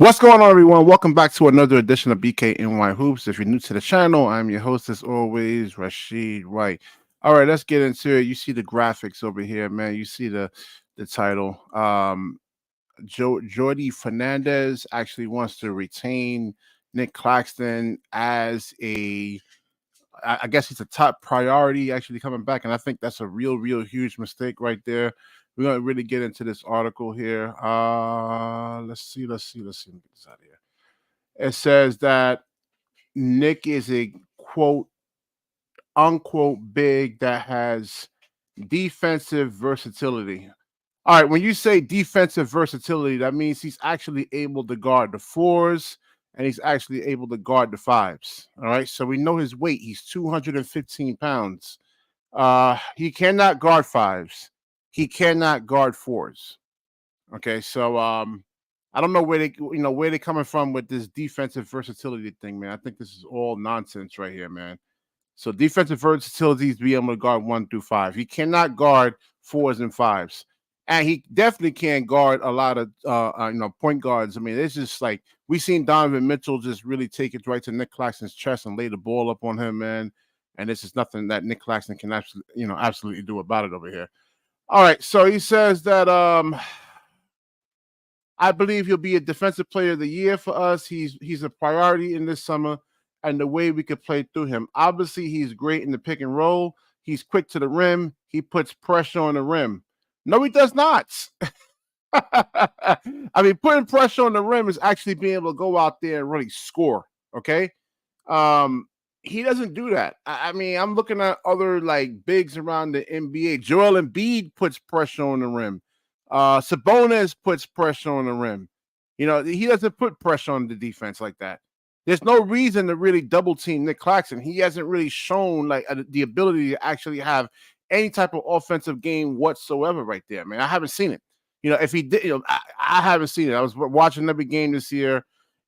What's going on, everyone? Welcome back to another edition of BKNY Hoops. If you're new to the channel, I'm your host, as always, Rashid White. All right, let's get into it. You see the graphics over here, man. You see the title. Jordi Fernandez actually wants to retain Nic Claxton as I guess he's a top priority actually coming back, and I think that's a real huge mistake right there. We're gonna really get into this article here. Let's see. Let me get this out of here. It says that Nick is a quote unquote big that has defensive versatility. All right, when you say defensive versatility, that means he's actually able to guard the fours and he's actually able to guard the fives. All right, so we know his weight. He's 215 pounds. He cannot guard fives. He cannot guard fours. Okay, so I don't know where they're coming from with this defensive versatility thing, man. I think this is all nonsense right here, man. So defensive versatility is be able to guard 1 through 5. He cannot guard fours and fives, and he definitely can't guard a lot of point guards. I mean, it's just like we seen Donovan Mitchell just really take it right to Nic Claxton's chest and lay the ball up on him, man. And this is nothing that Nic Claxton can absolutely do about it over here. All right, so he says that I believe he'll be a defensive player of the year for us. He's a priority in this summer, and the way we could play through him. Obviously, he's great in the pick and roll. He's quick to the rim. He puts pressure on the rim. No, he does not. I mean, putting pressure on the rim is actually being able to go out there and really score. Okay. He doesn't do that. I mean, I'm looking at other like bigs around the NBA. Joel Embiid puts pressure on the rim. Sabonis puts pressure on the rim. You know, he doesn't put pressure on the defense like that. There's no reason to really double team Nic Claxton. He hasn't really shown like the ability to actually have any type of offensive game whatsoever right there, man. I haven't seen it. You know, if he did, I haven't seen it. I was watching every game this year,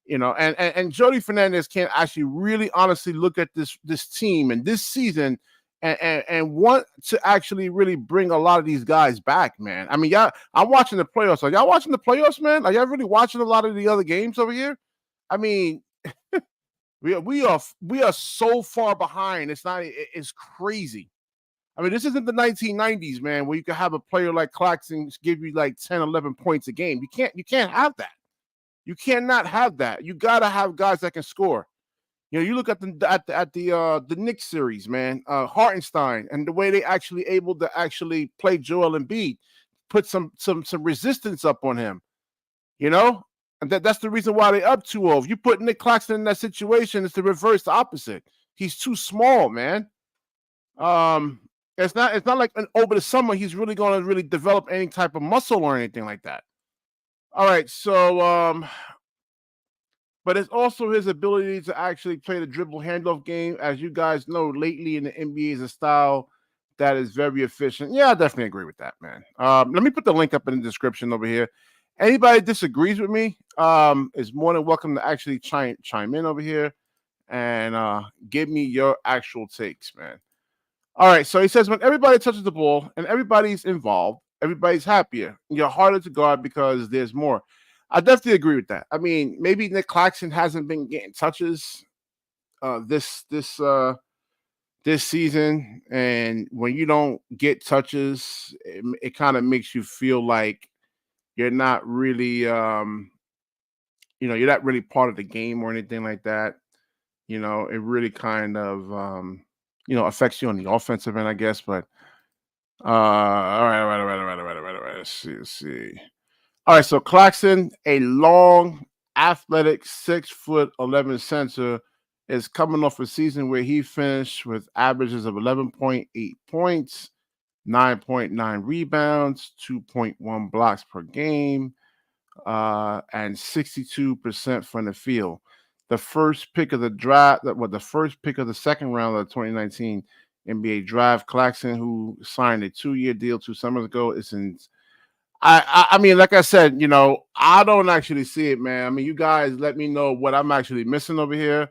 and Jordi Fernandez can't actually really honestly look at this team and this season and want to actually really bring a lot of these guys back, man. I mean, I'm watching the playoffs. Are y'all watching the playoffs, man? Are y'all really watching a lot of the other games over here? I mean, we are so far behind. It's crazy. I mean, this isn't the 1990s, man, where you can have a player like Claxton give you like 10, 11 points a game. You can't have that. You cannot have that. You gotta have guys that can score. You know, you look at the Knicks series, man, Hartenstein, and the way they actually able to actually play Joel Embiid, put some resistance up on him. You know, and that's the reason why they up 2-0. If you put Nic Claxton in that situation, it's the reverse, the opposite. He's too small, man. It's not like over the summer he's really going to really develop any type of muscle or anything like that. All right, so but it's also his ability to actually play the dribble handoff game. As you guys know, lately in the NBA is a style that is very efficient. Yeah, I definitely agree with that, man. Let me put the link up in the description over here. Anybody disagrees with me is more than welcome to actually chime in over here and give me your actual takes, man. All right, so he says when everybody touches the ball and everybody's involved, everybody's happier. You're harder to guard because there's more. I definitely agree with that. I mean, maybe Nic Claxton hasn't been getting touches this season, and when you don't get touches, it kind of makes you feel like you're not really you're not really part of the game or anything like that. You know, it really kind of affects you on the offensive end, I guess. But all right. Let's see. All right, so Claxton, a long, athletic 6'11" center, is coming off a season where he finished with averages of 11.8 points, 9.9 rebounds, 2.1 blocks per game, and 62% from the field. The first pick of the draft, the first pick of the second round of the 2019 NBA draft, Claxton, who signed a 2-year deal 2 summers ago, is in. I mean, like I said, I don't actually see it, man. I mean, you guys let me know what I'm actually missing over here.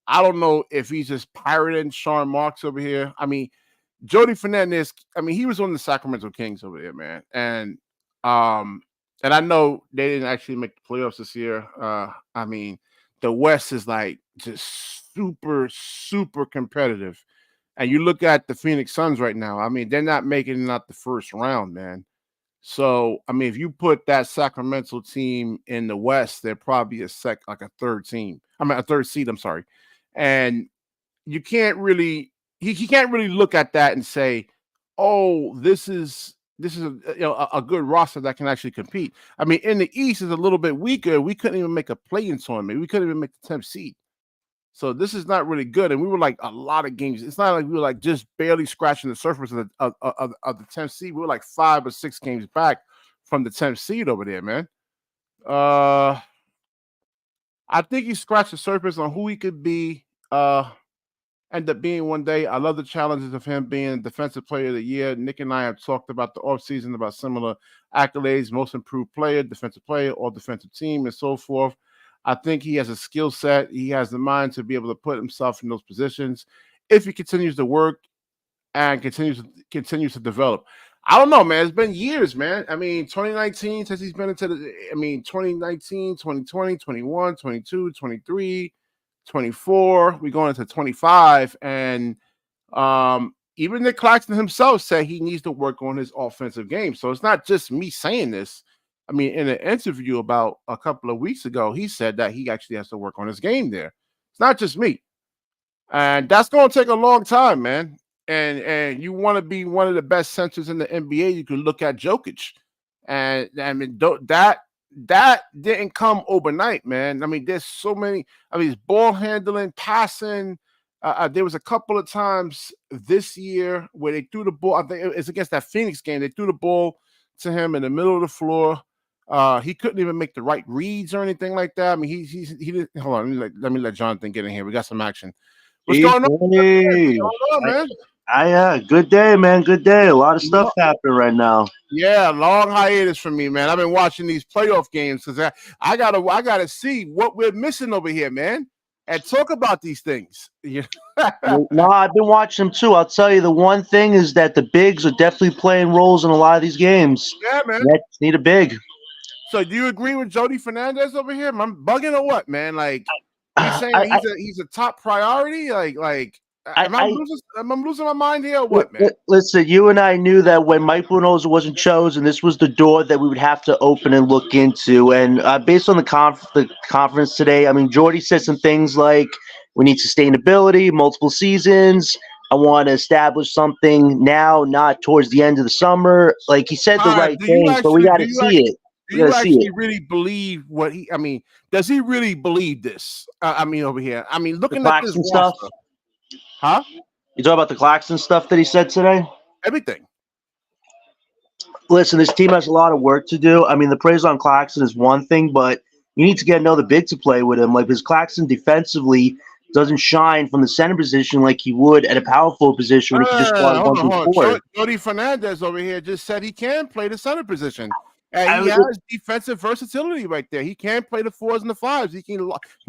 I don't know if he's just pirating Sean Marks over here. I mean, Jordi Fernandez, I mean, he was on the Sacramento Kings over there, man. And and I know they didn't actually make the playoffs this year. I mean, the West is like just super, super competitive. And you look at the Phoenix Suns right now. I mean, they're not making it out the first round, man. So, I mean, if you put that Sacramento team in the West, they're probably like a third team. I mean, a third seed. I'm sorry, and you can't really he can't really look at that and say, "Oh, this is a good roster that can actually compete." I mean, in the East is a little bit weaker. We couldn't even make a play-in tournament. We couldn't even make the 10th seed. So this is not really good. And we were like a lot of games. It's not like we were like just barely scratching the surface of the 10th seed. We were like 5 or 6 games back from the 10th seed over there, man. I think he scratched the surface on who he could be. End up being one day. I love the challenges of him being Defensive Player of the Year. Nick and I have talked about the offseason about similar accolades, most improved player, defensive player, or defensive team, and so forth. I think he has a skill set. He has the mind to be able to put himself in those positions if he continues to work and continues to develop. I don't know, man. It's been years, man. I mean, 2019 since he's been into 2019, 2020, 21, 22, 23, 24. We're going into 25. And even Nic Claxton himself said he needs to work on his offensive game. So it's not just me saying this. I mean, in an interview about a couple of weeks ago, he said that he actually has to work on his game there. It's not just me. And that's going to take a long time, man. And you want to be one of the best centers in the NBA, you can look at Jokic. And I mean, that didn't come overnight, man. I mean, there's so many. I mean, it's ball handling, passing. There was a couple of times this year where they threw the ball. I think it's against that Phoenix game. They threw the ball to him in the middle of the floor. He couldn't even make the right reads or anything like that. I mean, he didn't. Hold on, let me let Jonathan get in here. We got some action. What's going on? What's going on, man? Good day, man. Good day. A lot of stuff happening right now. Yeah, long hiatus for me, man. I've been watching these playoff games because I gotta see what we're missing over here, man, and talk about these things. No, I've been watching them too. I'll tell you, the one thing is that the bigs are definitely playing roles in a lot of these games. Yeah, man. Nets need a big. So, do you agree with Jordi Fernandez over here? I'm bugging or what, man? Like, he's saying he's a top priority. Am I losing my mind here or what, man? Listen, you and I knew that when Mike Budenholzer wasn't chosen, this was the door that we would have to open and look into. And based on the conference today, I mean, Jordi said some things like we need sustainability, multiple seasons. I want to establish something now, not towards the end of the summer. Like, he said the right things, but we got to see it. Do you actually really believe what he? I mean, does he really believe this? I mean, over here. I mean, looking at this stuff. Huh? You talk about the Claxton stuff that he said today? Everything. Listen, this team has a lot of work to do. I mean, the praise on Claxton is one thing, but you need to get another big to play with him. Like, because Claxton defensively doesn't shine from the center position like he would at a power forward position when he just hold on. Jordi Fernandez over here just said he can play the center position. And he has defensive versatility right there. He can play the 4s and the 5s. He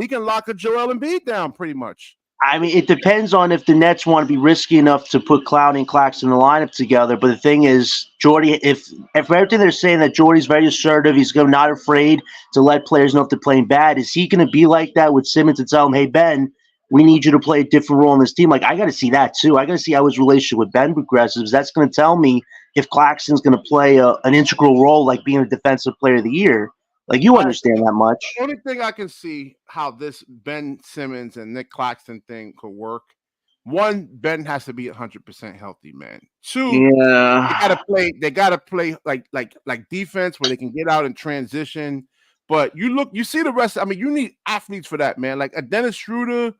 can lock a Joel Embiid down pretty much. I mean, it depends on if the Nets want to be risky enough to put Clowney and Claxton in the lineup together. But the thing is, Jordi, if everything they're saying that Jordi's very assertive, he's not afraid to let players know if they're playing bad. Is he going to be like that with Simmons and tell him, hey, Ben, we need you to play a different role in this team? Like, I got to see that too. I got to see how his relationship with Ben progresses. That's going to tell me if Claxton's going to play an integral role, like being a defensive player of the year. Like, you understand that much. The only thing I can see how this Ben Simmons and Nic Claxton thing could work. One, Ben has to be 100% healthy, man. Two, they gotta play like defense where they can get out and transition. But you see the rest. I mean, you need athletes for that, man. Like a Dennis Schroeder,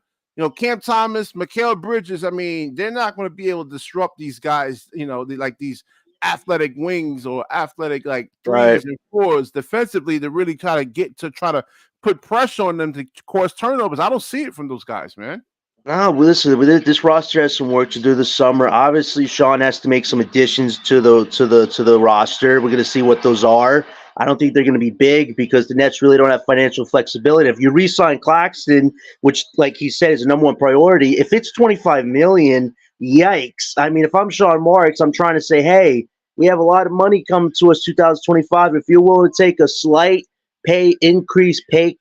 Cam Thomas, Mikal Bridges. I mean, they're not going to be able to disrupt these guys. Like these athletic wings or athletic like 3s and 4s defensively to really kind of get to try to put pressure on them to cause turnovers. I don't see it from those guys, man. No, listen, this roster has some work to do this summer. Obviously, Sean has to make some additions to the roster. We're going to see what those are. I don't think they're going to be big because the Nets really don't have financial flexibility. If you re-sign Claxton, which, like he said, is the number one priority, if it's $25 million, yikes. I mean, if I'm Sean Marks, I'm trying to say, hey, we have a lot of money coming to us 2025. If you're willing to take a slight pay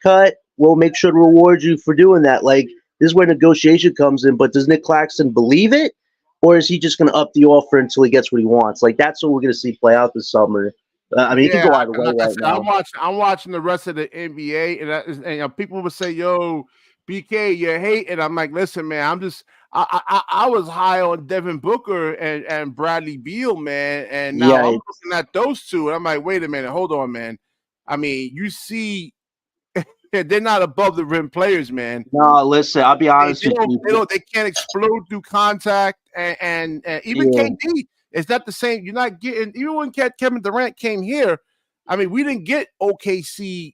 cut, we'll make sure to reward you for doing that. Like, this is where negotiation comes in. But does Nic Claxton believe it? Or is he just going to up the offer until he gets what he wants? Like, that's what we're going to see play out this summer. I mean, it can go either way like I right said, now. I'm watching the rest of the NBA, and people would say, "Yo, BK, you're hating." I'm like, listen, man, I was high on Devin Booker and Bradley Beal, man, and now Yeah. I'm looking at those two, and I'm like, wait a minute, hold on, man. I mean, you see, they're not above the rim players, man. No, listen, I'll be honest with you. They can't explode through contact, and even KD is not the same. You're not getting, even when Kevin Durant came here. I mean, we didn't get OKC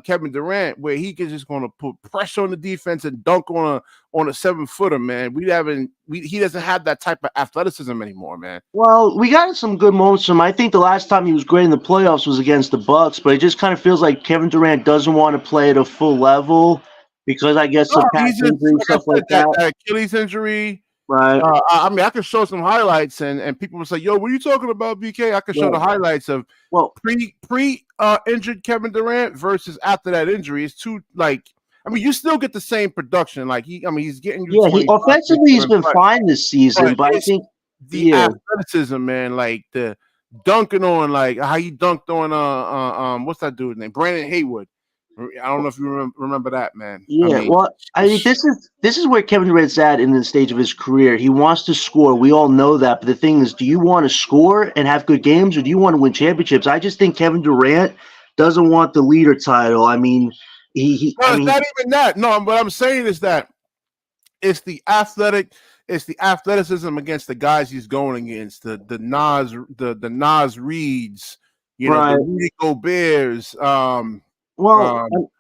Kevin Durant where he is just going to put pressure on the defense and dunk on a 7-footer, man. He doesn't have that type of athleticism anymore, man. Well, we got some good moments from him. I think the last time he was great in the playoffs was against the Bucks, but it just kind of feels like Kevin Durant doesn't want to play at a full level because I guess of past injury, stuff like that. Achilles injury. Right. I mean, I could show some highlights, and people would say, "Yo, what are you talking about, BK?" I could show the highlights of pre injured Kevin Durant versus after that injury. It's too I mean, you still get the same production. Like he's getting you. Yeah, offensively he's been fine this season, but I think the athleticism, man, like the dunking on, like how he dunked on what's that dude's name? Brandon Haywood. I don't know if you remember that, man. Yeah, I mean, this is where Kevin Durant's at in the stage of his career. He wants to score. We all know that. But the thing is, do you want to score and have good games, or do you want to win championships? I just think Kevin Durant doesn't want the leader title. I mean, it's not even that. No, what I'm saying is that it's the athleticism against the guys he's going against, the Nas Reeds, the Rudy Goberts.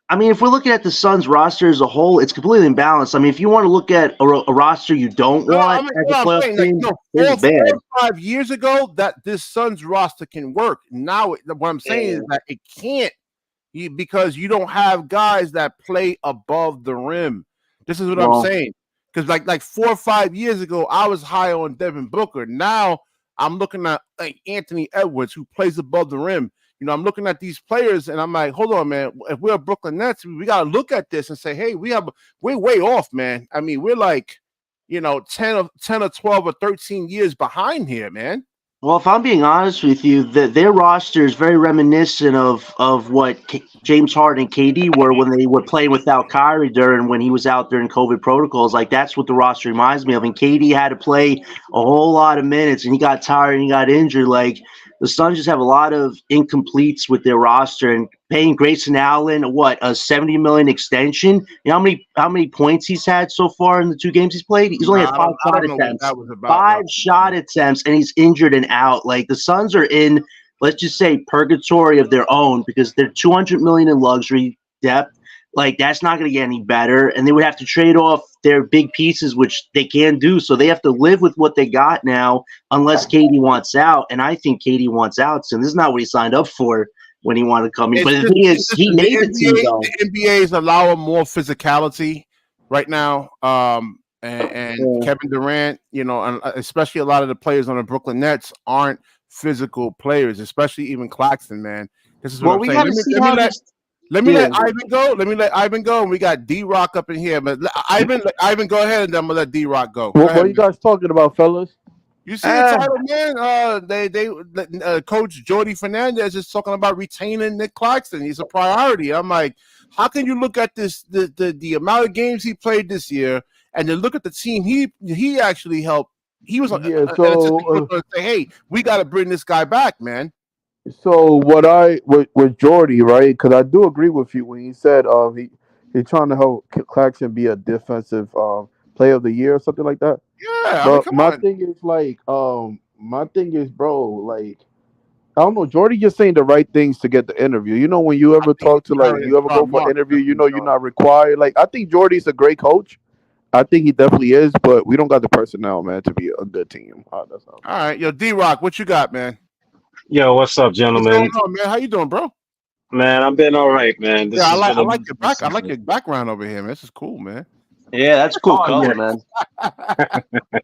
I mean, if we're looking at the Suns roster as a whole, it's completely imbalanced. I mean, if you want to look at a roster you don't want as a playoff team, it's bad. 4 or 5 years ago, that this Suns roster can work. Now, what I'm saying is that it can't because you don't have guys that play above the rim. This is what I'm saying. Because like 4 or 5 years ago, I was high on Devin Booker. Now I'm looking at like Anthony Edwards, who plays above the rim. I'm looking at these players and I'm like, hold on, man. If we're Brooklyn Nets, we got to look at this and say, hey, we're way off, man. I mean, we're like, 10 or 12 or 13 years behind here, man. Well, if I'm being honest with you, their roster is very reminiscent of what James Harden and KD were when they were playing without Kyrie when he was out during COVID protocols. Like, that's what the roster reminds me of. And KD had to play a whole lot of minutes, and he got tired and he got injured. Like, the Suns just have a lot of incompletes with their roster, and paying Grayson Allen a $70 million extension. You know how many points he's had so far in the 2 games he's played? He's only had 5 shot attempts. Five shot attempts, and he's injured and out. Like, the Suns are in, let's just say, purgatory of their own because they're $200 million in luxury depth. Like, that's not going to get any better, and they would have to trade off their big pieces, which they can do. So they have to live with what they got now, unless KD wants out. And I think KD wants out, so this is not what he signed up for when he wanted to come in. But the thing is, he made the team go. The NBA is allowing more physicality right now, and Kevin Durant, and especially a lot of the players on the Brooklyn Nets aren't physical players, especially even Claxton, man. This is what I'm saying. Let me let Ivan go. Let Ivan go. And we got D-Rock up in here. But Ivan, go ahead, and then I'm going to let D-Rock go. What are you guys talking about, fellas? You see the title, man? Coach Jordi Fernandez is talking about retaining Nic Claxton. He's a priority. I'm like, how can you look at this, the amount of games he played this year, and then look at the team he actually helped? He was say, hey, we got to bring this guy back, man. So with Jordy, right? Because I do agree with you when he said he's trying to help Claxton be a defensive player of the year or something like that. Yeah, but my thing is, bro, like, I don't know, Jordy just saying the right things to get the interview. When you ever talk to you ever go for an interview, you're not required. Like, I think Jordy's a great coach. I think he definitely is, but we don't got the personnel, man, to be a good team. All right, yo, D-Rock, what you got, man? Yo, what's up, gentlemen? What's going on, man? How you doing, bro? Man, I've been all right, man. I like your background over here, man. This is cool, man. Yeah, that's cool Oh, color, yeah. man.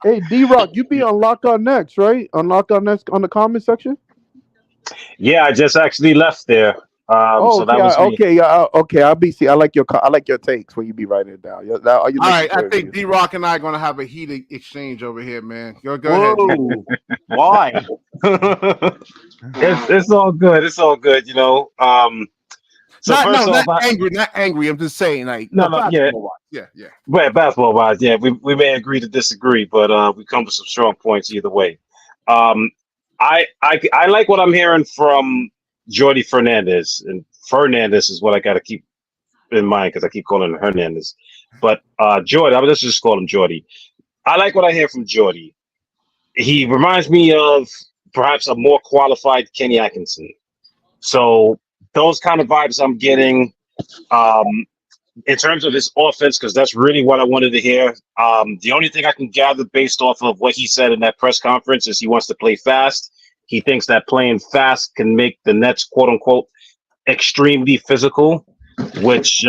Hey, D-Rock, you be on Locked On Next, right? On Locked On Next on the comment section. Yeah, I just actually left there. Oh, So okay, that was me. okay, yeah, okay. I'll be. See, I like your takes when you be writing it down. Yeah, that, you All listen right, to I it, think dude. D-Rock and I are going to have a heated exchange over here, man. Go ahead. Whoa. Why? It's all good. It's all good. So first off, Not angry. I'm just saying, like, no, yeah, basketball-wise. Yeah. but basketball wise, yeah, we may agree to disagree, but we come with some strong points either way. Um, I like what I'm hearing from Jordi Fernandez, and Fernandez is what I got to keep in mind because I keep calling him Hernandez. But Jordi, let's just call him Jordi. I like what I hear from Jordi. He reminds me of perhaps a more qualified Kenny Atkinson. So those kind of vibes I'm getting in terms of his offense, because that's really what I wanted to hear. The only thing I can gather based off of what he said in that press conference is he wants to play fast. He thinks that playing fast can make the Nets, quote unquote, extremely physical, which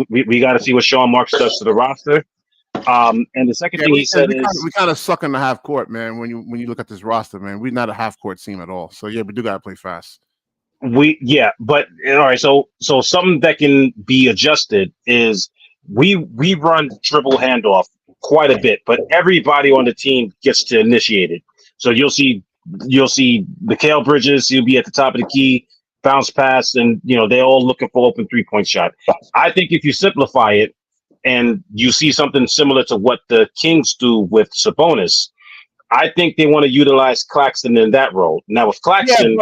we got to see what Sean Marks does to the roster. And the second thing he said is we kind of suck in the half court, man. When you look at this roster, man, we're not a half court team at all. So yeah, we do got to play fast. But all right. So something that can be adjusted is we run dribble handoff quite a bit, but everybody on the team gets to initiate it. So you'll see Mikal Bridges. He'll be at the top of the key, bounce pass, and they're all looking for open 3-point shot. I think if you simplify it and you see something similar to what the Kings do with Sabonis, I think they want to utilize Claxton in that role. Now with Claxton,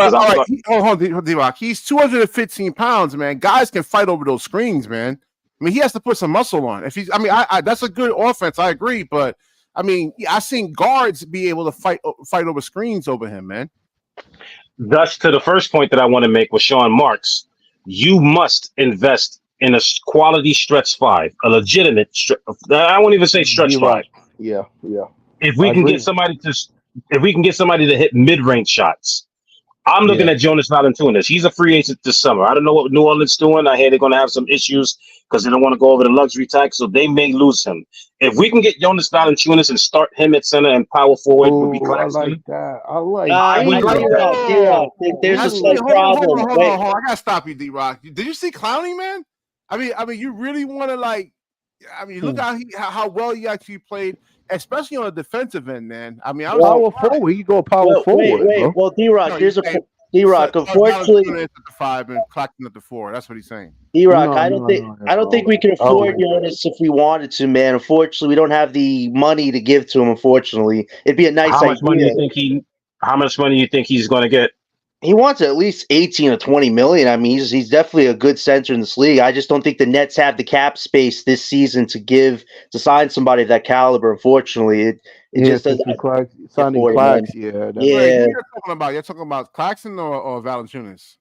hold on, D-Rock. He's 215 pounds, man. Guys can fight over those screens, man. I mean, he has to put some muscle on. If he's, I that's a good offense. I agree, but I mean, I've seen guards be able to fight over screens over him, man. Thus, to the first point that I want to make with Sean Marks, you must invest in a quality stretch five, a legitimate. I won't even say stretch five. Yeah. If we can get somebody to hit mid-range shots, I'm looking at Jonas Valanciunas. He's a free agent this summer. I don't know what New Orleans doing. I hear they're going to have some issues because they don't want to go over the luxury tax, so they may lose him. If we can get Jonas Valanciunas and start him at center and power forward, would be Claxton. I like that. I like that. D-Rock. There's a slight problem. Hold on. I gotta stop you, D-Rock. Did you see Clowney, man? I mean, you really want to look how well he actually played. Especially on the defensive end, man. I mean, power forward. You go power forward. Wait. Well, D-Rock, D-Rock. Unfortunately, at the 5 and Claxton at the 4. That's what he's saying. D-Rock, I don't think we can afford Jonas if we wanted to, man. Unfortunately, we don't have the money to give to him. Unfortunately, it'd be a nice idea. How much money do you think he's going to get? He wants at least 18 or 20 million. I mean, he's definitely a good center in this league. I just don't think the Nets have the cap space this season to sign somebody of that caliber. Unfortunately, it just doesn't. Signing Clax, You're talking about Claxton or Valanciunas?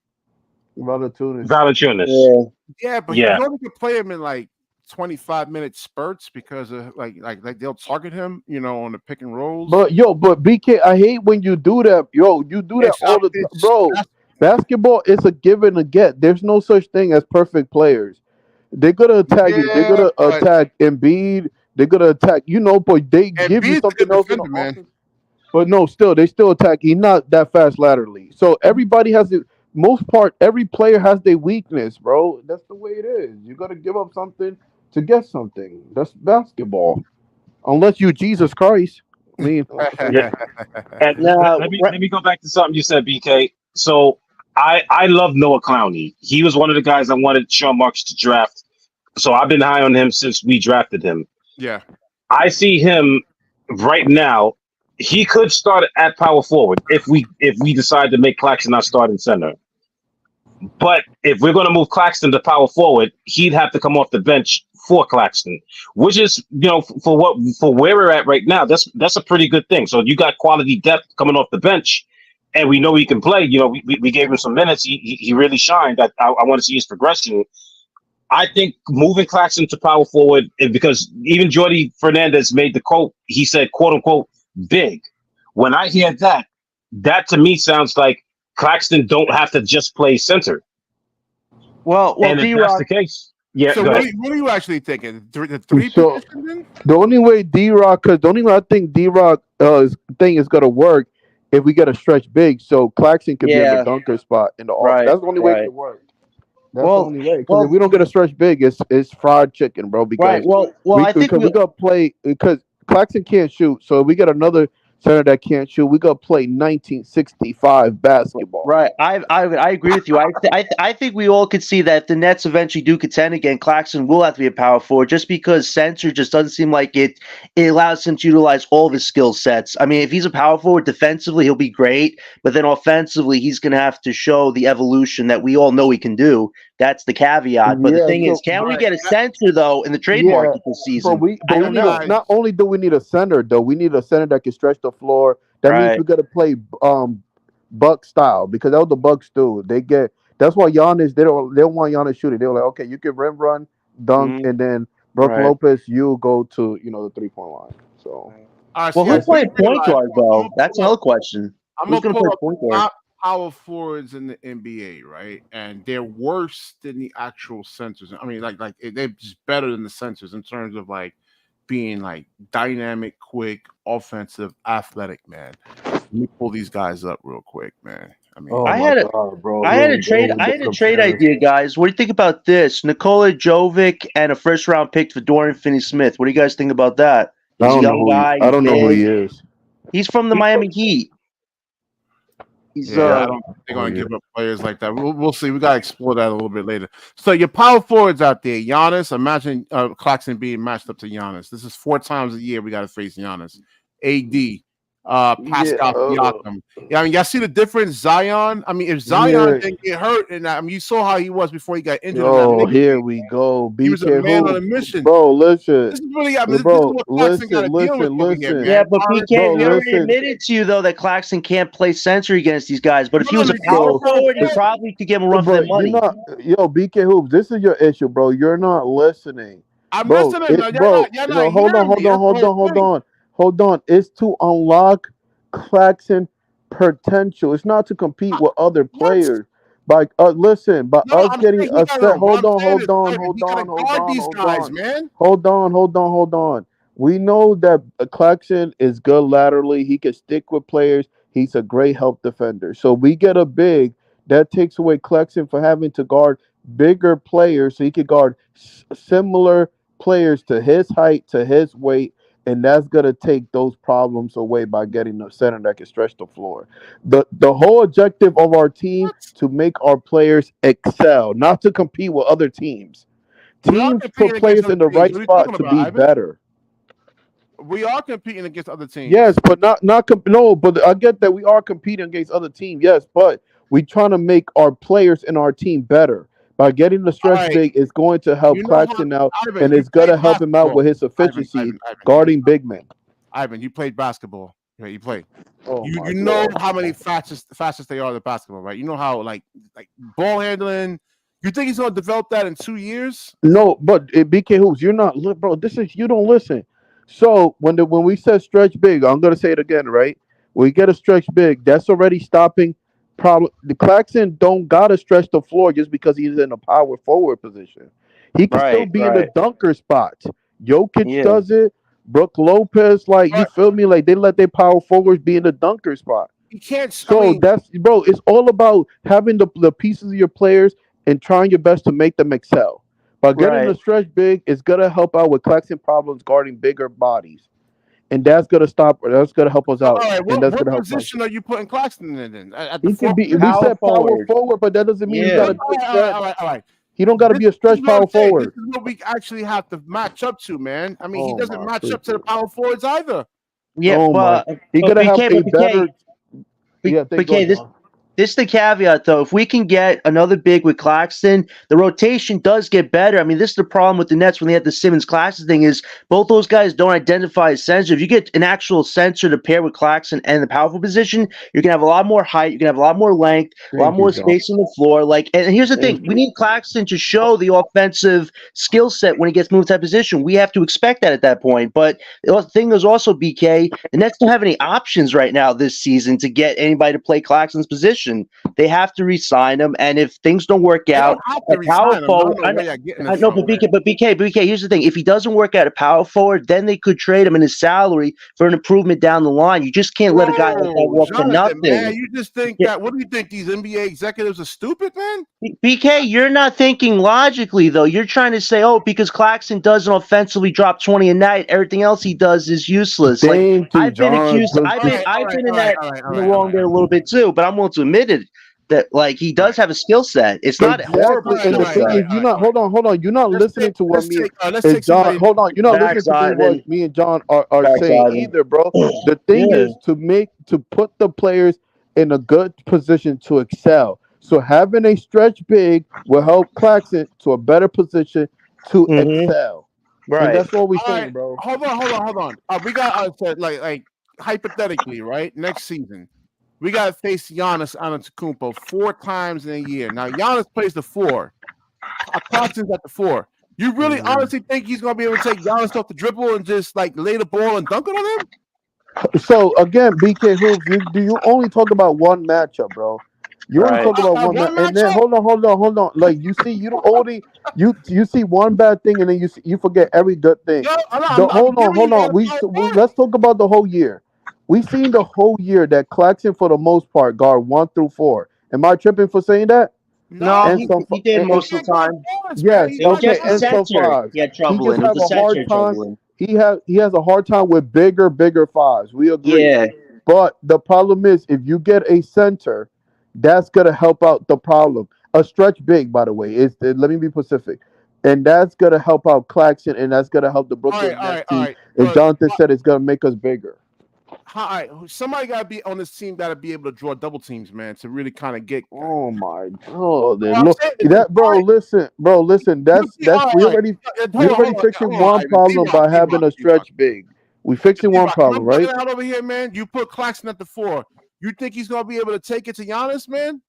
Valanciunas. Yeah, but you only can play him in like 25-minute spurts because of like they'll target him, on the pick and rolls. But BK, I hate when you do that. You do that all the time, bro. Basketball is a give and a get. There's no such thing as perfect players. They're gonna attack you. They're gonna attack Embiid. They're gonna attack, but they give you something else. Man. But no, they still attack. He's not that fast laterally. So everybody has the most part. Every player has their weakness, bro. That's the way it is. You gotta give up something to get something. That's basketball. Unless you Jesus Christ. I mean, let me go back to something you said, BK. So I love Noah Clowney. He was one of the guys I wanted Sean Marks to draft. So I've been high on him since we drafted him. Yeah. I see him right now. He could start at power forward if we decide to make Claxton our starting center. But if we're going to move Claxton to power forward, he'd have to come off the bench for Claxton, which is, for where we're at right now, that's a pretty good thing. So you got quality depth coming off the bench, and we know he can play. We gave him some minutes. He really shined. I want to see his progression. I think moving Claxton to power forward, because even Jordi Fernandez made the quote. He said, "quote unquote," big. When I hear that to me sounds like Claxton don't have to just play center. Well, and if that's the case, Yeah, So go ahead. what are you actually thinking? The three So position then? the only way D-Rock, because the only way I think D-Rock thing is gonna work if we get a stretch big, so Claxton can be in the Yeah, dunker spot in the off. right, That's the only way it right. can work. That's the Well, only way. Because if well, we don't get a stretch big, it's fried chicken, bro. right. Because Well, I think we gotta play because Claxton can't shoot. So if we get another center that can't shoot, we gotta play 1965 basketball. right. I agree with you. I think we all could see that if the Nets eventually do contend again, Claxton will have to be a power forward just because center just doesn't seem like it allows him to utilize all of his skill sets. I mean, if he's a power forward defensively, he'll be great, but then offensively, he's going to have to show the evolution that we all know he can do. That's the caveat. But the Yeah. thing is, So can we Right. get a center though in the trade yeah, market this but season? we I don't need know. not only do we need a center though, we need a center that can stretch the floor. That means Right. we gotta play Buck style because that's what the Bucks do. That's why Giannis they don't want Giannis shooting. They're like, okay, you can rim run, dunk, Mhm. and then Brook Right. Lopez, you go to the 3-point line. So All right, Well, so you who's guys do playing point realize guard though? That's another question. I'm Who's gonna going to pull play up point the guard? top power forwards in the NBA, right? And they're worse than the actual centers. I mean, they're just better than the centers in terms of like being like dynamic, quick, offensive, athletic, man. Let me pull these guys up real quick, man. I mean, I had a bro, I had a trade idea, guys. What do you think about this? Nikola Jovic and a first round pick for Dorian Finney-Smith. What do you guys think about that? He's a young guy. I He's don't know who he big. is. He's from the Miami Heat. He's yeah, I don't think they're gonna give up players like that. We'll see. We gotta explore that a little bit later. So your power forwards out there, Giannis. Imagine Claxton being matched up to Giannis. This is 4 times a year we gotta face Giannis. AD, Pascal Siakam. Yeah, I mean, y'all see the difference, Zion. I mean, if Zion didn't get hurt, and I mean, you saw how he was before he got injured. Oh, here we go. He was a man on a mission, bro. Listen, this is really, I mean, bro. this is what Claxton got to deal with over here, man. Yeah, but BK, Bro, he already listen. admitted to you though that Claxton can't play center against these guys. But if he was a No, power forward, he no. probably could give him a run for But their money. BK Hoops. This is your issue, bro. You're not listening. I'm Bro, listening. You're bro, not no, hold hearing me. That's the whole thing. hold on. It's to unlock Claxton potential. It's not to compete with other players. By listen, by No, us I'm getting saying he upset. gotta- Hold what I'm on, saying hold is, on, David, hold he gotta on, hold guard on, these hold guys, on. man. Hold on. We know that Claxton is good laterally. He can stick with players. He's a great help defender. So we get a big that takes away Claxton for having to guard bigger players, so he could guard similar players to his height, to his weight, and that's gonna take those problems away by getting a center that can stretch the floor. The whole objective of our team to make our players excel, not to compete with other teams. We are Teams competing put players against in the other right teams. What are you spot talking to about, be Ivan? better. We are competing against other teams. Yes, but no. But I get that we are competing against other teams. Yes, but we trying to make our players in our team better. By getting the stretch right. big, it's going to help You know how- Claxton out, Ivan, and you it's gonna played help him out with his basketball. efficiency Ivan, guarding big men. Ivan, you played basketball. Right, you played. Oh You my know God. how many fastest they are at basketball, right? You know how like ball handling. You think he's gonna develop that in 2 years? No, but BK Hoops, you're not, bro. You don't listen. So when we said stretch big, I'm gonna say it again, right? When we get a stretch big, that's already stopping problem. The Claxton don't gotta stretch the floor just because he's in a power forward position. He can still be in the dunker spot. Jokic does it. Brook Lopez, like you feel me? Like they let their power forwards be in the dunker spot. You can't. So that's bro. It's all about having the pieces of your players and trying your best to make them excel. By getting the stretch big, it's gonna help out with Claxton problems guarding bigger bodies, and that's gonna stop. That's gonna help us out. All right, and that's what gonna help position are you putting Claxton in? Then? At the he can be. We Power said power forward, but that doesn't mean he gotta be a stretch. All right. He don't gotta be a stretch power forward. This is what we actually have to match up to, man. I mean, he doesn't my match up to the power forwards either. Yeah, but he gotta have a better. This is the caveat, though. If we can get another big with Claxton, the rotation does get better. I mean, this is the problem with the Nets when they had the Simmons-Claxton thing is both those guys don't identify as center. If you get an actual center to pair with Claxton and the powerful position, you're going to have a lot more height. You're going to have a lot more length, a lot more space on the floor. And here's the thing. We need Claxton to show the offensive skill set when he gets moved to that position. We have to expect that at that point. But the thing is also, BK, the Nets don't have any options right now this season to get anybody to play Claxton's position. position. They have to re-sign him, and if things don't work out, at power forward, I know, but BK, here's the thing: if he doesn't work out at power forward, then they could trade him in his salary for an improvement down the line. You just can't let a guy like that walk for nothing. Man, you just think that? What do you think? These NBA executives are stupid, man? BK, you're not thinking logically though. You're trying to say, oh, because Claxton doesn't offensively drop 20 a night, everything else he does is useless. Like I've been accused. I've been in the wrong there a little bit too, but I'm willing to admit it that like he does have a skill set. It's not horrible. And the thing is, you're not. Hold on. You're not listening to what me and John. Hold on. You're not listening to what me and John are saying either, bro. The thing is to put the players in a good position to excel. So having a stretch big will help Claxton to a better position to excel. Right. And that's what we're saying, bro. Hold on. We got like hypothetically, right? Next season, we got to face Giannis Antetokounmpo 4 times in a year. Now Giannis plays the 4. Claxton's at the 4. You really honestly think he's gonna be able to take Giannis off the dribble and just like lay the ball and dunk it on him? So again, BK Hoops, you only talk about one matchup, bro. You only talk about one matchup, and then hold on. Like you see, you see one bad thing, and then you forget every good thing. Hold on. Let's talk about the whole year. We've seen the whole year that Claxton, for the most part, guard 1 through 4. Am I tripping for saying that? No, he did most of the time. Yes, okay, and some 5. He had trouble. He just has a hard time. He has a hard time with bigger 5s. We agree. Yeah. But the problem is, if you get a center, that's gonna help out the problem. A stretch big, by the way, let me be specific, and that's gonna help out Claxton, and that's gonna help the Brooklyn Nets team. And Jonathan said it's gonna make us bigger. All right, somebody gotta be on this team. Gotta be able to draw double teams, man, to really kind of get. Oh my God! Listen. That's we already fixing one problem by having a stretch big. We fixing one problem, right? Out over here, man. You put Claxton at the 4. You think he's gonna be able to take it to Giannis, man?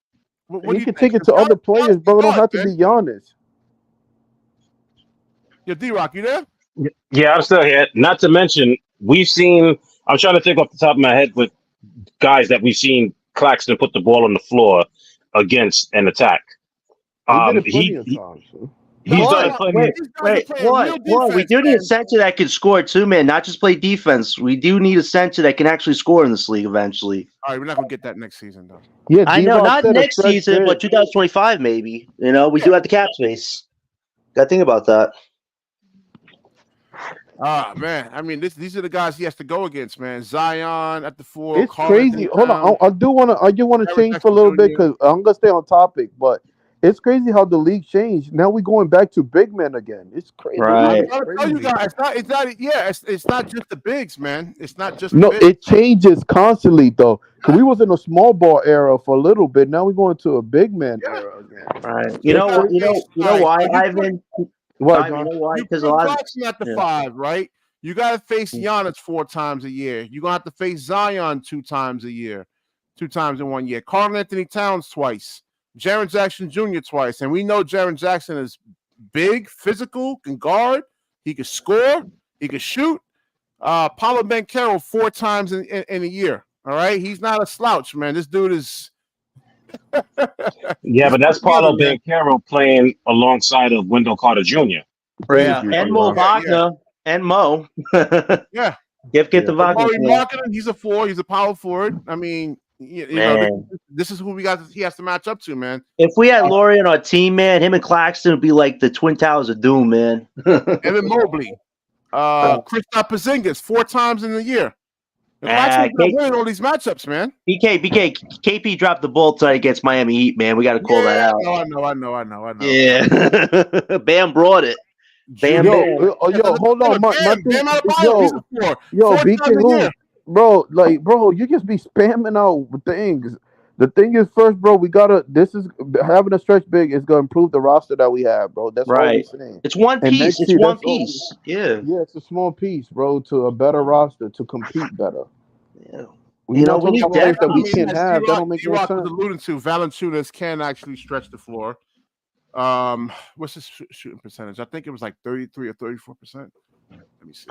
He can take it to other players, bro. It don't have to be Giannis. Yo, D-Rock, you there? Yeah, I'm still here. Not to mention, we've seen. I'm trying to think off the top of my head with guys that we've seen Claxton put the ball on the floor against an attack. He's done plenty. Wait. We do need a center that can score too, man. Not just play defense. We do need a center that can actually score in this league eventually. All right, we're not gonna get that next season, though. Yeah, I know, not next season, but 2025 maybe. You know, we do have the cap space. Got to think about that. Man. I mean, these are the guys he has to go against, man. Zion at the 4. It's crazy. Hold on. I do want to change for a little bit because I'm gonna stay on topic, but it's crazy how the league changed. Now we're going back to big men again. It's crazy. Right. I tell you guys, it's not just the bigs, man. It's not just it changes constantly though. Because we was in a small ball era for a little bit. Now we're going to a big man era again. Right. You know why, Ivan? What? You know why? Because a lot of at the 5, right? You got to face Giannis 4 times a year. You're gonna have to face Zion 2 times a year, 2 times in 1 year. Karl-Anthony Towns twice. Jaren Jackson Jr. twice, and we know Jaren Jackson is big, physical, can guard, he can score, he can shoot. Paolo Banchero 4 times in a year. All right, he's not a slouch, man. This dude is. Yeah, but that's Paolo Banchero playing alongside of Wendell Carter Jr. Yeah, and Mo Wagner and Mo. Yeah, get the Wagner. He's a 4. He's a power forward. I mean. You know, this is who we got. He has to match up to, man. If we had Laurie on our team, man, him and Claxton would be like the Twin Towers of Doom, man. Evan Mobley, Kristaps Porzingis 4 times in a year. Claxton's not winning all these matchups, man. BK, KP dropped the ball tonight against Miami Heat, man. We got to call that out. I know. Yeah, Bam brought it. Bam. Yo, hold on, BK. Bro, you just be spamming out things. The thing is, first, bro, having a stretch big is gonna improve the roster that we have, bro. That's right. All we're saying. It's one piece. It's one piece. Yeah, it's a small piece, bro, to a better roster to compete better. Yeah. We need depth that we can't have. That don't make no sense. Alluding to Valanciunas can actually stretch the floor. What's his shooting percentage? I think it was like 33 or 34%. Let me see.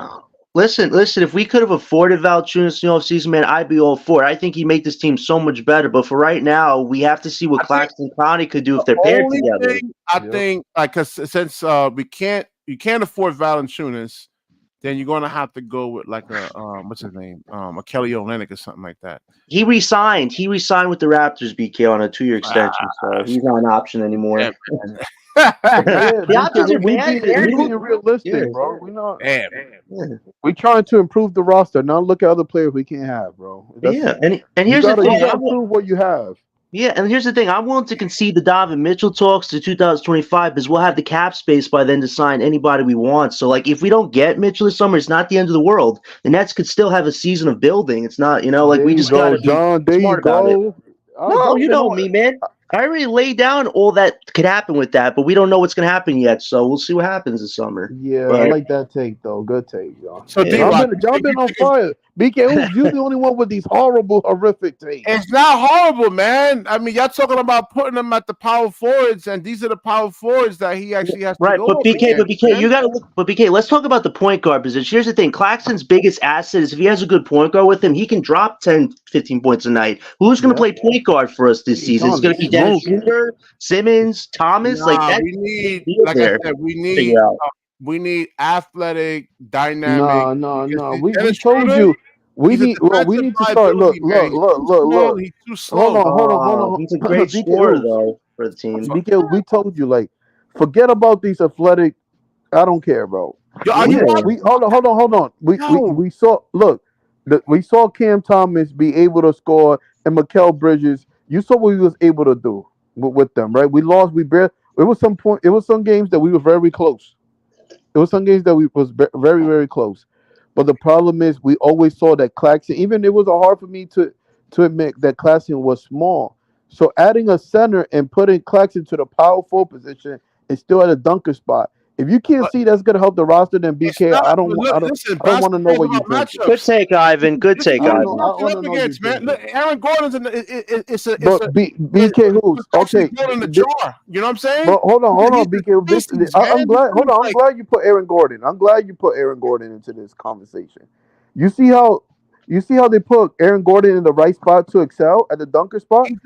Listen. If we could have afforded Valanciunas in the offseason, man, I'd be all for it. I think he'd make this team so much better. But for right now, we have to see what Claxton Clowney could do if they're paired only together. thing I think, like, cause since you can't afford Valanciunas, then you're gonna have to go with like a what's his name, a Kelly Olynyk or something like that. He resigned. He resigned with the Raptors, BK, on a 2-year extension, so he's not an option anymore. Yeah, The options are we bad. being realistic, Yeah, bro. We not. Damn. We trying to improve the roster, not look at other players we can't have, bro. Yeah, and here's you the thing. gotta improve what you have. Yeah, and here's the thing. I'm willing to concede the Donovan Mitchell talks to 2025 because we'll have the cap space by then to sign anybody we want. So, like, if we don't get Mitchell this summer, it's not the end of the world. The Nets could still have a season of building. It's not, like, we just got to be smart about it. No, you know me, man. I already laid down all that could happen with that, but we don't know what's going to happen yet. So we'll see what happens this summer. Yeah, I like that take, though. Good take, y'all. So, y'all been on fire. BK, you're the only one with these horrific takes. It's not horrible, man. I mean, y'all talking about putting them at the power forwards, and these are the power forwards that he actually has to right, go but BK, man. you got to look. But BK, let's talk about the point guard position. Here's the thing: Claxton's biggest asset is if he has a good point guard with him, he can drop 10, 15 points a night. Who's going to play point guard for us this season? It's going to be Dennis Schroeder, Simmons, Thomas. Like that. We need athletic, dynamic. No. We told you. We need to start. Look. He's too slow. Hold on. He's a great scorer though for the team. BK, we told you, like, forget about these athletic. I don't care, bro. Hold on. We saw. Look, we saw Cam Thomas be able to score, and Mikal Bridges. You saw what he was able to do with them, right? We lost. We barely. It was some games that we were very close. It was some games that we was very, very close. But the problem is we always saw that Claxton, even it was hard for me to admit that Claxton was small. So adding a center and putting Claxton to the power forward position and still at a dunker spot. If you can't see that's going to help the roster, then BK, I don't want to know what you think. Good take, Ivan. Good take, Ivan. Look, Aaron Gordon's BK who's okay. You know what I'm saying? But hold on, BK. I'm glad. Hold on, I'm glad you put Aaron Gordon. I'm glad you put Aaron Gordon into this conversation. You see how they put Aaron Gordon in the right spot to excel at the dunker spot? He's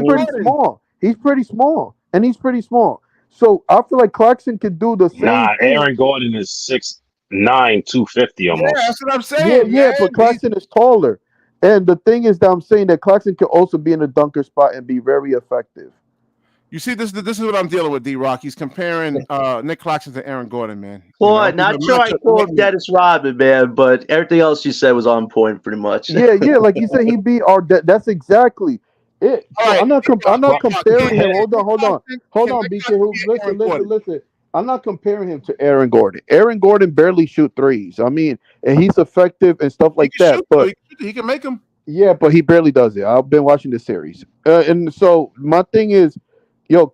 pretty small. He's pretty small. So I feel like Claxton could do the same. Nah, Aaron Gordon is 6'9", 250 almost. Yeah, that's what I'm saying. Yeah, but Claxton is taller. And the thing is that I'm saying that Claxton can also be in a dunker spot and be very effective. You see, this is what I'm dealing with, D-Rock. He's comparing Nic Claxton to Aaron Gordon, man. Well, not sure I call him Dennis Rodman, man, but everything else you said was on point pretty much. Yeah, like you said, he beat our. That's exactly it. I'm not comparing him. Hold on, BK. Listen. I'm not comparing him to Aaron Gordon. Aaron Gordon barely shoot threes. I mean, and he's effective and stuff like that. But he can make them. Yeah, but he barely does it. I've been watching the series, and so my thing is,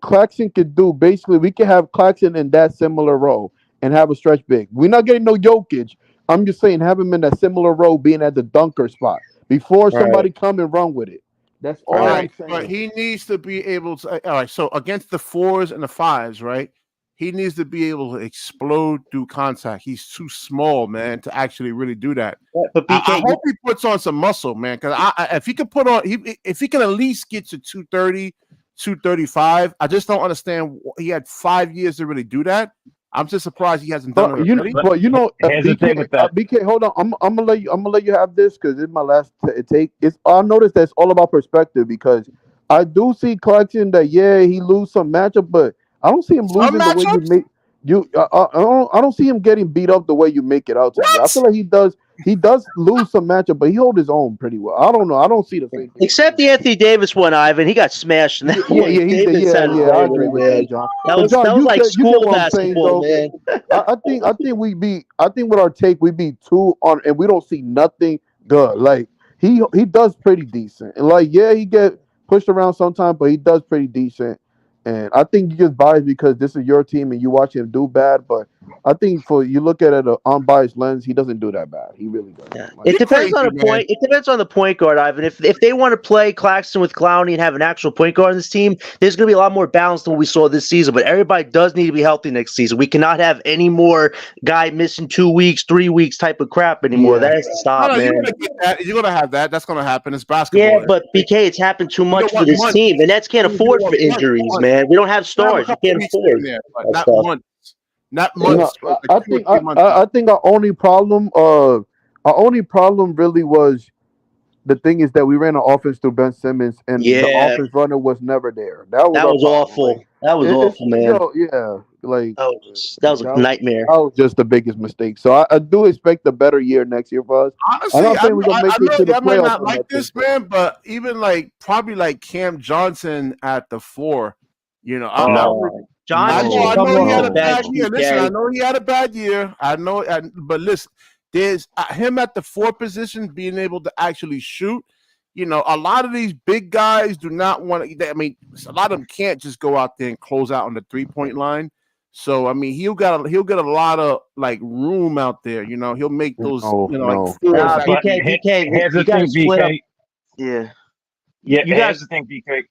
Claxton could do basically. We can have Claxton in that similar role and have a stretch big. We're not getting no Jokic. I'm just saying, have him in that similar role, being at the dunker spot before somebody come and run with it. That's all I'm saying. But he needs to be able to. All right, so against the 4s and the 5s, right? He needs to be able to explode through contact. He's too small, man, to actually really do that. But I hope he puts on some muscle, man. Because if he can put on, if he can at least get to 230, 235, I just don't understand. He had 5 years to really do that. I'm just surprised he hasn't done it. BK, hold on. I'm gonna let you have this because it's my last take. I noticed that it's all about perspective because I do see Claxton that he lose some matchup, but I don't see him losing the way you make you. I don't see him getting beat up the way you make it out to me. I feel like he does. He does lose some matchup, but he holds his own pretty well. I don't know. I don't see the same thing. Except the Anthony Davis one, Ivan. He got smashed in that one. Yeah, I agree with that, John. That was like school basketball, man. I think with our take, we be 2 on, and we don't see nothing good. Like he does pretty decent, and he get pushed around sometimes, but he does pretty decent. And I think you just biased because this is your team and you watch him do bad, but I think for you look at it an unbiased lens, he doesn't do that bad. He really doesn't. Yeah. Like, It depends crazy, on the man. point. It depends on the point guard, Ivan. If they want to play Claxton with Clowney and have an actual point guard on this team, there's going to be a lot more balance than what we saw this season. But everybody does need to be healthy next season. We cannot have any more guy missing 2 weeks, 3 weeks type of crap anymore. Yeah. That has to stop, No, man. you're gonna get that. You're gonna have that. That's gonna happen. It's basketball. Yeah, but BK, it's happened too much for want this months. team. The Nets can't You afford want for months, injuries, months. man. We don't have Have a stars. You couple can't weeks in afford there, but that not stuff. months. Not No, months. I think I think our only problem really was the thing is that we ran an offense through Ben Simmons and the Yeah. offense runner was never there. That was That our was problem. awful. Like, That was awful, man. Like That was a nightmare. that was just the biggest mistake. So I do expect a better year next year for us. Honestly, I'm not saying we're gonna make it to the I might playoffs not or like nothing, this, but- man, but even like probably like Cam Johnson at the 4, you know, Johnson No, should I come know he off had the a bench, bad year. Listen, I BK. know he had a bad year. I know, but listen, there's him at the 4 position being able to actually shoot. You know, a lot of these big guys do not want to. I mean, a lot of them can't just go out there and close out on the 3-point line. So I mean, he'll get a lot of like room out there. You know, he'll make those like fours. Nah, But BK, here's the you gotta thing, split up. BK. Yeah. Yeah, You here's guys, the thing, BK.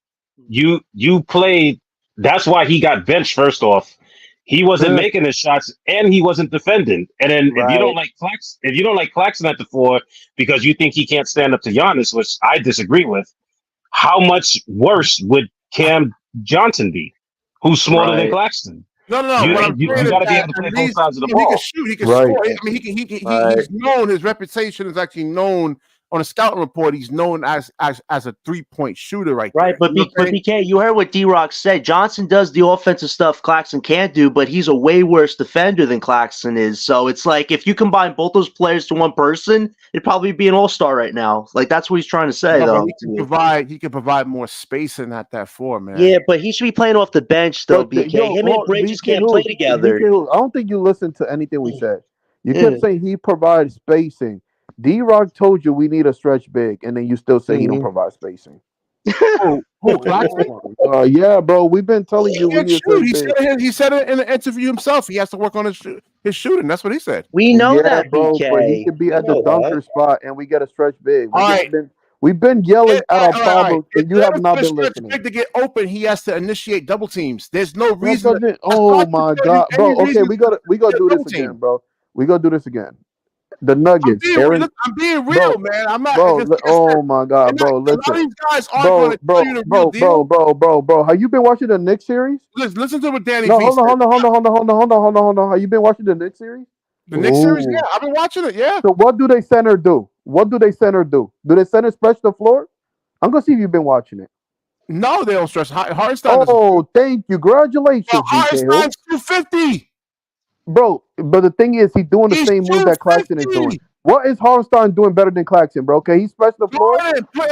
You played. That's why he got benched first off. He wasn't Yeah. making his shots, and he wasn't defending. And then if you Right. don't like Claxton at the 4 because you think he can't stand up to Giannis, which I disagree with, how much worse would Cam Johnson be, who's smaller than Right. Claxton? No. You What I'm saying is got to be that able to play at both least sides of the he can ball. shoot. He can Right. score. I mean, Right. he's known. His reputation is actually known on a scouting report. He's known as a 3-point shooter, right? Right, there. but, You know what I'm saying? BK, you heard what D-Rock said. Johnson does the offensive stuff Claxton can't do, but he's a way worse defender than Claxton is. So it's like if you combine both those players to one person, it'd probably be an all-star right now. Like that's what he's trying to say, No, but though. he can provide more spacing at that 4, man. Yeah, but he should be playing off the bench, though, BK. Him and Bridges can't play together. BK, I don't think you listened to anything we said. You Yeah. kept saying he provides spacing. D-Rock told you we need a stretch big, and then you still say he don't provide spacing. Who Claxton? Yeah, bro. We've been telling you we need a Shoot. stretch big. He said it in the interview himself. He has to work on his shooting. That's what he said. We know Yeah, that, bro, BK. but he could be at the dunker spot, and we get a stretch big. All right. We've been yelling at our All right. problems, and you have not been Stretch listening. big to get open, he has to initiate double teams. There's no That reason. doesn't- oh my god, bro. Okay, we gotta do this double team. again, bro. We gotta do this again. The Nuggets, I'm being real, bro, man. I'm not. bro. Oh my god, bro. A lot of Listen, these guys aren't going to tell you the real deal. bro. Have you been watching the Knicks series? Listen to what Danny. No, V hold said. on. Have you been watching the Knicks series? The Knicks series, Ooh. yeah, I've been watching it. Yeah. So what do they center do? Do they center stretch the floor? I'm gonna see if you've been watching it. No, they don't stretch. Hardenstein. Oh, thank you. Congratulations, Well, BK. Hardenstein's 250. Bro, but the thing is, he's doing the same move that Claxton is doing. What is Hardenstein doing better than Claxton, bro? Can he stretch the floor?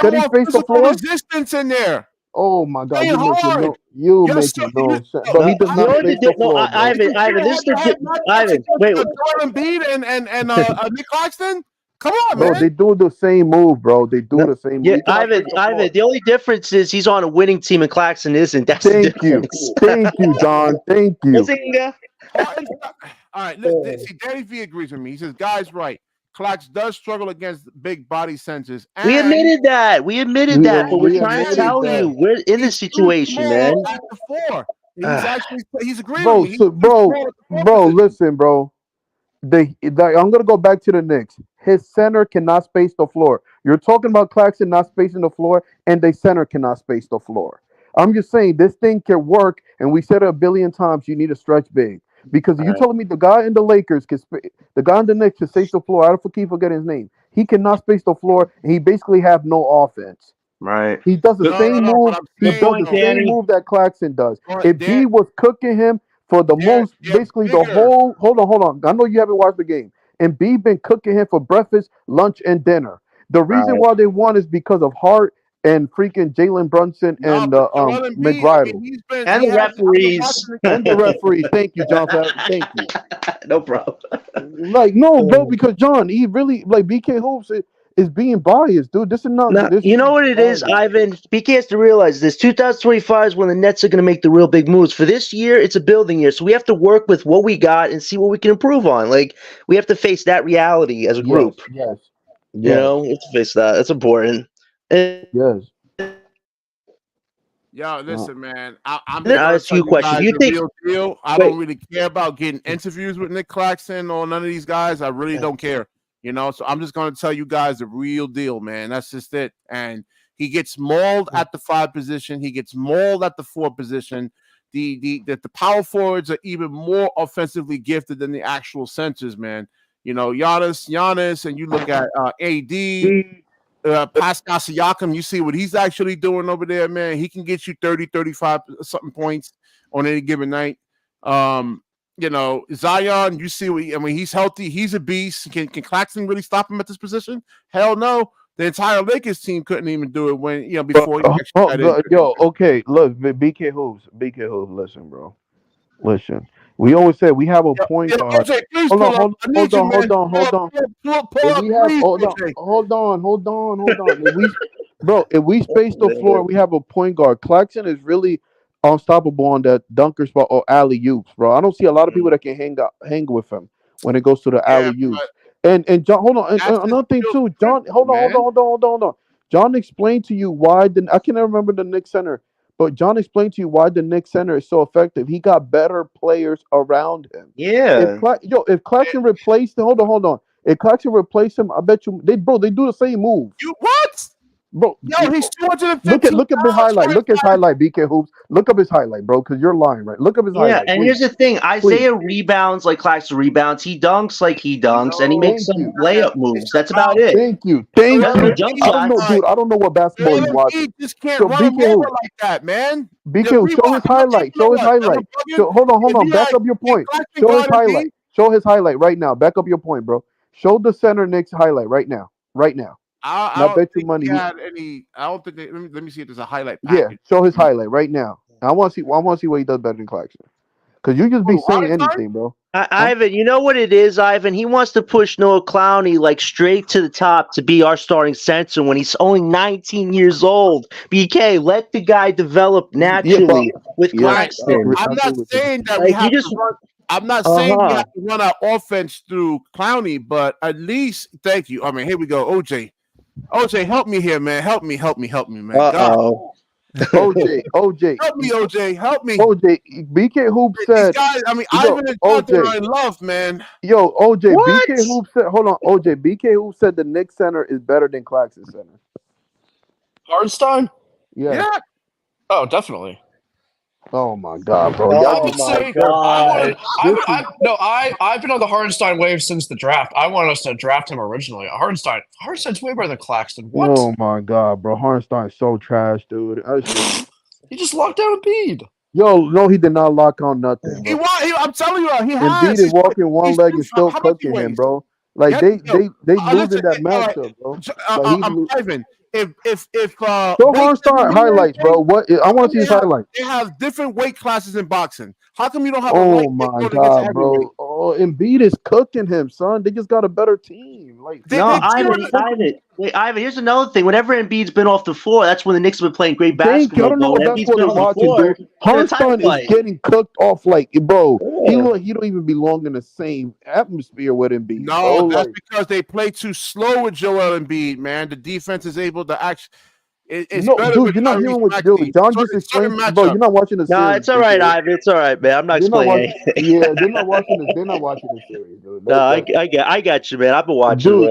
Can he space the floor? Resistance in there. Oh my God, you making no sense. But he does not space the floor, bro. Ivan, this is the Ivan. Wait, Jordan Embiid and Nic Claxton. Come on, bro, man. they do the same move, bro. They do the same move. Yeah, Ivan. The only difference is he's on a winning team and Claxton isn't. That's the difference. Thank you, John. Thank you. All right, see, Danny V agrees with me. He says, "Guys, right. Clax does struggle against big body centers." And We admitted that, but we're trying to tell you we're in this situation, man. At the 4. He's agreeing Bro, with me. bro, listen, bro. I'm gonna go back to the Knicks. His center cannot space the floor. You're talking about Claxton not spacing the floor, and the center cannot space the floor. I'm just saying this thing can work, and we said it a billion times. You need a stretch big because you telling me the guy in the Lakers the guy in the Knicks can space the floor. I keep forgetting his name. He cannot space the floor, and he basically have no offense. Right. He does the same move. He does the same move that Claxton does. If he was cooking him for the most, basically the whole. Hold on. I know you haven't watched the game. And B been cooking him for breakfast, lunch, and dinner. The reason why they won is because of Hart and freaking Jalen Brunson and McBride. And the referees. And the referees. Thank you, John. Thank you. No problem. Like, no, bro, because John, he really, like BK Hoops, is being biased, dude. This is not. Now, This you know what it is, biased. Ivan? BK has to realize this. 2025 is when the Nets are going to make the real big moves. For this year, it's a building year, so we have to work with what we got and see what we can improve on. Like, we have to face that reality as a Yes, group. yes, You yes, know, we have to face that. It's important. And yes. Yo, Uh, listen, man. I'm then just I'll gonna ask tell you a you question. Do guys you the think? real deal. I don't Wait. really care about getting interviews with Nic Claxton or none of these guys. I really don't care. So I'm just gonna tell you guys the real deal, man. That's just it. And he gets mauled at the 5 position. He gets mauled at the 4 position. The power forwards are even more offensively gifted than the actual centers, man. Giannis, and you look at AD. Pascal Siakam, you see what he's actually doing over there, man. He can get you 30, 35 something points on any given night. Zion, you see he's healthy, he's a beast. Can Claxton really stop him at this position? Hell no. The entire Lakers team couldn't even do it before he actually got injured. yo, okay, look, BK Hoops, listen, bro, listen. We always say we have a point guard. OJ, please Hold on, pull up. hold, I need hold you, on, man. hold on, hold on. Pull If up, we have, please, OJ. hold on. If we space the floor, we have a point guard. Clarkson is really unstoppable on that dunker spot or alley oops, bro. I don't see a lot of people that can hang with him when it goes to the Yeah, alley but oops. And John, hold on, and that's his another thing real too, John. strength, though, man. Hold on. John explained to you why the I can't remember the Knicks center, but John explained to you why the Knicks center is so effective. He got better players around him. Yeah. If Claxton replaced hold on. If Claxton replaced him, I bet you they do the same moves. You what? Bro, Yo, he's look 215 at his pounds, highlight. Look at his highlight, BK Hoops. Look up his highlight, bro, because you're lying, right? Look up his Yeah, highlight, and please. here's the thing: Please. Isaiah rebounds like Claxton rebounds. He dunks like he dunks, and he No, makes Thank some you. layup moves. That's about it. Thank you. He Thank doesn't you. jump I don't know, shots. dude. I don't know what basketball he's Joel watching. Embiid just can't So run him BK over Hoops, like that, man. BK Hoops, show his Am I highlight. making Show up his what? Am I highlight. bugging? Hold If on. he Back like up your if point. Claxton Show his guard highlight. Embiid, Show his highlight right now. Back up your point, bro. Show the center Knicks highlight right now. Right now. I And I don't bet you think he money. had any. I don't think. Let me see if there's a highlight Yeah, package. show his highlight right now. I want to see. I want to see what he does better than Claxton. Cause you just be Oh, saying Einstein? anything, bro. Huh? Ivan, you know what it is, Ivan? He wants to push Noah Clowney like straight to the top to be our starting center when he's only 19 years old. BK, let the guy develop Yeah, but naturally with yeah, Right. I So agree. Claxton. I I'm agree not with you. saying that we Like you have to just, run. I'm not uh saying we huh. have to run our offense through Clowney, but at least thank you. I mean, here we go. OJ, help me here, man. Help me, man. God, Oh. OJ, help me, OJ. Help me. BK Hoop These said, guys, I mean, yo, Ivan and Jonathan OJ, are in love, man. BK What? Hoop said, hold on, BK Hoop said the Knicks center is better than Claxton center. Hardenstein? Yes. Yeah. Oh, definitely. Oh my God, bro. Y'all I've Oh been just my saying I wanted. God. this is I've been on the Hardenstein wave since the draft. I wanted us to draft him originally. Hardenstein's way better than Claxton. What? oh my God, bro. Hardenstein's so trash, dude. That's just He just locked down Embiid. yo, no, he did not lock on nothing, bro. I'm telling you, he Embiid has. is walking one He's leg and still how much he cooking him, weighs? bro. Like Yeah, yo, they losing listen, that all right, matchup, bro. Like he's I'm Ivan. If show weights didn't Hardenstein mean highlights, bro. anything, What I how want come to see his highlights. they have different weight classes in boxing? How come you don't have a Oh lightweight my going against a God, heavyweight? bro. Oh, Embiid is cooking him, son. They just got a better team. Like No, They Embiid doing is Ivan, cooking. Ivan, wait, Ivan. Here's another thing. Whenever Embiid's been off the floor, that's when the Knicks have been playing great Thank you. I basketball. don't know But what whenever he's basketball been they're on the watching, floor, dude. it's been a title Hardenstein is fight. getting cooked off like, bro. Yeah. He don't even belong in the same atmosphere with Embiid, No, bro. that's Like because they play too slow with Joel Embiid, man. The defense is able to it's no, better dude, with you're not Tyrese hearing what dude. Maxey. John just Certain explained, bro. matchup. You're not watching the No, series, it's all right, BK. Ivan. It's all right, man. I'm not They're not explaining watching. anything. Yeah, they're not watching this. They're not watching the series, dude. No, I got you, man. I've been watching, Dude, man.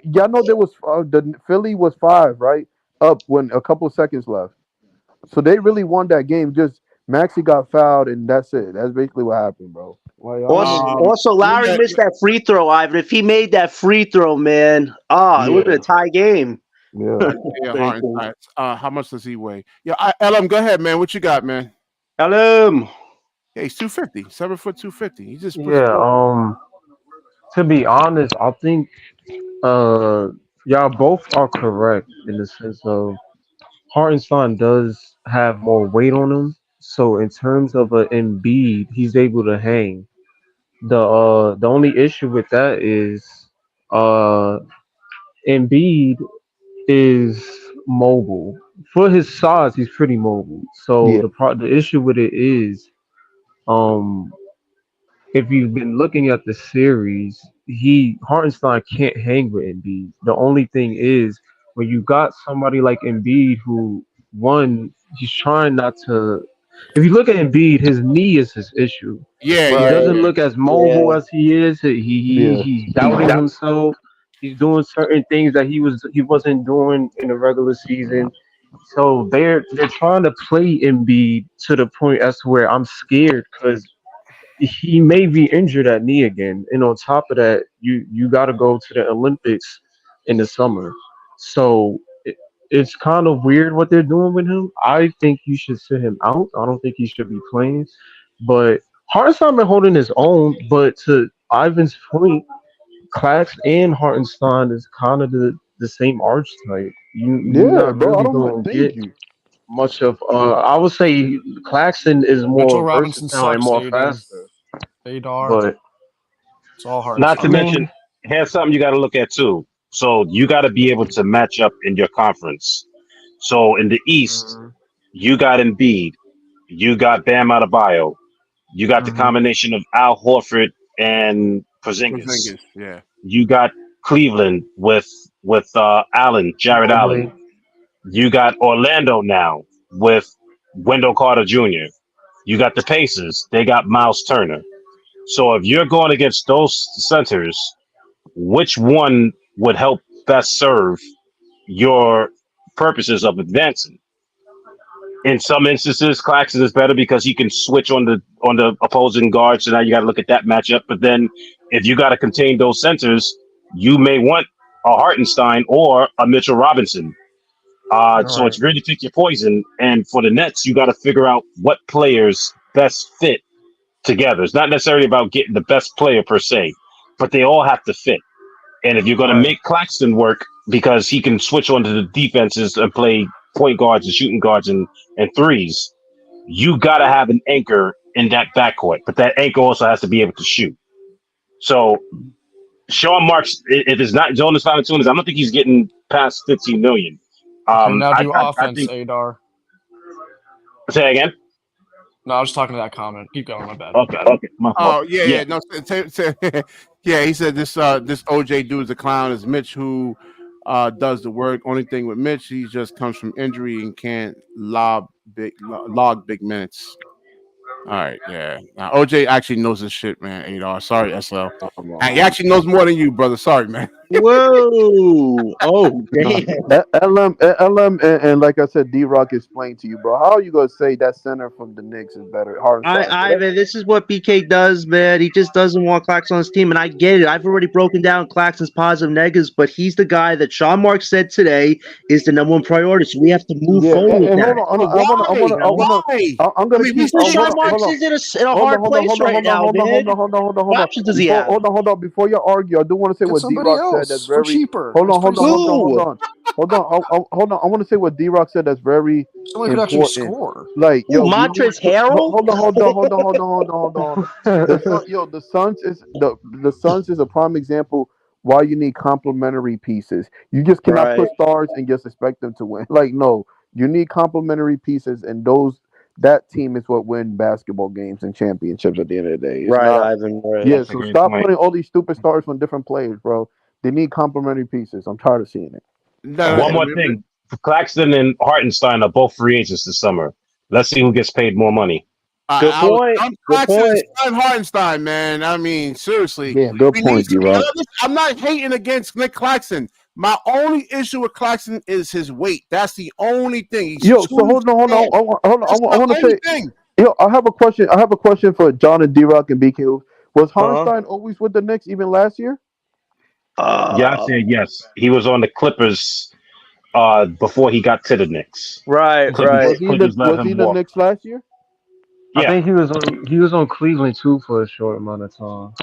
y'all know there was the Philly was 5 right up when a couple seconds left, so they really won that game. Just Maxi got fouled, and that's it. That's basically what happened, bro. Like I don't Also, know. also, Lowry Yeah, missed that free throw, Ivan. If he made that free throw, man, it would have been Yeah, a tie game. yeah. yeah, Pretty cool. Hartenstein. How much does he weigh? Yeah, LM, go ahead, man. What you got, man? Hello. Yeah, he's 250, 7 foot 250. He just puts Yeah, to be honest, I think uh y'all both are correct in the sense of Hartenstein does have more weight on him. So in terms of a Embiid, he's able to hang. The only issue with that is uh Embiid is mobile. For his size, he's pretty mobile. So Yeah, the issue with it is, um, if you've been looking at the series, Hartenstein can't hang with Embiid. The only thing is when you got somebody like Embiid who he's trying not to. If you look at Embiid, his knee is his issue. Yeah, He yeah, Right. doesn't yeah. look as Yeah. mobile as he is. yeah. He's doubting himself. He's doing certain things that he wasn't doing in the regular season. So they're trying to play Embiid to the point as to where I'm scared because he may be injured at knee again. And on top of that, you got to go to the Olympics in the summer. So it's kind of weird what they're doing with him. I think you should sit him out. I don't think he should be playing. But Hartenstein been holding his own. But to Ivan's point, Clax and Hartenstein is kind of the same archetype. You're Yeah, not bro. I really don't going to thank get you. much of. I would say Claxton is Mitchell more Robinson versatile and sucks, more Aiden. faster. Adar. But It's all hard. Not to I mention, mean, here's something you got to look at too. So you got to be able to match up in your conference. So in the East, mhm, you got Embiid, you got Bam Adebayo, you got the mhm, combination of Al Horford and Porzingis. Porzingis, yeah. You got Cleveland with Allen, Jared Allen. Mobley. You got Orlando now with Wendell Carter Jr. You got the Pacers; they got Miles Turner. So if you're going against those centers, which one would help best serve your purposes of advancing? In some instances, Claxton is better because he can switch on the opposing guard. So now you got to look at that matchup. But then, if you got to contain those centers, you may want a Hartenstein or a Mitchell Robinson. All So right. it's really pick your poison. And for the Nets, you got to figure out what players best fit together. It's not necessarily about getting the best player per se, but they all have to fit. And if you're going to Right. make Claxton work because he can switch onto the defenses and play point guards and shooting guards and threes, you got to have an anchor in that backcourt. But that anchor also has to be able to shoot. So Sean Marks, if it's not Jonas Valanciunas, I don't think he's getting past 15 million. Okay, now do I offense, think. Adar. Say again. No, I was talking to that comment. Keep going, my bad. Okay, my fault. Oh yeah, yeah. No, yeah. He said this OJ dude's a clown. Is Mitch who does the work? Only thing with Mitch, he just comes from injury and can't log big minutes. All right, yeah. Now, OJ actually knows his shit, man. Adar, sorry, SL. And he actually knows more than you, brother. Sorry, man. Whoa! Oh, damn. LM, and like I said, D-Rock explained to you, bro. How are you gonna say that center from the Knicks is better? Ivan, this is what BK does, man. He just doesn't want Claxton on his team, and I get it. I've already broken down Claxton's positive negatives, but he's the guy that Sean Mark said today is the number one priority. So we have to move forward with and that. I'm gonna keep. Sean Mark is in a hard place right now, man. What options does he have? Hold on. Before you argue, I do want to say Get what somebody D-Rock said. else That's for very. cheaper. Hold on. Who? I want to say what D-Rock said. That's very Someone could actually important. score. Like, yo, Montrezl Harrell? hold on. The Suns is a prime example why you need complementary pieces. You just cannot put stars and just expect them to win. Like, no, you need complementary pieces, and that team is what win basketball games and championships at the end of the day. It's not, Ivan. Right. yeah, so stop putting all these stupid stars from different players, bro. They need complementary pieces. I'm tired of seeing it. One more thing. Claxton and Hartenstein are both free agents this summer. Let's see who gets paid more money. Good point. I'm Good point. Hartenstein, man. I mean, seriously. Yeah, good point, D-Rock. I'm not hating against Nic Claxton. My only issue with Claxton is his weight. That's the only thing. So hold on. I want to say. Yo, I have a question for John and D-Rock and BK. Was Hartenstein always with the Knicks even last year? Yeah, I said yes. He was on the Clippers before he got to the Knicks. Right. Was he the Knicks last year? Yeah. I think he was on Cleveland too for a short amount of time.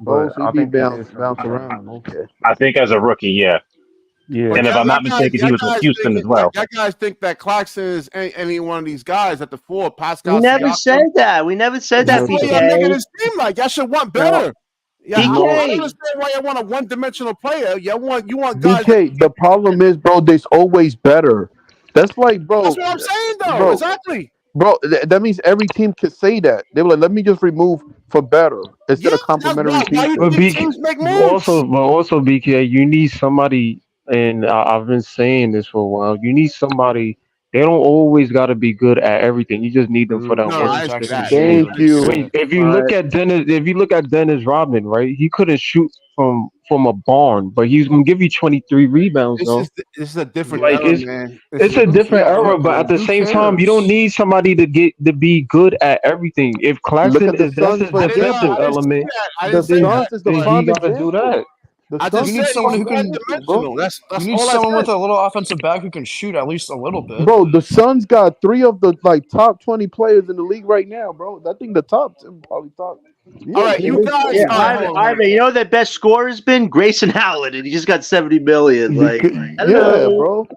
But So he bounce around. Okay. I think as a rookie, yeah. Yeah. And if I'm not mistaken, he was with Houston as well. That guys think that Claxton is any one of these guys at the four. Pascal. We never said that. We never said that, That's what y'all BK. making it seem like. Y'all should want better. Yeah, I don't BK. understand why you want a one-dimensional player. You want guys. BK, the problem is, bro, there's always better. That's like, That's bro, what I'm saying, though. bro, Exactly. bro. That means every team could say that. They were like, let me just remove for better instead Yeah, of that's complimentary why you pieces. But think BK, teams make moves. also BK, you need somebody, and I've been saying this for a while. You need somebody. They don't always got to be good at everything. You just need them for that No, one I Jaren agree Jackson that. Jr. Thank would be you. sick. If All you look right. at Dennis Rodman, right? He couldn't shoot from a barn, but he's gonna give you 23 rebounds though. This is a different Like era, man. This it's is a a different different era, era, but at man. the Who same time, you don't cares? need somebody to be good at everything. If Look Claxton at the is that's Suns, his for example. defensive I didn't say element, that. I The didn't say then that. Suns is the then But he prime got to do example. that. The I You just Suns need said is the someone he's prime who can. example, bro. one-dimensional. That's You need all I someone with said. a little offensive back who can shoot at least a little bit. Bro, the Suns got 3 of the like top 20 players in the league right now, bro. I think the top 10 probably top. All Yeah, right, in you this guys. Yeah, in All right, Ivan, hold on. Ivan, you know that best scorer has been Grayson Allen, and he just got 70 million. Like, yeah, hello. bro.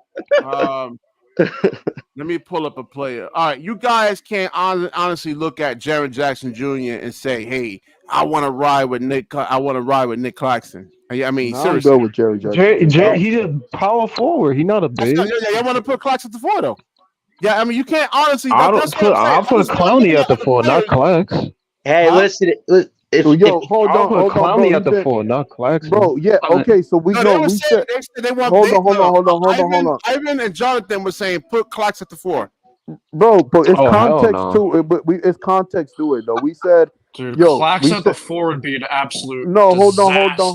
Let me pull up a player. All right, you guys can't honestly look at Jaren Jackson Jr. and say, "Hey, I want to ride with Nick. I want to ride with Nick Claxton." I mean, No, I'm seriously. good with Jerry Jackson Jr. He's a power forward. He's not a big. Yeah, I want to put Claxton at the four, though. Yeah, I mean, you can't honestly. I That's don't what I'm put. saying. I'll put I'm looking Clowney at at the other four, not players. Clax. Hey, Huh? listen, So, if yo, hold I'll on, put bro. Clowney He at the said, four, not Claxton. bro, yeah, okay. So we No, they know were we saying said, they want. hold on, hold on. Ivan and Jonathan were saying put Clax at the four. Bro, but it's Oh hell context no. to it. But it's context to it though. We said, Dude, yo, we Claxton at the said, four would be an absolute no, disaster.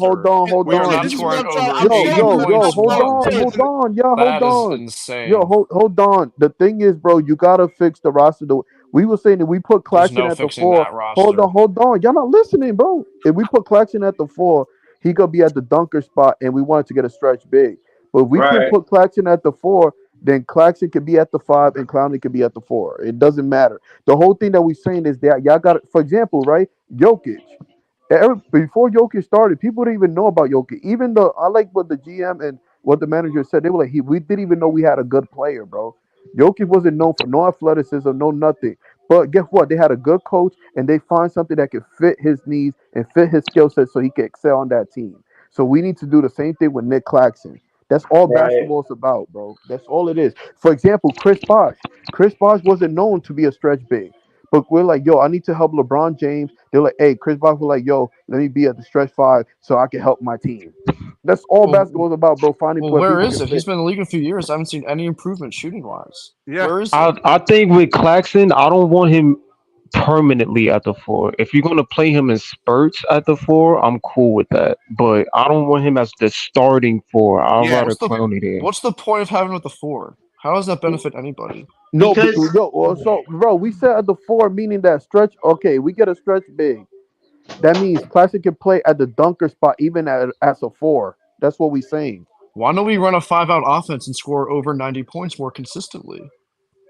hold We are See, on. not this is what scoring I'm trying. over I'm Yo, 80 showing you. yo, points That's what I'm once. saying. yeah, hold That is on. Yo, insane. hold on. The thing is, bro, you gotta fix the roster. We were saying that we put There's Claxton no at the fixing four. that roster. Hold on. Y'all not listening, bro. If we put Claxton at the four, he could be at the dunker spot, and we wanted to get a stretch big. But if we can right, put Claxton at the four, then Claxton could be at the 5 and Clowney could be at the 4. It doesn't matter. The whole thing that we're saying is that y'all got, for example, right? Jokic. Before Jokic started, people didn't even know about Jokic. Even though I like what the GM and what the manager said, they were like, we didn't even know we had a good player, bro. Jokic wasn't known for no athleticism, no nothing. But guess what? They had a good coach, and they find something that could fit his needs and fit his skill set, so he can excel on that team. So we need to do the same thing with Nic Claxton. That's all right. basketball is about, bro. That's all it is. For example, Chris Bosh. Chris Bosh wasn't known to be a stretch big. But we're like, yo, I need to help LeBron James. They're like, hey, Chris Bosh was like, yo, let me be at the stretch 5 so I can help my team. That's all Well, basketball is about, bro. Finding well, where where people is can it? He's fit. been in the league a few years. I haven't seen any improvement shooting wise. Yeah. Where is it? I think with Claxton, I don't want him permanently at the four. If you're gonna play him in spurts at the four, I'm cool with that. But I don't want him as the starting four. I'd Yeah. rather Clowney there. What's the point of having him at the four? How does that benefit anybody? No, but Because so bro, we said at the 4, meaning that stretch. Okay, we get a stretch big. That means Classic can play at the dunker spot, even as a 4. That's what we're saying. Why don't we run a 5-out offense and score over 90 points more consistently?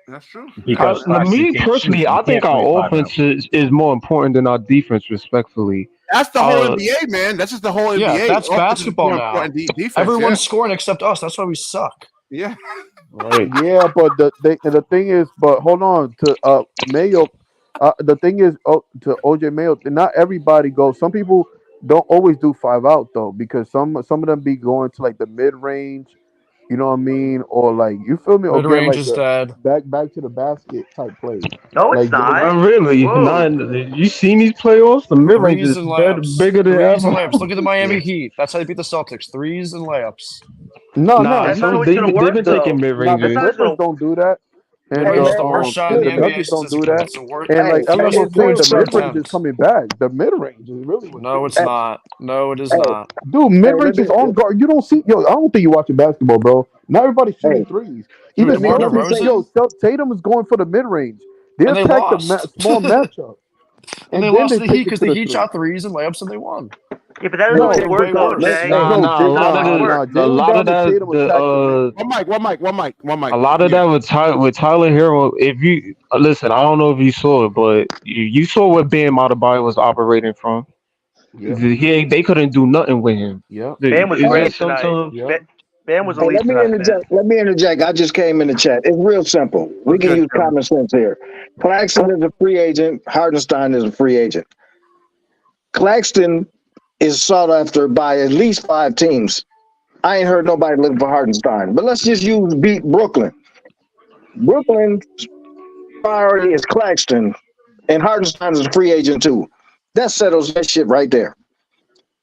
That's true. because Claxton Me can't shoot. personally, He I can't think play our 5 out. offense is more important than our defense, respectfully. That's the whole Uh, NBA, man. That's just the whole Yeah, NBA. that's Offense is basketball more now. important than defense. Everyone's scoring except us. That's why we suck. Yeah. right. Yeah, but the thing is, but hold on to Mayo. The thing is, to OJ Mayo, not everybody goes. Some people don't always do 5 out though, because some of them be going to like the mid range. You know what I mean? Or like, you feel me? Or Mid get range like is the dead. back to the basket type plays. no, it's Like not. Not really. Whoa. Not you seen these playoffs? The mid range Threes is and better, layups. bigger than Threes and ever. layups. Look at the Miami Heat. That's how they beat the Celtics. Threes and layups. no, Nah, That's not so always going to they've work, been taking though. mid the That's ranges. not always Clippers going to. don't do that, Mid and Hey, range is the worst shot in and the the NBA Nuggets don't do statistically. that. It's the worst. And like It's Ellen most was saying, points the per mid range is attempt. coming back. The mid range is really what No, it it's is. not. No, it is not. Dude, mid range is on guard. You don't see, yo. I don't think you're watching basketball, bro. Not everybody's shooting threes. Who, Even DeMar Celtics, yo, DeRozan? Tatum is going for the mid range. They And they attack the lost. small matchup, And they and then lost they to the Heat take it because to the the Heat three. shot threes and layups and they won. Yeah, but that doesn't No, always Way work, though, worse. Jay. Nah, no, nah. A lot of Doesn't the work. a Jalen lot of Brown and that Tatum attack the rim. One mic. a lot of Yeah. that with Tyler Hero. If you listen, I don't know if you saw it, but you saw where Bam Adebayo was operating from. Yep, They couldn't do nothing with him. yep, Bam was Is that great tonight. sometimes? yep. Bam was Hey, elite tonight, man. Let me interject. I just came in the chat. It's real simple. We What's can good, use Kevin? common sense here. Claxton is a free agent. Hardenstein is a free agent. Claxton is sought after by at least 5 teams. I ain't heard nobody looking for Hartenstein. But let's just beat Brooklyn. Brooklyn's priority is Claxton, and Hartenstein is a free agent too. That settles that shit right there.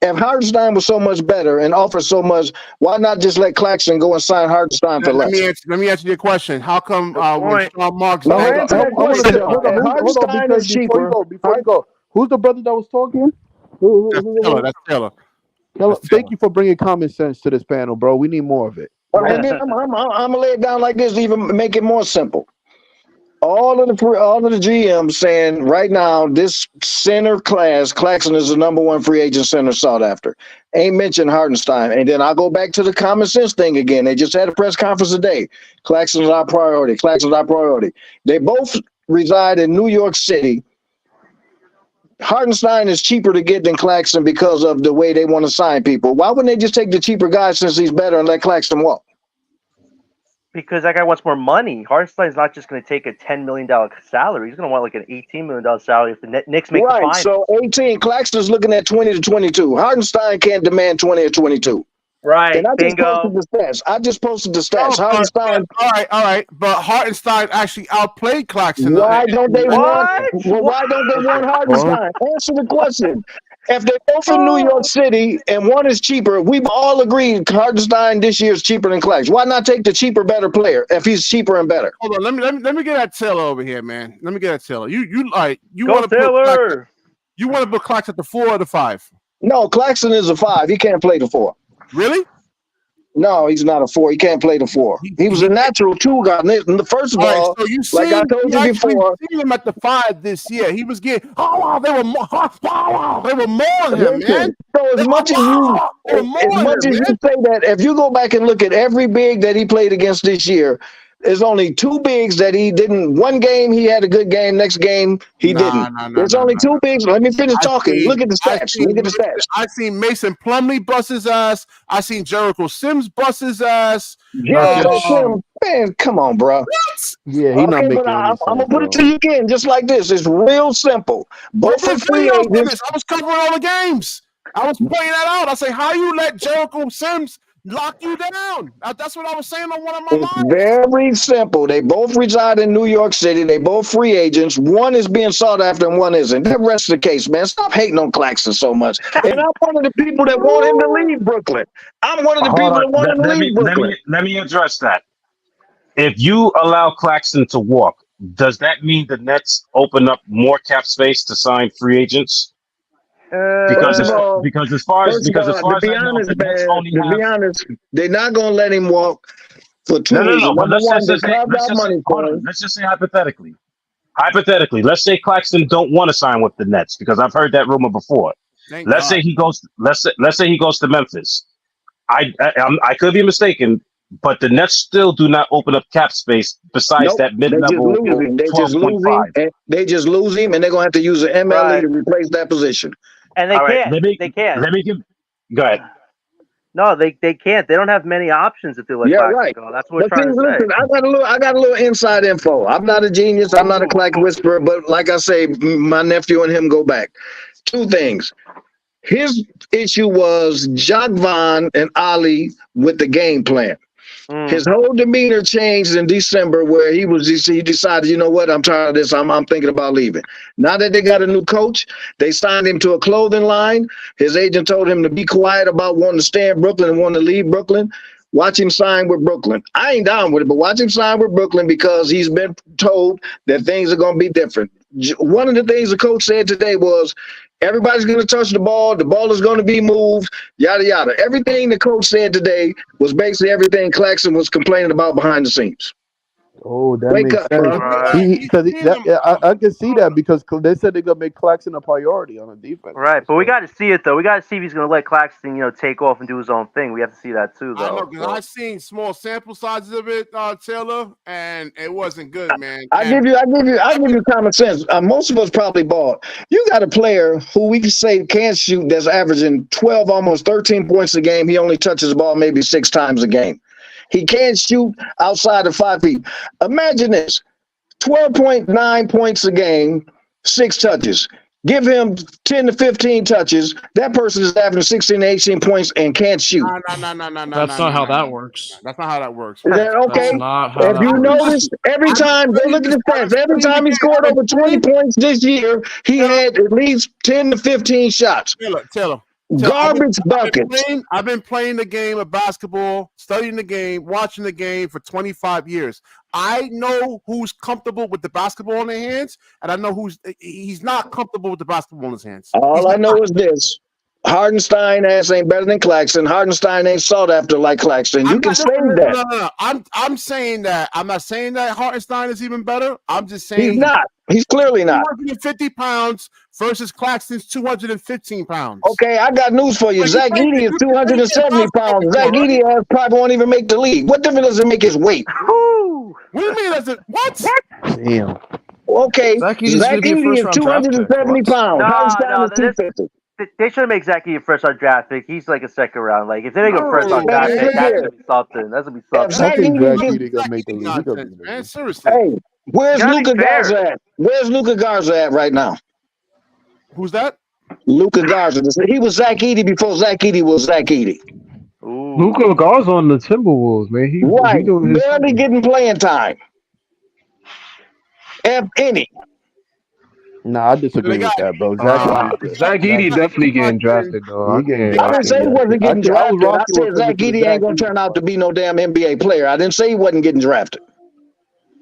If Hartenstein was so much better and offered so much, why not just let Claxton go and sign Hartenstein for less? Let me answer your question. How come when Sean Marks No, answer that question. Hartenstein is cheaper. Before you go, who's the brother that was talking? That's Taylor. Thank you for bringing common sense to this panel, bro. We need more of it. And then I'm gonna lay it down like this, to even make it more simple. All of the GMs saying right now, this center class, Claxton is the number 1 free agent center sought after. Ain't mentioned Hartenstein. And then I'll go back to the common sense thing again. They just had a press conference today. Claxton's our priority. Claxton's our priority. They both reside in New York City. Hartenstein is cheaper to get than Claxton because of the way they want to sign people. Why wouldn't they just take the cheaper guy since he's better and let Claxton walk? Because that guy wants more money. Hartenstein's not just going to take a $10 million salary. He's going to want like an $18 million salary if the Knicks make the final. So 18. Claxton's looking at 20 to 22. Hartenstein can't demand 20 or 22. Right. And Bingo. I just posted the stats. Hartenstein. All right. But Hartenstein actually outplayed Claxton. Why don't they want Hartenstein? Answer the question. If they're both in New York City and one is cheaper, we've all agreed Hartenstein this year is cheaper than Claxton. Why not take the cheaper, better player if he's cheaper and better? Hold on, let me get that Taylor over here, man. Let me get that Taylor. You Go want to Taylor. You want to put Claxton at the 4 or the 5? No, Claxton is a 5. He can't play the 4. Really? No, he's not a 4. He can't play the 4. He was a natural 2 guy. First of all, so like I told you before, seen him at the 5 this year. He was getting they were more him, man. So as much as you say that, if you go back and look at every big that he played against this year, there's only 2 bigs that he didn't. One game he had a good game. Next game he didn't. There's only 2 bigs. Let me finish talking. Look at the stats. I seen Mason Plumlee bust his ass. I seen Jericho Sims bust his ass. Jericho man, come on, bro. Yeah, he's not making any sense. I'm gonna put it to you again, just like this. It's real simple. Both are free agents. I was covering all the games. I was pointing that out. I say, how you let Jericho Sims lock you down? That's what I was saying on one of my lines. Very simple. They both reside in New York City. They both free agents. One is being sought after and one isn't. That rests the case, man. Stop hating on Claxton so much. And I'm one of the people that want him to leave Brooklyn. I'm one of the people that want him to leave Brooklyn. Let me address that. If you allow Claxton to walk, does that mean the Nets open up more cap space to sign free agents? Because as far as I know, the Nets only have. To be honest, they're not gonna let him walk for 2 reasons. No. But let's just say hypothetically. Let's say Claxton don't want to sign with the Nets because I've heard that rumor before. Let's say he goes to Memphis. I could be mistaken, but the Nets still do not open up cap space besides that mid-level. They just lose him, and they're gonna have to use an MLE to replace that position. And they can't. They can't. Go ahead. No, they can't. They don't have many options if they let Claxton go. That's what we're trying to say. Listen, I got a little inside info. I'm not a genius. I'm not a Clack whisperer, but like I say, my nephew and him go back. 2 things. His issue was Jacques Vaughn and Ali with the game plan. His whole demeanor changed in December where he decided, you know what, I'm tired of this. I'm thinking about leaving. Now that they got a new coach, they signed him to a clothing line. His agent told him to be quiet about wanting to stay in Brooklyn and wanting to leave Brooklyn. Watch him sign with Brooklyn. I ain't down with it, but watch him sign with Brooklyn because he's been told that things are going to be different. One of the things the coach said today was, everybody's going to touch the ball is going to be moved, yada, yada. Everything the coach said today was basically everything Claxton was complaining about behind the scenes. Oh, that makes sense. I can see that because they said they're gonna make Claxton a priority on the defense. Right, but we got to see it though. We got to see if he's gonna let Claxton, take off and do his own thing. We have to see that too, though. I know because I've seen small sample sizes of it, Taylor, and it wasn't good, man. I give you common sense. Most of us probably bought. You got a player who we can say can't shoot that's averaging 12, almost 13 points a game. He only touches the ball maybe 6 times a game. He can't shoot outside of 5 feet. Imagine this, 12.9 points a game, 6 touches. Give him 10 to 15 touches. That person is averaging 16 to 18 points and can't shoot. No. That's not how that works. That's not how that works. Is that okay? That's not how If that you works. notice, every time, go look at the stats. Every time he scored over 20 points this year, he had at least 10 to 15 shots. Taylor. Garbage buckets. I've been playing the game of basketball, studying the game, watching the game for 25 years. I know who's comfortable with the basketball in their hands, and I know he's not comfortable with the basketball in his hands. All I know is this. Hardenstein ass ain't better than Claxton. Hardenstein ain't sought after like Claxton. You can say that. No. I'm saying that. I'm not saying that Hartenstein is even better. I'm just saying he's not. He's clearly not. 250 pounds versus Claxton's 215 pounds. Okay, I got news for you. Zach Edey is 270 pounds. Zach Edey probably won't even make the league. What difference does it make his weight? What do you mean? What? Damn. Okay, Zach Edey is 270 pounds. No, is 250. They should make Zach Edey a first-round draft pick. He's like a second round. Like if they make a first-round draft pick, that's gonna be something. That's gonna be something. I think Zach Edey gonna make the league. Man, seriously. Hey, where's Luka Garza at? Where's Luka Garza at right now? Who's that? Luka Garza. He was Zach Edey before Zach Edey was Zach Edey. Luka Garza on the Timberwolves, man. He barely getting playing time. If any. Nah, I disagree with that, bro. Zach Edey definitely getting drafted, though. I didn't say he wasn't getting drafted. I said Zach Edey ain't gonna turn out to be no damn NBA player. I didn't say he wasn't getting drafted.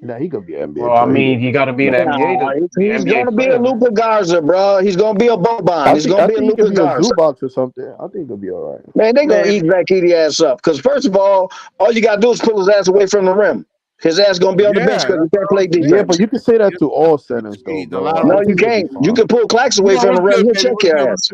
Nah, he gonna be an NBA. Well, I mean, he got to be an NBA. He's gonna be a Luka Garza, bro. He's gonna be a Boban. He's gonna be a Luka Garza. Zubac or something. I think he'll be all right. Man, they gonna eat Zach Edey ass up. Because first of all you gotta do is pull his ass away from the rim. His ass gonna be on the bench because he can't play defense. Yeah, but you can say that to all centers, though. Bro. No, you can't. You can pull Claxton away from the rim. He'll check your ass.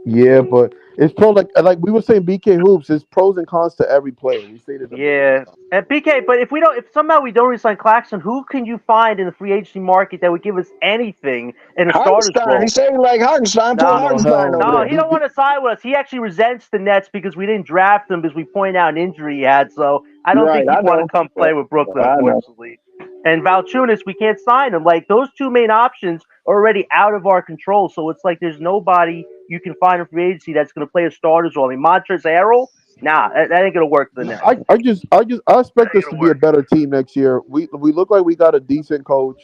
Yeah, but it's pro like we were saying. BK Hoops. There's pros and cons to every player. We say that. Yeah, and BK. But if somehow we don't resign Claxton, who can you find in the free agency market that would give us anything in a starter's role? He's saying like Hartenstein. No, he don't want to sign with us. He actually resents the Nets because we didn't draft him because we pointed out an injury he had. So I don't think he'd want to come play with Brooklyn, unfortunately. And Valanciunas, we can't sign him. Like those two main options are already out of our control. So it's like there's nobody you can find in free agency that's going to play a starter's role. I mean, Montrezl Harrell, nah, that ain't going to work for the Nets. I expect us to be a better team next year. We look like we got a decent coach.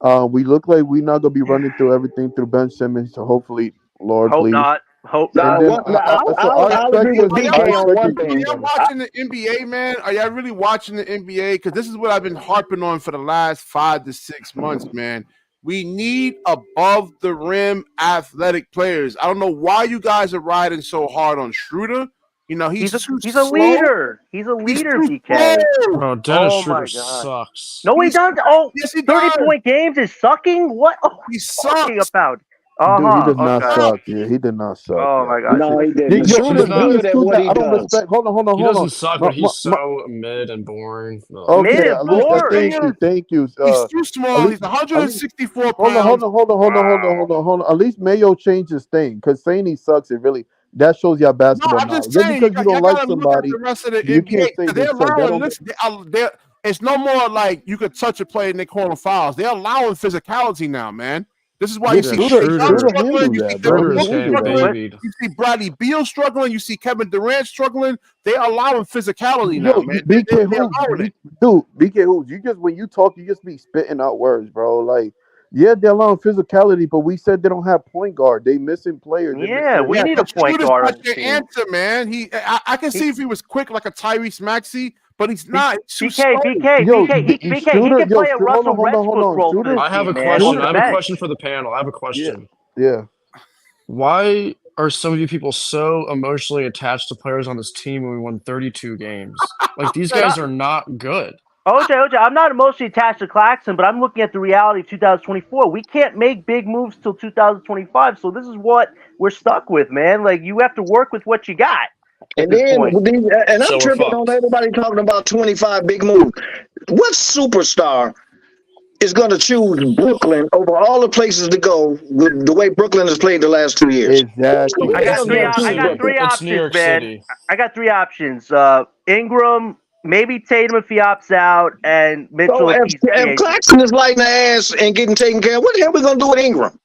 We look like we're not going to be running through everything through Ben Simmons. So hopefully, Lord, please. Hope not. I'll agree with BK on one thing. Are y'all watching the NBA, man? Are y'all really watching the NBA? Because this is what I've been harping on for the last 5 to 6 months, man. We need above the rim athletic players. I don't know why you guys are riding so hard on Schroeder. You know, he's a leader. He's a leader, BK. Bro, Dennis Schroeder sucks. No, he doesn't. Oh, yes, he 30-point games is sucking? What? Oh, he sucks. About? Dude, he did not suck. Yeah, he did not suck. Oh my God! No, he didn't. I don't respect. Hold on. He doesn't suck, but he's so mid and boring. Okay, mid and boring. Thank you. He's too small. He's 164 pounds. Hold on. At least Mayo changed his thing because saying he sucks, it really that shows y'all basketball. No, I'm just saying, because you don't like somebody, the rest of the you NBA, can't say it's no more like you could touch a player and they call them fouls. They're allowing physicality now, man. This is why you see struggling. You see Bradley Beal struggling. You see Kevin Durant struggling. They're allowing physicality now, man. BK Hoops, you just when you talk, you just be spitting out words, bro. Like, yeah, they're allowing physicality, but we said they don't have point guard. They missing players. We need a point guard. That's your answer, man. I can see if he was quick like a Tyrese Maxey. But he's not. BK, he can play a Russell Westbrook role. I have a question. I have a question for the panel. I have a question. Yeah. Why are some of you people so emotionally attached to players on this team when we won 32 games? Like, these guys are not good. OJ, I'm not emotionally attached to Claxton, but I'm looking at the reality of 2024. We can't make big moves till 2025, so this is what we're stuck with, man. Like, you have to work with what you got. And I'm tripping on everybody talking about 25 big moves. What superstar is going to choose Brooklyn over all the places to go with the way Brooklyn has played the last 2 years? Exactly. I got three options, man. I got 3 options. Ingram, maybe Tatum if he opts out, and Mitchell. So if Claxton is lighting the ass and getting taken care of, what the hell are we going to do with Ingram?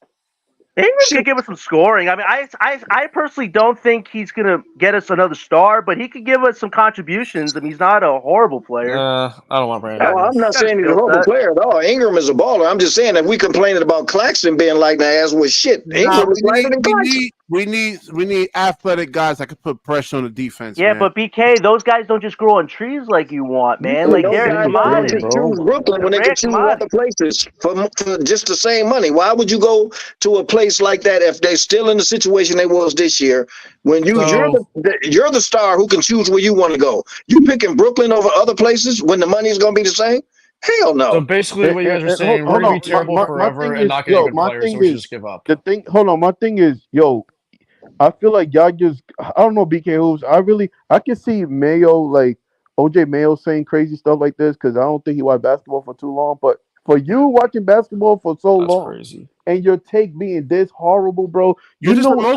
Ingram could give us some scoring. I mean, I personally don't think he's gonna get us another star, but he could give us some contributions. I mean, he's not a horrible player. I don't want Brandon. No, I'm not saying he's a horrible player at all. Ingram is a baller. I'm just saying that we complaining about Claxton being like the ass was shit. Ingram is lighter than Claxton. We need athletic guys that can put pressure on the defense. Yeah, man. but BK, those guys don't just grow on trees like you want, man. Like they're commodities. Choose Brooklyn when they can choose other places for just the same money. Why would you go to a place like that if they're still in the situation they was this year? When you're the star who can choose where you want to go. You picking Brooklyn over other places when the money is going to be the same? Hell no. So basically, what you guys are saying, we're going to be terrible forever and not getting good players, so we should just give up. My thing is, I feel like y'all just, I don't know, BK Hoops. I can see Mayo, like OJ Mayo saying crazy stuff like this because I don't think he watched basketball for too long. But for you watching basketball for so long, crazy. And your take being this horrible, bro. You just hold on,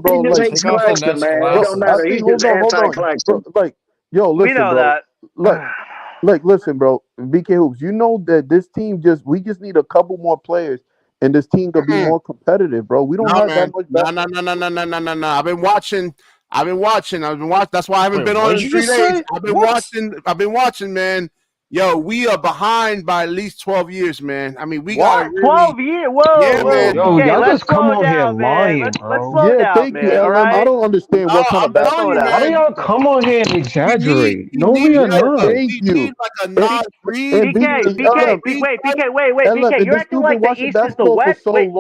bro. Like, Claxton, man. It don't matter. He's just anti-Claxton. Like, listen, we know bro. that. Like, listen, bro. BK Hoops, you know that this team we just need a couple more players. And this team could be more competitive, bro. We don't have that much. No. I've been watching. That's why I haven't been on in 3 days. I've been watching, man. Yo, we are behind by at least 12 years, man. I mean, we got 12 years. Whoa, man. Yo, okay, y'all just come on here man. lying, Let's bro. slow down, thank man. you, All right? I don't understand what kind of basketball. Why do y'all come on here and exaggerate? No, we are not. Thank you. Like a non-breed. BK, wait. BK, you're acting like the East is the West. Wait,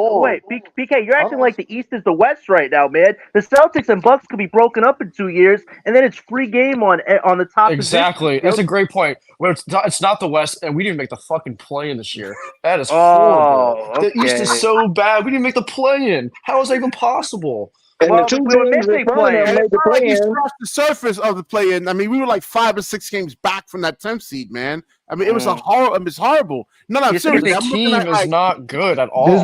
BK, you're acting like the East is the West right now, man. The Celtics and Bucks could be broken up in 2 years, and then it's free game on the top. Exactly. That's a great point. Well, it's not the West, and we didn't make the fucking play-in this year. That is horrible. Okay. The East is so bad. We didn't make the play-in. How is that even possible? And the two games they made the play-in. Scratched the surface of the play-in. I mean, we were like 5 or 6 games back from that 10th seed, man. I mean, it was it's horrible. No, I'm serious. The team is not good at all. There's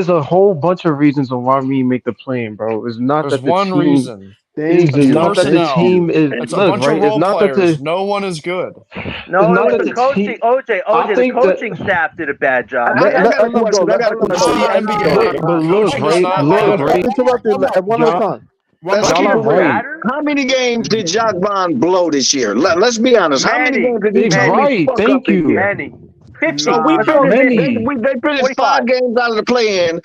a whole bunch of reasons on why we make the play-in, bro. It's not There's that the one team, reason. It's not that the team is. It's a bunch of role players. No one is good. No, the coaching. OJ, the coaching staff did a bad job. I got a question. How many games did Jacques Vaughn blow this year? Let's be honest. How many games did he right? Thank you. Many. 50. So they finished 5 games out of the play-in.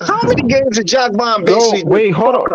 How many games did Jacques Vaughn basically? Wait, hold up,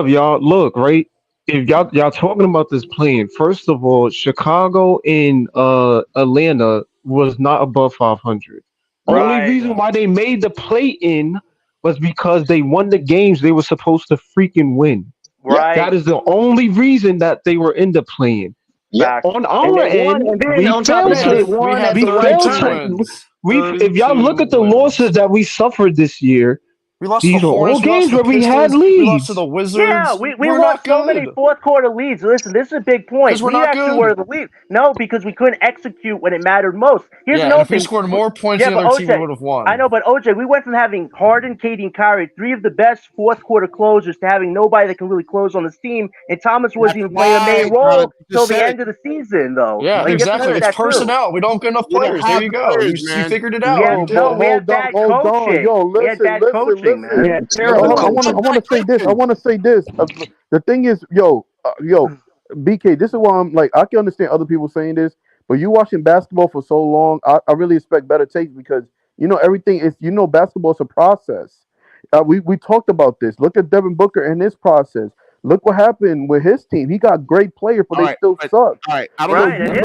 y'all. Look, right? If y'all talking about this play-in, first of all, Chicago and Atlanta was not above 500. Right. Only reason why they made the play-in was because they won the games they were supposed to freaking win. Right. That is the only reason that they were in the play-in. Yeah. On our end, we failed to. If y'all look at the losses that we suffered this year, we lost these the are Hornets, all games where we had We leads. lost to the Wizards. Yeah, we lost so many fourth quarter leads. Listen, this is a big point. We're not actually good. were the lead. No, because we couldn't execute when it mattered most. Here's Yeah, another if we thing. scored more points than the other team, we would have won. I know, but OJ, we went from having Harden, KD, and Kyrie, 3 of the best fourth quarter closers, to having nobody that can really close on this team, and Thomas wasn't even playing a main role till the end of the season, though. Yeah, like, exactly. It's personnel. We don't get enough players. There you go. You figured it out. We had bad coaching. We had bad coaching, man. I want to say this. The thing is, BK, this is why I'm like, I can understand other people saying this, but you watching basketball for so long, I really expect better takes because, everything is, basketball is a process. We talked about this. Look at Devin Booker and his process. Look what happened with his team. He got great players, but they still suck. All right, I don't know.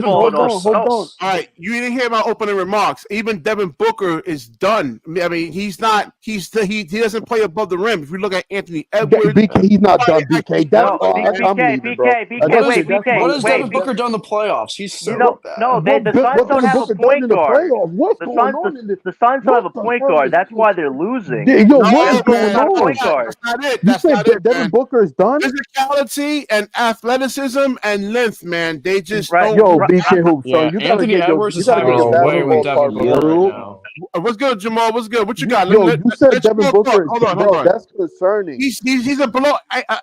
Hold on. All right, you didn't hear my opening remarks. Even Devin Booker is done. I mean, he's not. He doesn't play above the rim. If you look at Anthony Edwards, BK, he's not done. BK, what has Devin Booker done in the playoffs? He's so bad. No, the Suns don't have a point guard. The Suns don't have a point guard. That's why they're losing. What's going on? That's not it. You said Devin Booker Booker is done. Physicality and athleticism and length, man. They just Right. don't. Yo, BK Hoops, Yeah, son, you gotta Anthony get your Edwards you is gotta having get your his way with basketball Devin card Booker right. right now. What's good, Jamal? What's good? What you got? Yo, you said let Devin Jamal Booker. talk. Hold Bro, on. that's concerning. He's a below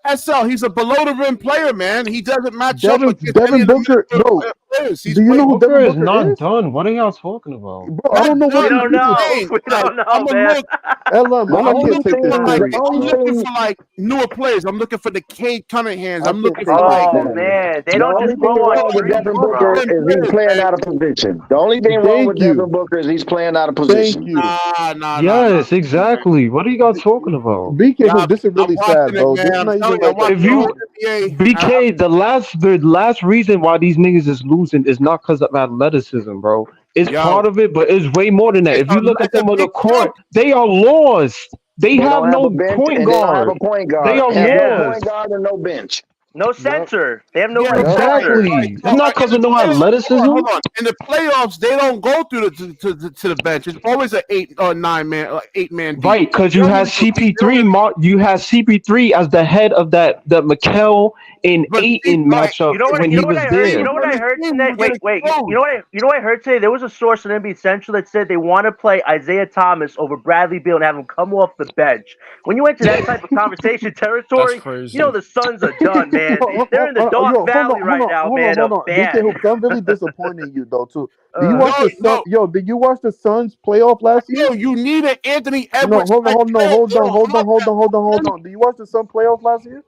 SL. He's a below the rim player, man. He doesn't match up against any Devin of the Booker. Yo, players. He's do you know who Booker Devin is Booker not is? done. What are y'all talking about? Bro, I don't know what We don't know. saying. We don't know, I'm gonna man. look. LM, The I only can't take thing, this I'm serious. looking for like newer players. I'm looking for the Cade Cunninghams. I I'm can't looking take for like. Oh man, they the don't only just thing grow on wrong with trees, Devin bro. Booker is he's playing out of position. The only thing wrong with Thank you. Devin Booker is he's playing out of Thank position. you. Nah. Yes, exactly. What are you guys talking about? BK Yeah, Hoop, this is really I'm watching sad, it, bro. man. This is I'm not telling even you, I'm like watching If the you whole NBA. BK, the last reason why these niggas is losing is not because of athleticism, bro. It's Yo, part of it, but it's way more than that. If you look at it's a them on the big court, jump. they are lost. They They have don't have a no bench point and they don't have a guard. point They guard. are Have no Yeah. point lost. guard and no bench. No Yep. center. They have no Yeah, real Yep. center. Exactly. It's not because In of the no playoffs, athleticism. hold on. In the playoffs, they don't go through to the bench. It's always an 8 or 9 man, 8 man deep. Right, because They you don't had even go deep. They don't CP3. even- You had CP3 as the head of that the McHale and But see, Aiton like, matchup You know what? when You he know what was I heard. You there. know what I heard today. We're getting Wait. exposed. You know what I heard today? There was a source in NBA Central that said they want to play Isaiah Thomas over Bradley Beal and have him come off the bench. When you enter that type of conversation territory, That's crazy. you know the Suns are done, man. They're in the dark valley right now, man. Hold Of on. BK bad. Hoops, I'm really disappointed in you though too. Do you Uh, watch No, the Sun? no. Yo, did you watch the Suns playoff last year? Yo, you need an Anthony No, Edwards. hold type on. player. They don't have that. Hold on. Do you watch the Sun playoff last year?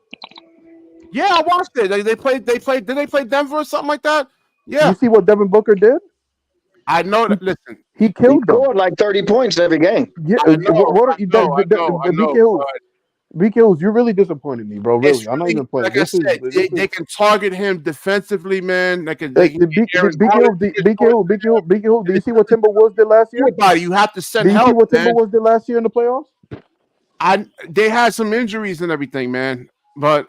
Yeah, I watched it. They played. Did they play Denver or something like that? Yeah, You see what Devin Booker did? I know that. Listen, He He killed them. scored like 30 points every game. Yeah, I know. BK Hoops, BK Hoops, you really disappointed me, bro. It's Really, I'm not even playing. like I said, they can target him defensively, man. They can get Aaron Gordon. BK Hoops, do you see what Timberwolves did last year? Everybody, you have to send Do you see help, what man. Timberwolves did last year in the playoffs? They had some injuries and everything, man. But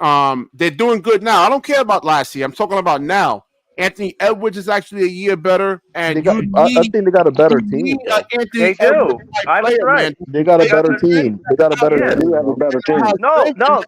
they're doing good now. I don't care about last year. I'm talking about now. Anthony Edwards is actually a year better, and I think they got a better team. Anthony They do. Edwards type I was player, right. man. They got a better team. They got a better Yeah. team. You have a better team. No.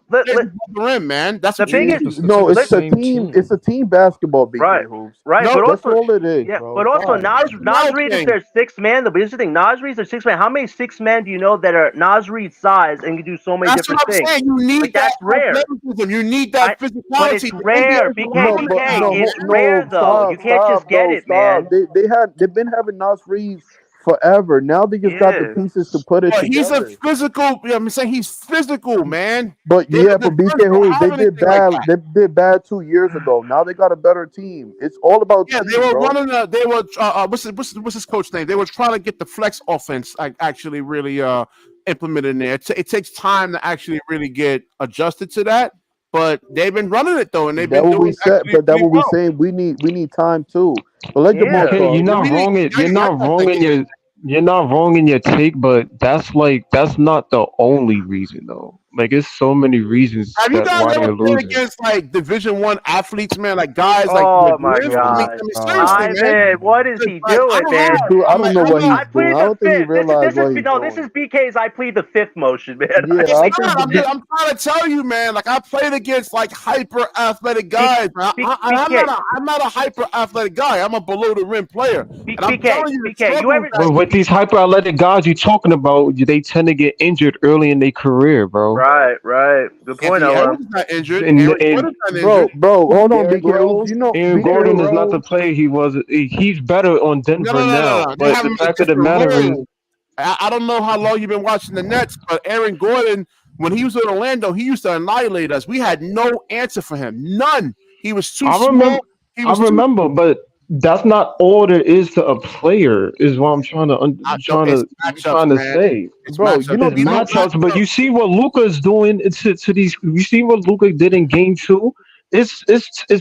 Rim, man. That's The what you biggest- need. No, it's a Same team. team. It's a team basketball. BK Right. Hoops. Right, No, but That's also all it is. yeah, bro. but also God. Nas Reed is their sixth man. Though, but here's the thing: Nas Reed's their sixth man. How many six men do you know that are Nas Reed size and can do so many That's different what I'm things? saying. You need Like, that that's rare. athleticism. You need that physicality. But it's The rare. NBA It's rare though. You can't just get it, man. They've been having Nas Reed forever. Now they just got the Yeah. pieces to put it But together. he's a physical. I'm saying he's physical, man. But They- yeah, the for BK Suns don't Hoops, they have did anything like bad. that. They did bad 2 years ago. Now they got a better team. It's all about Yeah, team, they were bro. running. They were. What's his coach name? They were trying to get the flex offense actually really implemented in there. It takes time to actually really get adjusted to that. But they've been running it though, and they've That been what we doing. said, actually but that pretty what we well. saying. We need time too. But let Yeah. Jamal Okay, talk. you're not wrong. You're not wrong in your take, but that's not the only reason though. Like, it's so many reasons Have you that guys why ever they're played losing. against like Division I athletes, man? Like guys like Oh my McGriff? God, Seriously, man. Ivan, what is he Like, doing, man? I don't know what I he's doing. plead I the don't think he fifth. realized what he's This doing. is BK's. I plead the fifth motion, man. Yeah, It's I not. think I'm trying to tell you, man. Like I played against like hyper athletic guys. I'm not a hyper athletic guy. I'm a below the rim player. And I'm telling you, the struggle But with these hyper athletic guys you're talking about, they tend to get injured early in their career, bro. Right. Good point, Anthony Ella. Edwards not injured. And- Aaron and- Gordon's not injured. bro, hold on, Derrick BK. Rose. You know, Aaron BK Gordon is not Rose- the player he was. He's better on Denver No. now. They But have the him in fact a of the different matter is, role. I don't know how long you've been watching the Nets, but Aaron Gordon, when he was in Orlando, he used to annihilate us. We had no answer for him. None. He was too small. I remember, but that's not all there is to a player. Is what I'm trying to say. It's Bro, matchups. you know, It's matchups, but you see what Luka is doing. To these. You see what Luka did in Game 2. It's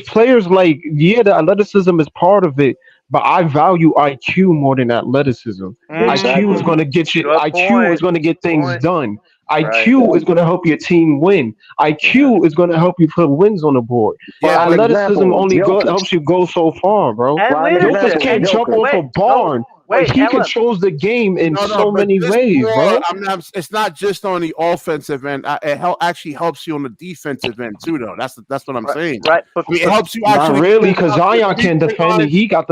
players like, yeah, the athleticism is part of it, but I value IQ more than athleticism. IQ is going to get you. Good IQ point. is going to get things Point. done. IQ is going to help your team win. IQ is going to help you put wins on the board. Yeah, Athleticism example, only Jokic. helps you go so far, bro. And Prime listen, Jokic can't example, jump off a barn Like, he controls the game in so many ways, bro. It's not just on the offensive end. It actually helps you on the defensive end too, though. That's what I'm saying. Right. It helps you Not actually. really, because Zion can't defend, and he got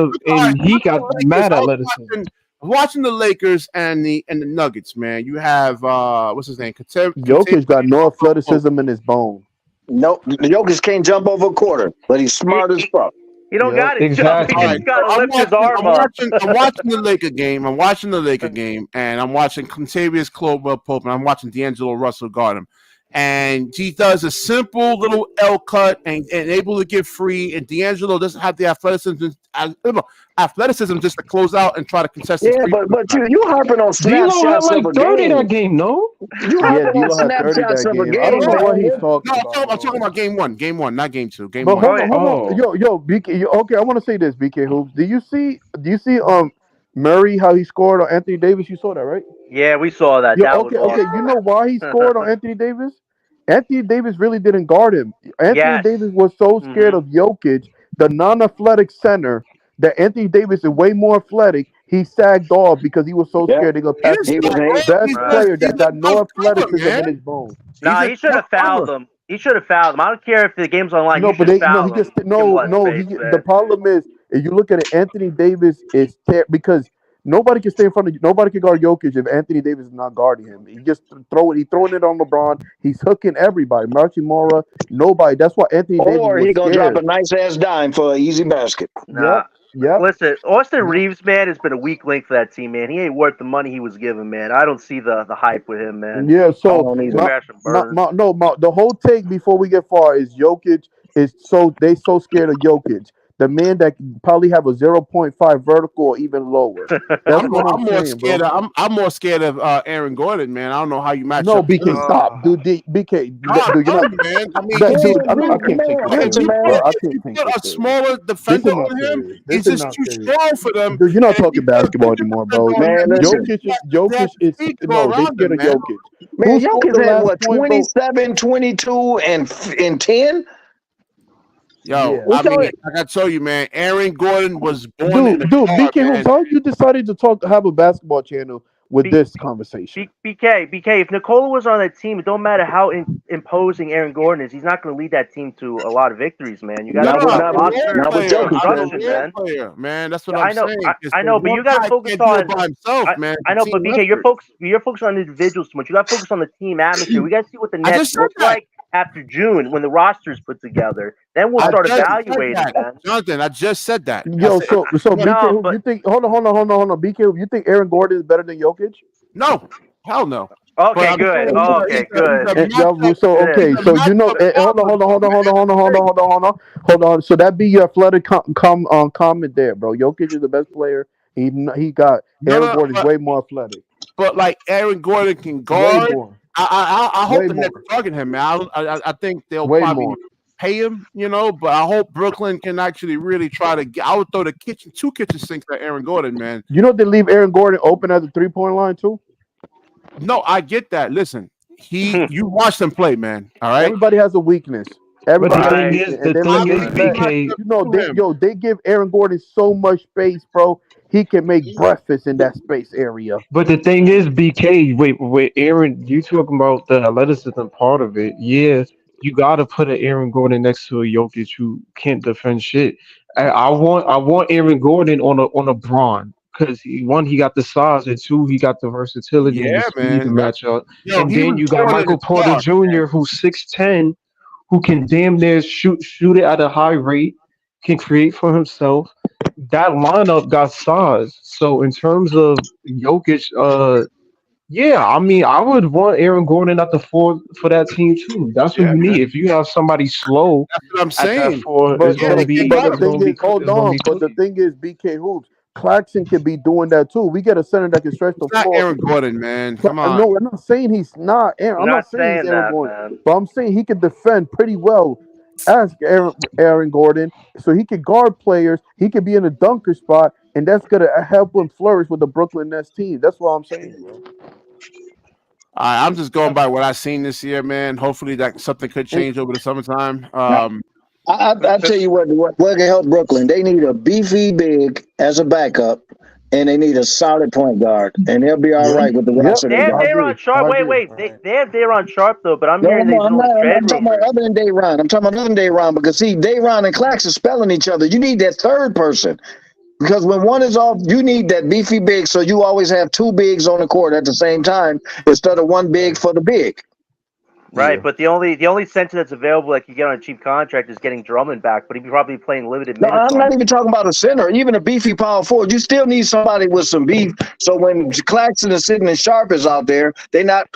mad athleticism. Watching the Lakers and the Nuggets, man. You have what's his name? Jokic got no athleticism in his bone. Nope, Jokic can't jump over a quarter, but he's smart as fuck. He don't got it. Exactly. He just got to lift his arm up. I'm watching the Laker game. And I'm watching Contavious Caldwell-Pope, and I'm watching D'Angelo Russell guard him. And he does a simple little L cut and able to get free. And D'Angelo doesn't have the athleticism just to close out and try to contest. Yeah, but you harping on snapshots like 30 that game, no? You harping on snapshots of a game. I don't know what he's talking about. No, I'm talking about game one, not game two. Game but one. Hold on. Yo, BK. Okay, I want to say this, BK Hoops. Do you see Murray, how he scored on Anthony Davis? You saw that, right? Yeah, we saw that. Okay. You know why he scored on Anthony Davis? Anthony Davis really didn't guard him. Anthony Davis was so scared of Jokic, the non-athletic center, that Anthony Davis is way more athletic. He sagged off because he was so scared they're going to pass him. The best player that got no athleticism in his bones. Nah, he should have fouled him. I don't care if the game's online. No, the problem is, if you look at it, Anthony Davis is because nobody can stay in front of you. Nobody can guard Jokic if Anthony Davis is not guarding him. He just he's throwing it on LeBron. He's hooking everybody. Machimura, nobody. That's why Anthony Davis. Or he gonna drop a nice ass dime for an easy basket. Nah. Yeah. Listen, Austin Reeves, man, has been a weak link for that team, man. He ain't worth the money he was given, man. I don't see the hype with him, man. Yeah. So the whole take before we get far is Jokic is so scared of Jokic. The man that probably have a 0.5 vertical or even lower. I'm more scared of Aaron Gordon, man. I don't know how you match up. BK, stop, dude. BK, man. I mean, I can't take it. You put a smaller defender on him. He's just too strong for them. Dude, you're not talking basketball anymore, bro. Man, Jokic is they scared of Jokic. Man, Jokic had what, 27, 22, and 10? Yo, I mean, like I told you, man, Aaron Gordon was born. Dude, BK, how you decided to have a basketball channel with this conversation? BK, if Nikola was on that team, it don't matter how imposing Aaron Gordon is. He's not going to lead that team to a lot of victories, man. You got man. That's what I'm saying. I know, but you got to focus on by himself, man. I know, but BK, you're focused on individuals too much. You got to focus on the team atmosphere. We got to see what the Nets look like after June when the roster's put together. Then we'll start evaluating, man. Jonathan, I just said that. Yo, so BK, you think? Hold on. BK, you think Aaron Gordon is better than Jokic? No, hell no. Okay, good. Good. So you know, hold on. So that be your athletic comment there, bro. Jokic is the best player. He got Aaron Gordon is way more athletic. But like Aaron Gordon can guard. I hope the Nets target him, man. I think they'll probably pay him, but I hope Brooklyn can actually really try to get. I would throw two kitchen sinks at Aaron Gordon, man. You know they leave Aaron Gordon open at the 3-point line too? No, I get that. Listen, you watch them play, man. All right. Everybody has a weakness. Everybody the thing is, BK. They give Aaron Gordon so much space, bro. He can make breakfast in that space area. But the thing is, BK, wait, Aaron, you talking about the athleticism part of it? Yeah, you got to put an Aaron Gordon next to a Jokic who can't defend shit. I want Aaron Gordon on a Bron because he got the size, and two, he got the versatility and the speed to match up. And then you got Michael Porter Jr., who's 6'10", who can damn near shoot it at a high rate, can create for himself. That lineup got size. So in terms of Jokic, I mean, I would want Aaron Gordon at the 4 for that team too. That's what you need. If you have somebody slow, that's what I'm saying. But the thing is, BK Hoops, Claxton can be doing that too. We get a center that can stretch the floor. Not Aaron Gordon, man. Come on. No, I'm not saying he's not Aaron. I'm not saying he's Aaron Gordon, man. But I'm saying he can defend pretty well. Ask Aaron Gordon, so he can guard players. He can be in a dunker spot, and that's gonna help him flourish with the Brooklyn Nets team. That's what I'm saying, bro. I'm just going by what I've seen this year, man. Hopefully that something could change over the summertime. I tell you what can help Brooklyn. They need a beefy big as a backup and they need a solid point guard, and they'll be all right with the roster They they have got. Day'Ron Sharp. Wait. They have Day'ron Sharp though, but I'm hearing that he's I'm only trade talking about other than Day'Ron. I'm talking about other than Day'Ron because see, Day'Ron and Claxton spelling each other. You need that third person because when one is off, you need that beefy big, so you always have two bigs on the court at the same time instead of one big for the big. Right, but the only center that's available that you get on a cheap contract is getting Drummond back, but he'd be probably playing limited minutes. No, I'm not even talking about a center, even a beefy power forward. You still need somebody with some beef. So when Claxton is sitting and Sharp is out there, they're not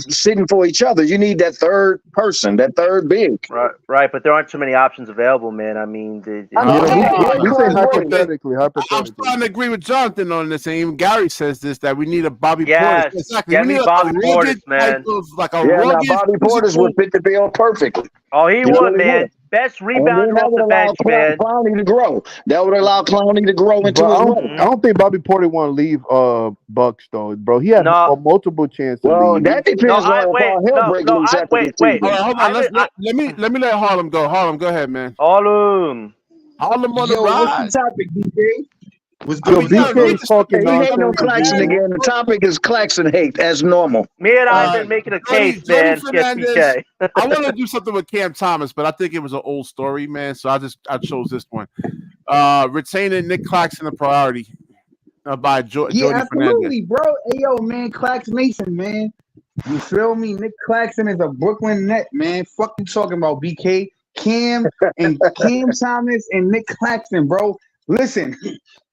sitting for each other. You need that third person, that third big. Right, but there aren't too many options available, man. I mean, we say hypothetically. I'm starting to agree with Jonathan on this, and even Gary says this, that we need a Bobby Portis. Yes, Exactly. get me Bobby Portis, man. Like a rugged, Bobby Portis would fit the bill perfectly. Oh, he would, man. Best rebounder off the bench, man. Clowney to grow. That would allow Clowney to grow into his role. I don't think Bobby Portis want to leave Bucks though, bro. He had multiple chances. Well, that depends on how Wait. Hold on. Let me let Harlem go. Harlem, go ahead, man. Harlem on the rise. What's the topic, BK? BK talking nonsense. Claxton again. The topic is Claxton hate as normal. Me and I've been making a case, man. Yes, BK. I want to do something with Cam Thomas, but I think it was an old story, man. So I chose this one. Retaining Nic Claxton a priority by Jordi absolutely, Fernandez. Bro. Hey, yo, man, Clax Mason, man. You feel me? Nic Claxton is a Brooklyn Net, man. Fuck you talking about, BK. Cam Thomas and Nic Claxton, bro. Listen,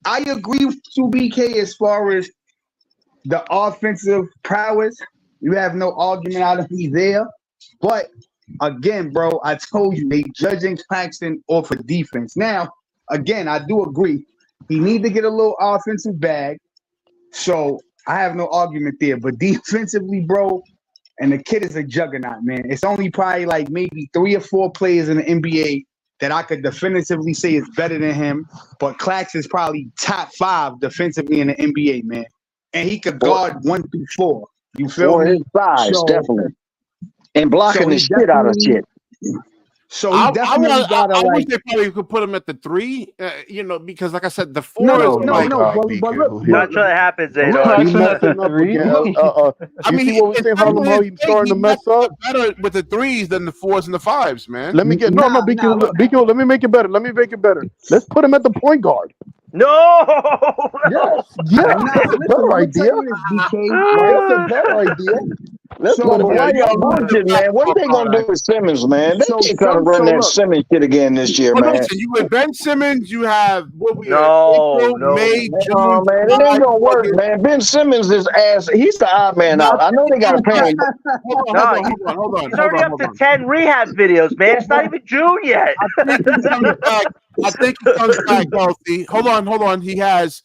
I agree with BK as far as the offensive prowess. You have no argument out of me there. But again, bro, I told you they judging Claxton off of defense. Now, again, I do agree. He need to get a little offensive bag. So I have no argument there. But defensively, bro, and the kid is a juggernaut, man. It's only probably like maybe 3 or 4 players in the NBA that I could definitively say is better than him. But Clax is probably top 5 defensively in the NBA, man. And he could guard 1 through 4. You feel me? His size, definitely. And blocking the shit out of shit. So he definitely got I wish they probably could put him at the 3, because like I said, the 4 No, is but look, not sure that happens. He's messing up again. I mean, what we're saying, how he's starting to mess up? Better with the 3s than the 4s and the 5s, man. Let me get BQ. Let me make it better. Let's put him at the point guard. No. Yes. Better idea. That's a better idea. Why y'all bullshit, man? What are they gonna do with Simmons, man? They ain't gonna run that Simmons shit again this year, man. Listen, you with Ben Simmons, you have April, May, June. Oh, man, it ain't gonna work, man. Ben Simmons is ass. He's the odd man out. I know they gotta pay him. Hold on. He's already up to 10 rehab videos, man. It's not even June yet. I think he comes back healthy. Hold on. He has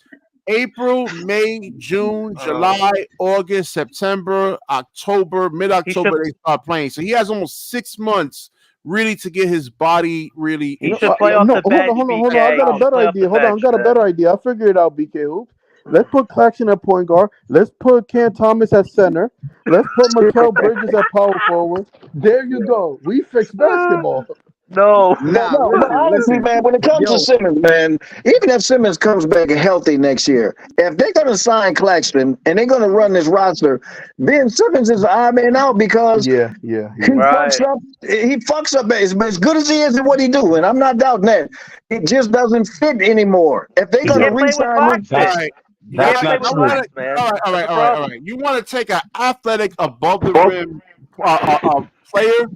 April, May, June, July, August, September, October, mid-October they start playing. So he has almost 6 months really to get his body really. He should play off the bench. Hold on. I got a better idea. I got a better idea. I'll figure it out, BK Hoops. Let's put Claxton at point guard. Let's put Cam Thomas at center. Let's put Mikal Bridges at power forward. There you go. We fixed basketball. No, honestly, man, when it comes to Simmons, man, even if Simmons comes back healthy next year, if they're going to sign Claxton and they're going to run this roster, Ben Simmons is an odd man out because he fucks up as good as he is at what he do, and I'm not doubting that. It just doesn't fit anymore. If they're going to re-sign him, that's not true, man. All right. You want to take an athletic, above the rim player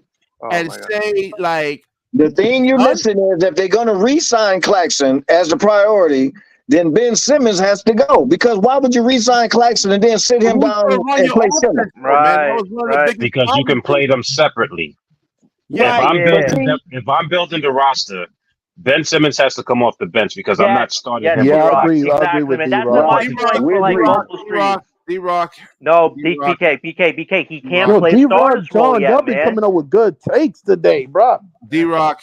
and say like. The thing you're missing is if they're going to re-sign Claxton as the priority, then Ben Simmons has to go. Because why would you re-sign Claxton and then sit him down and play Simmons? Right. Because you can play them separately. Yeah, if I'm building the roster, Ben Simmons has to come off the bench because I'm not starting. I agree with D-Rock. No, BK. He can't play starters role yet, y'all been coming up with good takes today, bro. D-Rock.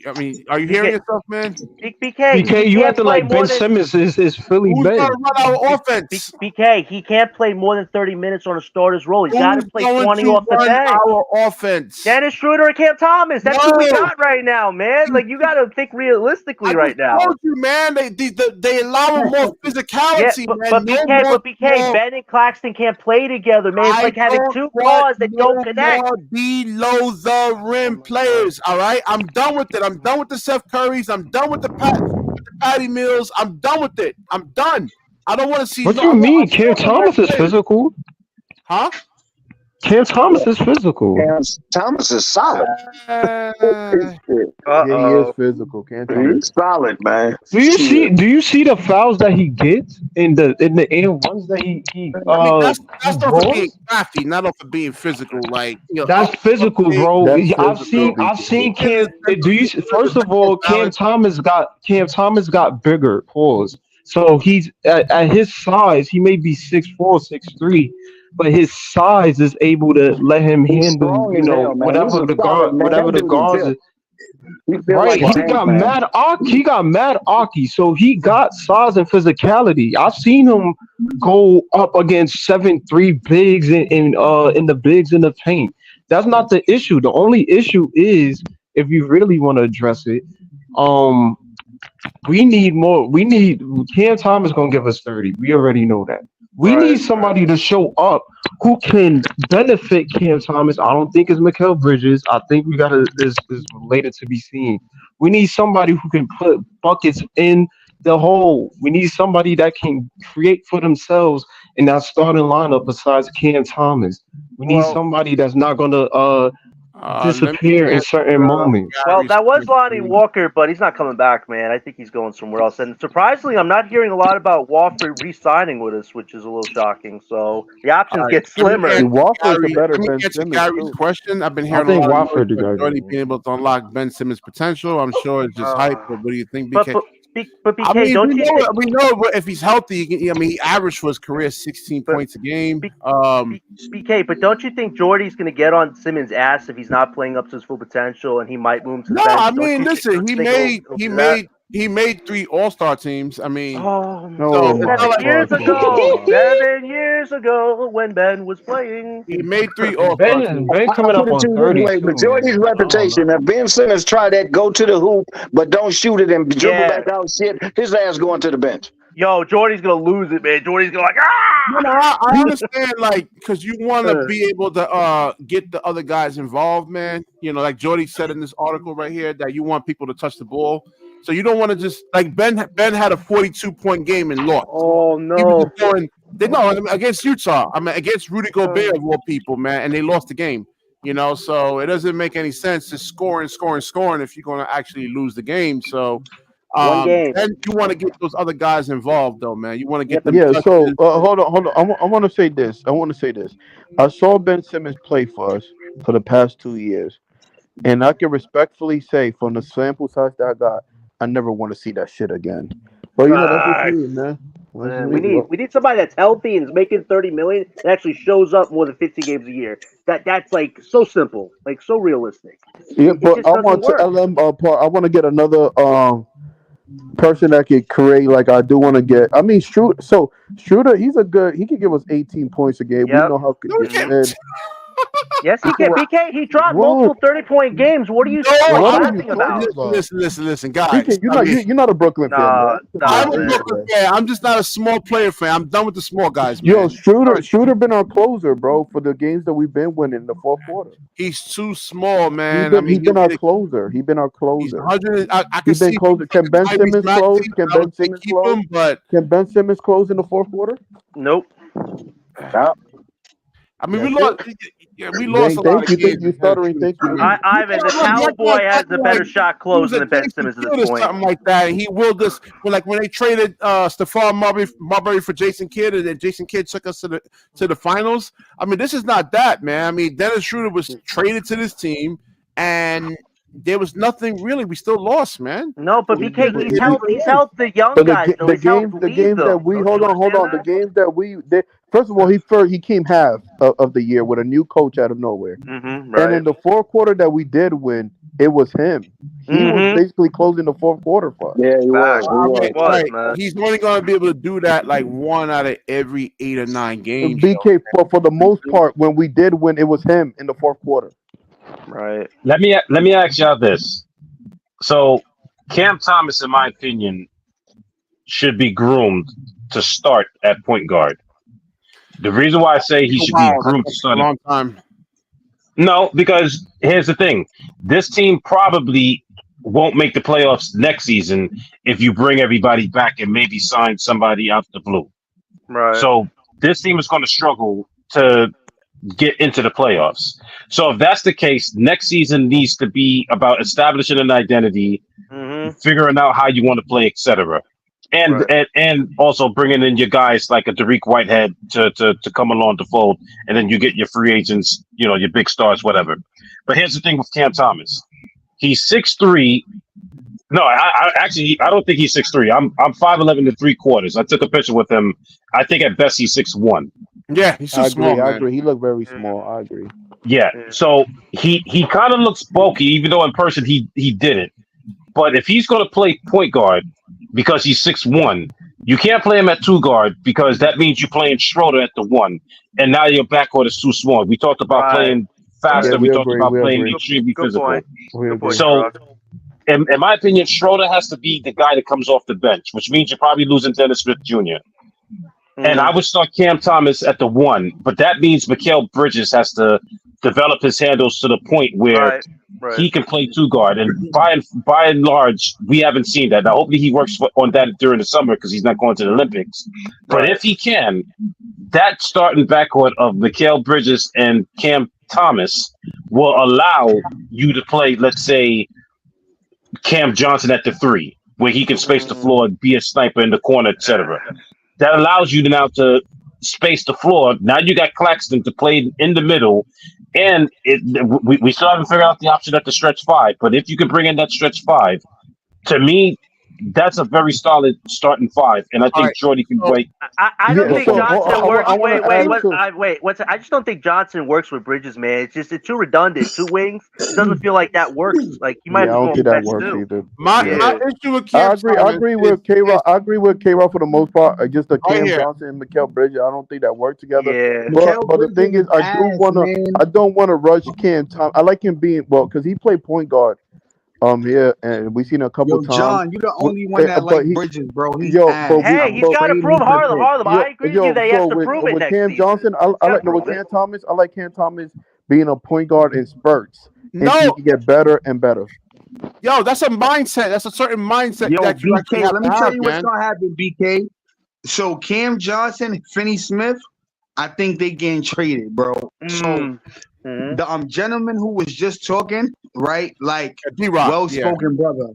I mean, are you hearing yourself, man? BK, you acting like Ben Simmons is Philly Who's Ben. gonna run our offense? BK, he can't play more than 30 minutes on a starter's role. He's got to play 20 to off the run bench. our offense? Dennis Schroeder and Cam Thomas. That's who we got right now, man. Like, you got to think realistically right now. I told you, man. They allow more physicality, man. But BK, Ben and Claxton can't play together, man. It's like having two cars that don't connect. More below the rim players, all right? I'm done with it. I'm done with the Seth Currys. I'm done with the Patty Mills. I'm done with it. I'm done. I don't want to see. What do you mean? Cam Thomas is physical. Huh? Cam Thomas is physical. Cam Thomas is solid. Yeah, he is physical. He's solid, man. Do you see the fouls that he gets in the end ones that he that's off of being crafty, not off of being physical. Like, you know, that's physical, bro. That's I've seen Cam. First of all, Cam Thomas got bigger. Pause. So he's at his size. He may be 6'4", 6'3", but his size is able to let him handle, whatever the guards. Right, he got mad Aki, so he got size and physicality. I've seen him go up against 7'3" bigs in the bigs in the paint. That's not the issue. The only issue is, if you really want to address it, we need more. Cam Thomas gonna give us 30. We already know that. We need somebody to show up who can benefit Cam Thomas. I don't think it's Mikal Bridges. I think we got is later to be seen. We need somebody who can put buckets in the hole. We need somebody that can create for themselves in that starting lineup besides Cam Thomas. We need somebody that's not gonna disappear in certain moments. Well, that was Lonnie Walker, but he's not coming back, man. I think he's going somewhere else. And surprisingly, I'm not hearing a lot about Walker re-signing with us, which is a little shocking. So the options get slimmer. Wofford's a better Ben answer Simmons. Gary's question. I've been I hearing think a lot Wofford of already being able to unlock Ben Simmons' potential. I'm sure it's just hype, but what do you think, BK? But BK, I mean, don't we know if he's healthy. He averaged for his career 16 points a game. BK, but don't you think Jordy's going to get on Simmons' ass if he's not playing up to his full potential, and he might move to the bench? I mean, listen, he made 3 All-Star teams. I mean, 7 years ago, 7 years ago, when Ben was playing, he made 3 All-Star teams. Ben coming up on 30. But Jordy's reputation, if Ben Simmons try that, go to the hoop, but don't shoot it and dribble back out shit, his ass going to the bench. Yo, Jordy's gonna lose it, man. Jordy's gonna I understand, like, because you want to be able to get the other guys involved, man. You know, like Jordy said in this article right here, that you want people to touch the ball. So you don't want to just like Ben had a 42-point game and lost. Oh no! Against Utah. I mean, against Rudy Gobert of all people, man, and they lost the game. You know, so it doesn't make any sense to score and if you're going to actually lose the game. So. And you want to get those other guys involved, though, man. You want to get them. Yeah. So hold on. I want to say this. I saw Ben Simmons play for us for the past 2 years, and I can respectfully say, from the sample size that I got, I never want to see that shit again. But that's what man. We need somebody that's healthy and is making $30 million and actually shows up more than 50 games a year. That's like so simple, like so realistic. Yeah, but I want to LM part. I want to get another person that could create, like I do want to get. I mean, Schroeder. So Schroeder, he could give us 18 points a game. We know how good. Yes, he can. BK, he dropped multiple 30-point games. What are you laughing about? Listen, guys. You're not a Brooklyn fan. I'm a Brooklyn fan. I'm just not a small player fan. I'm done with the small guys. Man. Yo, Schroeder been our closer, bro, for the games that we've been winning in the fourth quarter. He's too small, man. He's been our closer. He's been our closer. He's been closer. Can Ben Simmons close? Can Ben Simmons close? Can Ben Simmons close in the fourth quarter? Nope. I mean, we lost. Yeah, we lost a lot of games. You're stuttering. Thank you. Ivan, the talent boy has the better shot closing than Ben Simmons at this point. Something like that. He will just when they traded Stephon Marbury for Jason Kidd, and then Jason Kidd took us to the finals. I mean, this is not that, man. I mean, Dennis Schroeder was traded to this team, and there was nothing really. We still lost, man. No, but BK, he's helped the young guys. The games that we hold on. The games that we first of all, he came half of the year with a new coach out of nowhere, right. And in the fourth quarter that we did win, it was him. He was basically closing the fourth quarter for us. Yeah, he was. Right. He's only going to be able to do that like 1 out of every 8 or 9 games. BK, for the most part, when we did win, it was him in the fourth quarter. Right. Let me ask y'all this. So Cam Thomas, in my opinion, should be groomed to start at point guard. The reason why I say he should be groomed to start a long time. No, because here's the thing. This team probably won't make the playoffs next season if you bring everybody back and maybe sign somebody out the blue. Right. So this team is going to struggle to get into the playoffs. So if that's the case, next season needs to be about establishing an identity, figuring out how you want to play, etc. And also bringing in your guys like a Derek Whitehead to come along the fold, and then you get your free agents, your big stars, whatever. But here's the thing with Cam Thomas. He's 6'3". No, I don't think he's 6'3". I'm 5'11" ¾ I took a picture with him. I think at best he's 6'1". Yeah, he's so small. I agree. He looked very small. I agree. Yeah. So he kind of looks bulky, even though in person he didn't. But if he's going to play point guard because he's 6'1", you can't play him at 2 guard because that means you're playing Schroeder at the 1, and now your backcourt is too small. We talked about playing faster. We talked about playing extremely physical. So, in my opinion, Schroeder has to be the guy that comes off the bench, which means you're probably losing Dennis Smith Jr. And I would start Cam Thomas at the 1, but that means Mikal Bridges has to develop his handles to the point where he can play 2 guard. And by and large, we haven't seen that. Now, hopefully he works on that during the summer because he's not going to the Olympics. But if he can, that starting backcourt of Mikal Bridges and Cam Thomas will allow you to play, let's say, Cam Johnson at the 3, where he can space the floor, be a sniper in the corner, etc. That allows you now to space the floor. Now you got Claxton to play in the middle, and we still haven't figured out the option at the stretch 5. But if you can bring in that stretch 5, to me, that's a very solid starting 5, and I think Jordi can wait. I don't think Johnson works. I just don't think Johnson works with Bridges, man. It's too redundant. 2 wings. It doesn't feel like that works. Like you might. I don't think that works either. My issue with Cam I agree with K-Rock. I agree with K-Rock for the most part. Just the Cam Johnson and Mikal Bridges. I don't think that work together. Yeah. But the thing is, I don't want to rush Cam Thomas. I like him being because he played point guard. Yeah, and we've seen a couple times. John, you're the only one that like Bridges, bro. He's he's got to prove Harlem. I agree with you that he has to prove it next Cam season. Johnson, with Cam Thomas, I like Cam Thomas being a point guard in spurts. And he can get better and better. Yo, that's a mindset. That's a certain mindset. Yo, that you BK, let me tell you what's man. gonna happen, BK. So Cam Johnson, Finney Smith, I think they getting traded, bro. So the gentleman who was just talking, right? Like well-spoken brother.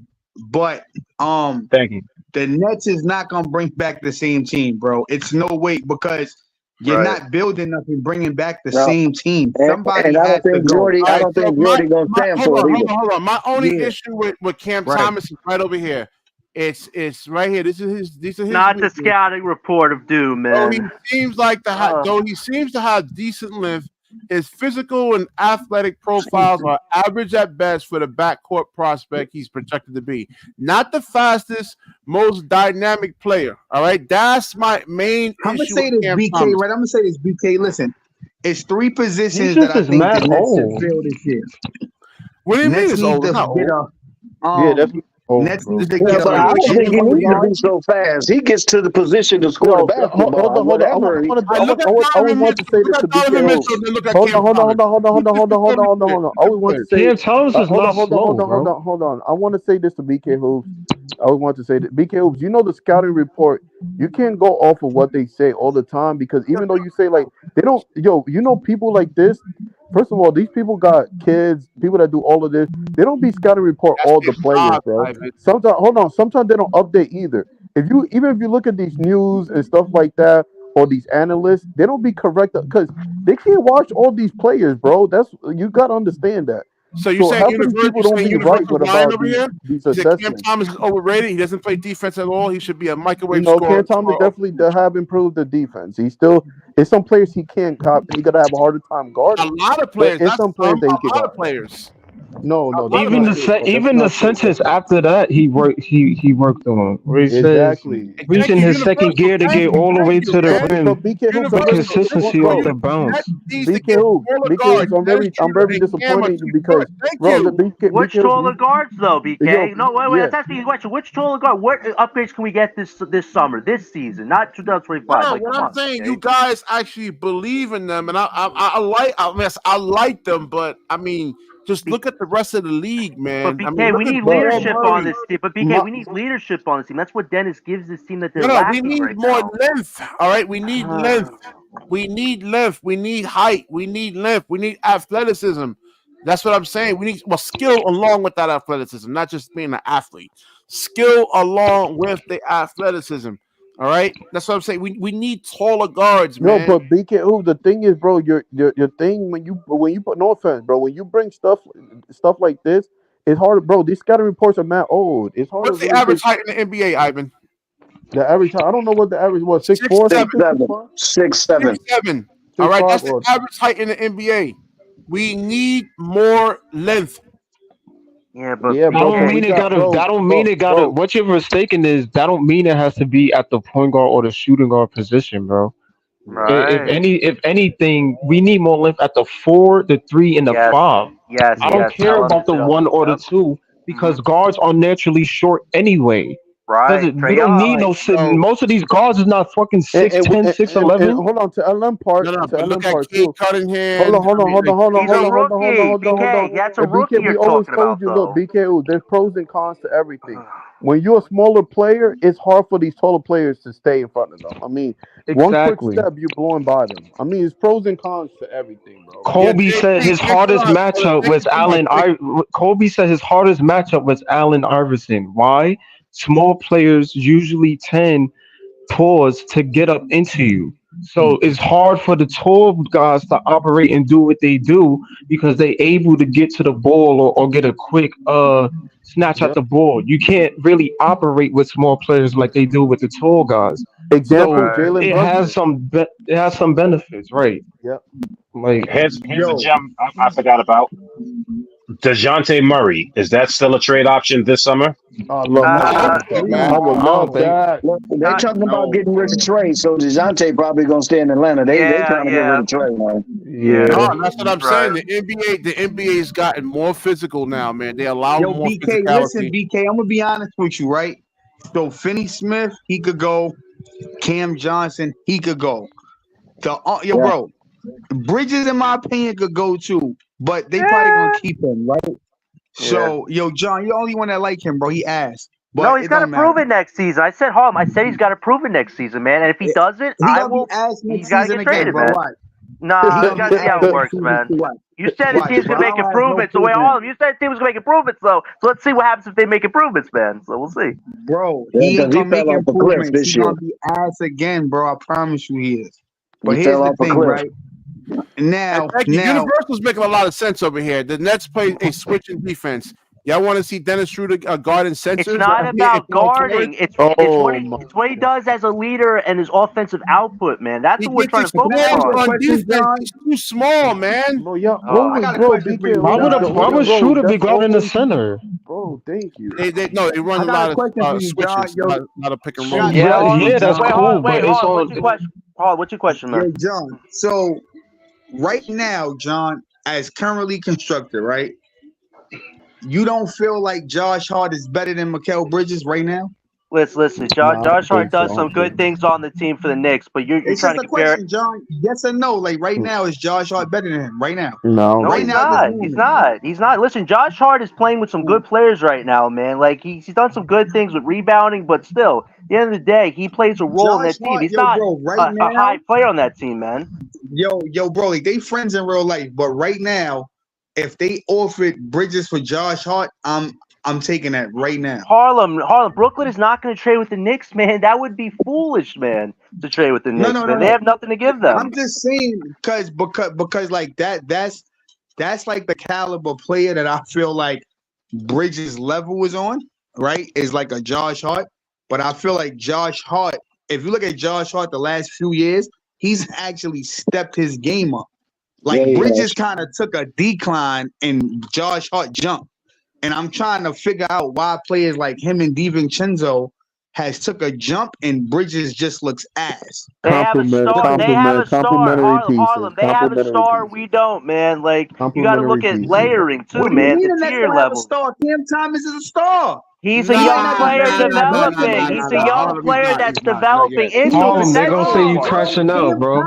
But thank you. The Nets is not gonna bring back the same team, bro. It's no way because you're not building up and bringing back the same team. Somebody has to go. I don't think Jordi gonna stand for it. Hold on. My only issue with Cam Thomas is right over here. It's right here. These are his. Not the scouting report of doom, man. Though he seems to have decent length. His physical and athletic profiles are average at best for the backcourt prospect he's projected to be. Not the fastest, most dynamic player. All right, that's my main I'm issue. I'm gonna say this, BK. Listen, it's 3 positions that I think the Nets should fill this year. What do you mean? It's old? That's Nets need to get I don't think he needs to be so fast. He gets to the position to score the basketball. Hold on. I always want to say this to BK. Hold on. I always want to say Cam Thomas is not slow, bro. Hold on. I want to say this to BK Hoops. I always want to say that BK Hoops. You know the scouting report. You can't go off of what they say all the time because even though you say like they don't, people like this. First of all, these people got kids, people that do all of this. They don't be scouting report all the players, bro. Sometimes they don't update either. Even if you look at these news and stuff like that, or these analysts, they don't be correct because they can't watch all these players, bro. You gotta understand that. So you're saying people don't be right about these assessments. Cam Thomas is overrated. He doesn't play defense at all. He should be a microwave scorer. Cam Thomas definitely have improved the defense. It's some players he can't cop. He gotta have a harder time guarding. A lot of players. Some players No, that's Even not the true, bro. That's even the not true. sentence after that, he worked on where he says Exactly. reaching his second gear to get all the way to the rim. But BK Hoops, The I'm very consistency bro. off the bounce. BK Hoops, BK Hoops, I'm very disappointed in you because, bro, the Which BK taller Hoops, guards though, yo, BK? No, wait, yeah. let's ask you a question. Which taller guard? What upgrades can we get this summer, this season, not 2025? No, Like, what come I'm on, saying, BK. you guys actually believe in them, and I like them, but I mean, just look at the rest of the league, man. But I mean, BK, we look at need Jamal leadership on Murray. this team. But BK, we need leadership on this team. That's what Dennis gives this team that they're No, we lacking need right more now. length. All right, we need length. We need length. We need height. We need length. We need athleticism. That's what I'm saying. We need skill along with that athleticism, not just being an athlete. Skill along with the athleticism. All right, that's what I'm saying. We need taller guards, No, man. but BK Hoops, the thing is, bro, your thing when you put no offense, bro, when you bring stuff like this, it's hard, bro. These scouting reports are mad old. It's hard to What's the really average take height in the NBA, Ivan? the average. I don't know what the average was. 6'4", 6'7". 6'7". 6'7". All right, 6'5", that's the or average height in the NBA. We need more length. Yeah, but yeah, That bro. don't But we mean it got, gotta. That don't mean bro, it gotta. bro. What you're mistaken is that don't mean it has to be at the point guard or the shooting guard position, bro. right. If anything, we need more length at the 4, the 3, and the Yes, 5. yes, I don't yes. care Tell us. about the 1 or the Yep. 2 because guards are naturally short anyway. Right. We Trae don't need Young. Most of these guards is not fucking And, and, 6'10", and 6'11". hold on to LM part, No, but look at Kate too. Cunningham. Hold I mean, on, like, He's a rookie. BK, that's a And rookie BK, we you're always talking told about, you, look, though. BK, there's pros and cons to everything. When you're a smaller player, it's hard for these taller players to stay in front of them. I mean, one quick Exactly. step, you're blowing by them. I mean, it's pros and cons to everything, bro. yeah, Kobe said JP, his thanks a hardest lot, brother. matchup Thank was you so much. Kobe said his hardest matchup was Allen Iverson. Why? Small players usually tend towards to get up into you. So it's hard for the tall guys to operate and do what they do because they able to get to the ball or get a quick snatch at Yep. the ball. You can't really operate with small players like they do with the tall guys. Example, So Right. Jalen it Brunson. has it has some benefits, right? Yep. Like Here's a Yo, gem I forgot about. DeJounte Murray. Is that still a trade option this summer? I love Uh, that. I would I love don't think. that. look, they not. talking about No, getting rid of Trey, so DeJounte probably gonna stay in Atlanta. They Yeah, trying to get rid yeah, of Trey, man. yeah. no, Yeah. that's what I'm saying. Right. The NBA's gotten more physical now, man. They allow Yo, more BK, listen, physicality. BK, I'm gonna be honest with you, right? So Finney Smith, he could go. Cam Johnson, he could go. Yo, Yeah. bro, Bridges, in my opinion, could go too, but they probably gonna keep him, right? So, yo, John, you're the only one that like him, bro. He asked, but No, he's it got to don't prove matter. it next season. I said Harlem. I said he's got to prove it next season, man. And if he doesn't, He I gonna will. be asked He's next got to season get again, traded, bro. man. Watch. He Nah, gonna you be got to see how asked it next works, season man. too. Watch. You said the Watch, team's bro. gonna I make don't have no improvements. So faith wait, in him, Harlem, you said the team was gonna make improvements. So let's see what happens if they make improvements, man. So we'll see. bro. Yeah, He ain't because he gonna make fell off a cliff improvements. this He year. gonna be asked again, bro. I promise you, he is. But He here's fell the off a thing, cliff. right? And Now, thank you. Universal's making a lot of sense over here. The Nets play a switching defense. Y'all want to see Dennis Schroeder guard and center? It's not about guarding. It's Oh my what he does as a leader and his offensive output, man. That's He what we're gets trying to his focus hands on. on question, defense. John. He's too small, man. bro, yeah, Oh. I got a bro, question for BK, you, Why would John. why would bro, Shooter be that's guarding the always, center? bro. Thank you. They run I a got lot a question for of you, John. switches, Yo, a lot of pick and I roll. got a Yeah, question for Harlem. you, That's John. cool, but it's Harlem, what's on. your question? Harlem, what's your question, Yeah, man? John. So right now, John, as currently constructed, right? You don't feel like Josh Hart is better than Mikal Bridges right now? Listen. Nah, I don't Josh Hart think does so. some good things on the team for the Knicks, but you're It's trying just to a compare. question, John. Yes or no? Like right now, is Josh Hart better than him? Right now. No, No, Right he's now, this not. moment. He's not. Listen, Josh Hart is playing with some good players right now, man. Like he's done some good things with rebounding, but still, at the end of the day, he plays a role in Josh that team. Hart, He's yo, not bro, right a now, high player on that team, man. yo, bro, like they friends in real life, but right now, if they offered Bridges for Josh Hart, I'm taking that right now. Harlem, Brooklyn is not going to trade with the Knicks, man. That would be foolish, man, to trade with the Knicks, man. They have nothing to give them. I'm just saying because like that's like the caliber player that I feel like Bridges' level is on, right? Is like a Josh Hart. But I feel like Josh Hart, if you look at Josh Hart the last few years, he's actually stepped his game up. Like Bridges kind of took a decline and Josh Hart jumped. And I'm trying to figure out why players like him and DiVincenzo has took a jump and Bridges just looks ass. They have a star. They have a star. Harlem. They have a star. We don't, man. Like you got to look at layering too, man. The tier level. Star. Cam Thomas is a star. He's a young player developing. He's a young player that's developing into Harlem, they're gonna say you crashing out, bro.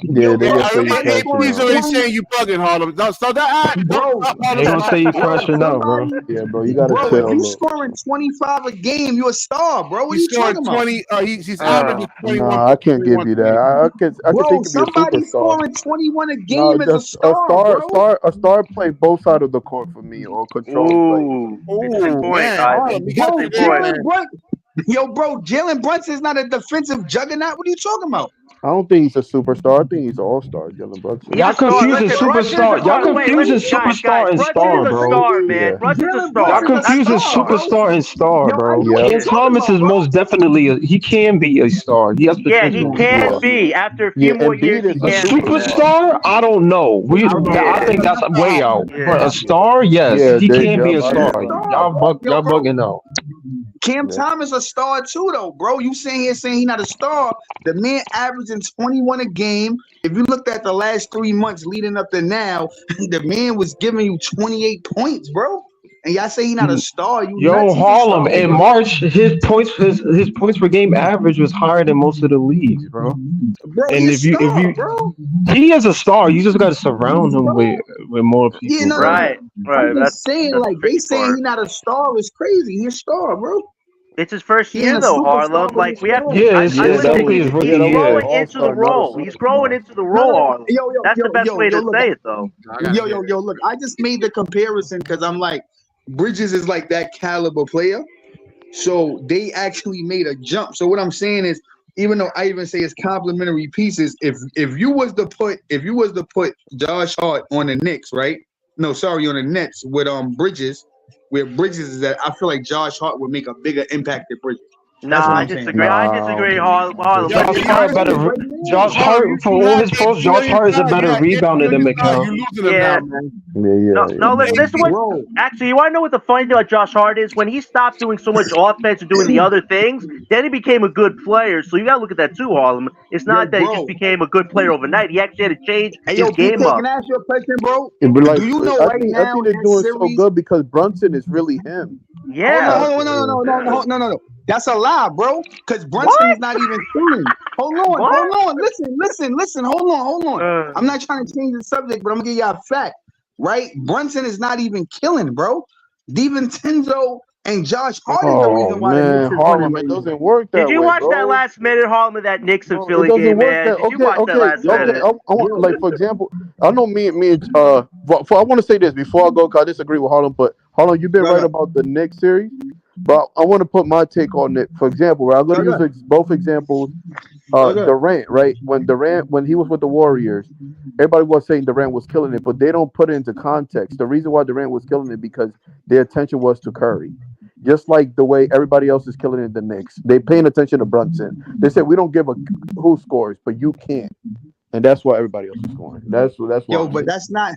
Yeah, they're gonna say you crashing He's out. already saying you bugging, Harlem. Don't start that, bro. They're gonna say you crashing out, bro. Yeah, bro, you gotta bro, chill. If you scoring 25 a game, you're a star, bro. What are you talking 20, about? He's averaging 21. Nah, I can't give you that. I can bro, think of somebody scoring 21 a game is a star. A star play both sides of the court for me or control play. Yo, bro, Jalen Brunson's not a defensive juggernaut. What are you talking about? I don't think he's a superstar. I think he's an all-star, Jalen Brunson. Y'all confusing superstar. Y'all confusing superstar and star, bro. Brunson's a star. Y'all confusing superstar and star, bro. Yeah. Cam Thomas is most definitely he can be a star. He has potential. He can be after a few more years. A superstar? I don't know. I think that's way out. But a star, yes, he can be a star. Y'all bugging out. Cam Thomas a star too, though, bro. You saying he's not a star? The man averaging 21 a game. If you looked at the last 3 months leading up to now, the man was giving you 28 points, bro. And y'all say he's not a star. Harlem in March, his points per game average was higher than most of the leagues, bro. And if you he is a star, you just got to surround him with more people. Yeah, right. I'm just saying, like they saying he's not a star is crazy. He's a star, bro. It's his first year though, Harlem. Like we have to. He's growing into the role. He's growing into the role, Harlem. That's the best way to say it, though. Yo, look, I just made the comparison because I'm like, Bridges is like that caliber player, so they actually made a jump. So what I'm saying is, even though I even say it's complementary pieces, if you was to put Josh Hart on the Knicks, right? No, sorry, on the Nets with Bridges, where Bridges is at, I feel like Josh Hart would make a bigger impact than Bridges. Nah, I disagree. I disagree, Harlem. Josh Hart, for all his faults, Josh Hart is a better rebounder than McHale. No, look, this one. Actually, you want to know what the funny thing about Josh Hart is? When he stopped doing so much offense and doing the other things, then he became a good player. So you got to look at that too, Harlem. It's not that he just became a good player overnight. He actually had to change his game up. Can I ask you a question, bro? Do you know I think they're doing so good because Brunson is really him. Yeah. No. That's a lie, bro. Because Brunson is not even killing. Hold on. Listen. Hold on. I'm not trying to change the subject, but I'm gonna give y'all a fact, right? Brunson is not even killing, bro. DiVincenzo and Josh Hart is the reason why Harlem, it doesn't work that way. Did you watch that last minute, Harlem, of that Knicks and Philly game, man? Did you watch that last minute? Like, for example, I know me I want to say this before I go, because I disagree with Harlem, but Harlem, you've been right about the Knicks series. But I want to put my take on it. For example, I'm going to use both examples. Durant, right? When he was with the Warriors, everybody was saying Durant was killing it, but they don't put it into context. The reason why Durant was killing it because their attention was to Curry. Just like the way everybody else is killing it in the Knicks. They paying attention to Brunson. They said we don't give a who scores, but you can't. And that's why everybody else is scoring. That's why. But that's not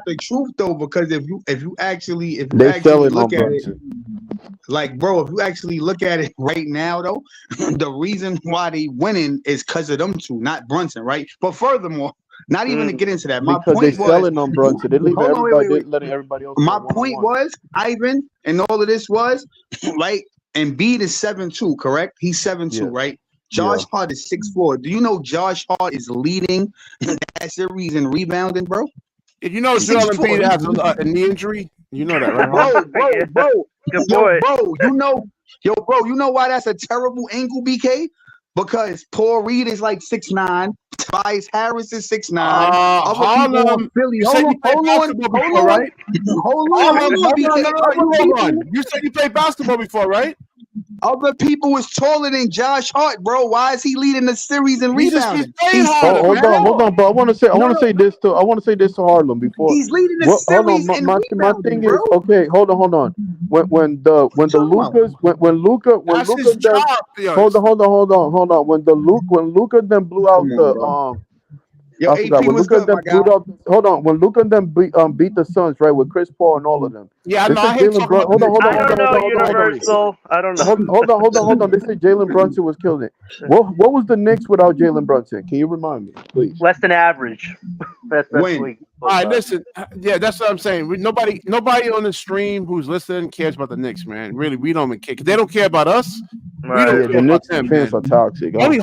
the truth though, because if you actually look at it, like, bro, if you actually look at it right now though, the reason why they winning is because of them two, not Brunson, right? But furthermore, not even to get into that, my point was selling on Brunson. They letting everybody else. My point was, Ivan, and all of this was right. And Embiid is 7'2", correct? He's 7'2", right? Josh Hart is 6'4". Do you know Josh Hart is leading that series in rebounding, bro? If you know Joel Embiid has a knee injury, you know that, right? Bro. Good boy. Bro, you know why that's a terrible ankle, BK? Because Paul Reed is like 6'9", Tobias Harris is 6'9". Harlem, Philly. Hold on. You said you played basketball before, right? Other people was taller than Josh Hart, bro. Why is he leading the series in rebounding? Hold on, but I want to say this to Harlem before he's leading the series in rebounding. My thing is, okay, hold on. When Luka then blew out Yo, I forgot AP when was Luka and good, them my guy. beat up. Hold on, when Luka and them beat the Suns, right, with Chris Paul and all of them. Yeah, I This know. is I hate Jalen talking Brunson. about Hold on, I don't know, hold on. Universal. I don't know. Hold on. This is Jalen Brunson was killing it. What was the Knicks without Jalen Brunson? Can you remind me, please? Less than average. That's Win. what All right, listen. Yeah, that's what I'm saying. Nobody on the stream who's listening cares about the Knicks, man. Really, we don't even care. 'Cause they don't care about us. We don't Yeah, care the about Knicks them, fans man. are toxic. Only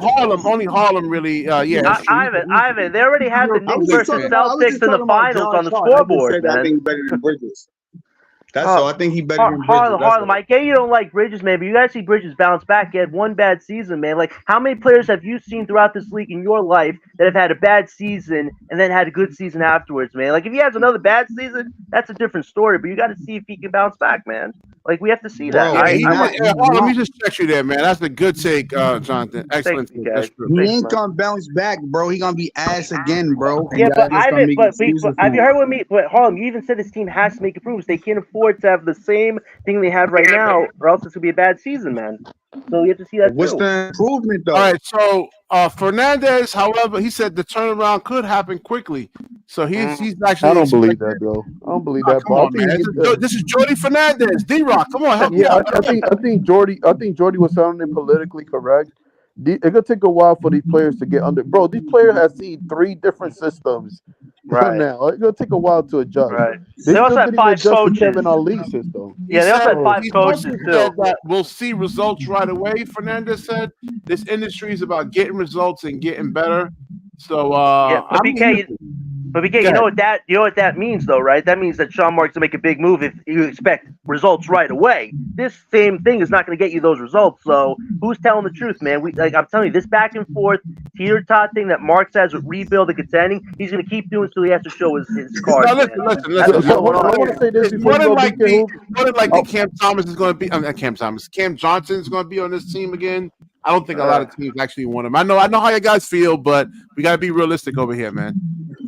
Harlem really. Yeah, that's true. Ivan, they already have the I'm Knicks was Knicks just versus talking fan. about. I was Celtics just in the talking about finals John on the Stark. I just scoreboard, said that I man. think he's better than Bridges. That's all. I think he's better than Bridges. Harlem, That's Harlem. all. I get you don't like Bridges, man, but you guys see Bridges bounce back. He had one bad season, man. Like, how many players have you seen throughout this league in your life that have had a bad season and then had a good season afterwards, man? Like, if he has another bad season, that's a different story. But you got to see if he can bounce back, man. Like, we have to see that. Bro, Let me just check you there, man. That's a good take, Jonathan. Excellent. Thank you, That's guys. true. He Thanks, ain't man. gonna bounce back, bro. He gonna be ass again, bro. And Yeah, y'all but just gonna Ivan, make but excuses have you for heard him. what me? But Harlem, you even said this team has to make improvements. They can't afford to have the same thing they have right now, or else it's gonna be a bad season, man. So you have to see that What's too. the improvement though? All right, so Fernandez, however, he said the turnaround could happen quickly. So he's actually. I don't believe that, bro. I don't believe that, Come bro. I on, man. think This is Jordi Fernandez. D-Rock, come on, help me yeah, out. I think Jordy was sounding politically correct. It's gonna take a while for these players to get under. Bro, these players have seen 3 different systems Right. now. It's gonna take a while to adjust. Right. They They also still have didn't 5 adjust to coaches. Kevin Ali's system. Yeah, they also had 5 He coaches also too. said that we'll see results right away. Fernandez said this industry is about getting results and getting better. So Yeah, but BK, Go you ahead. know what that means though, right? That means that Sean Marks to make a big move if you expect results right away. This same thing is not going to get you those results. So who's telling the truth, man? I'm telling you, this back and forth teeter tot thing that Marks has with rebuild and contending, he's going to keep doing until he has to show his cards. Now, listen. So hold on, I want to say this It's before more you than go, BK. likely Cam Thomas is going to be. Cam Johnson is going to be on this team again. I don't think a lot of teams actually want him. I know how you guys feel, but we got to be realistic over here, man.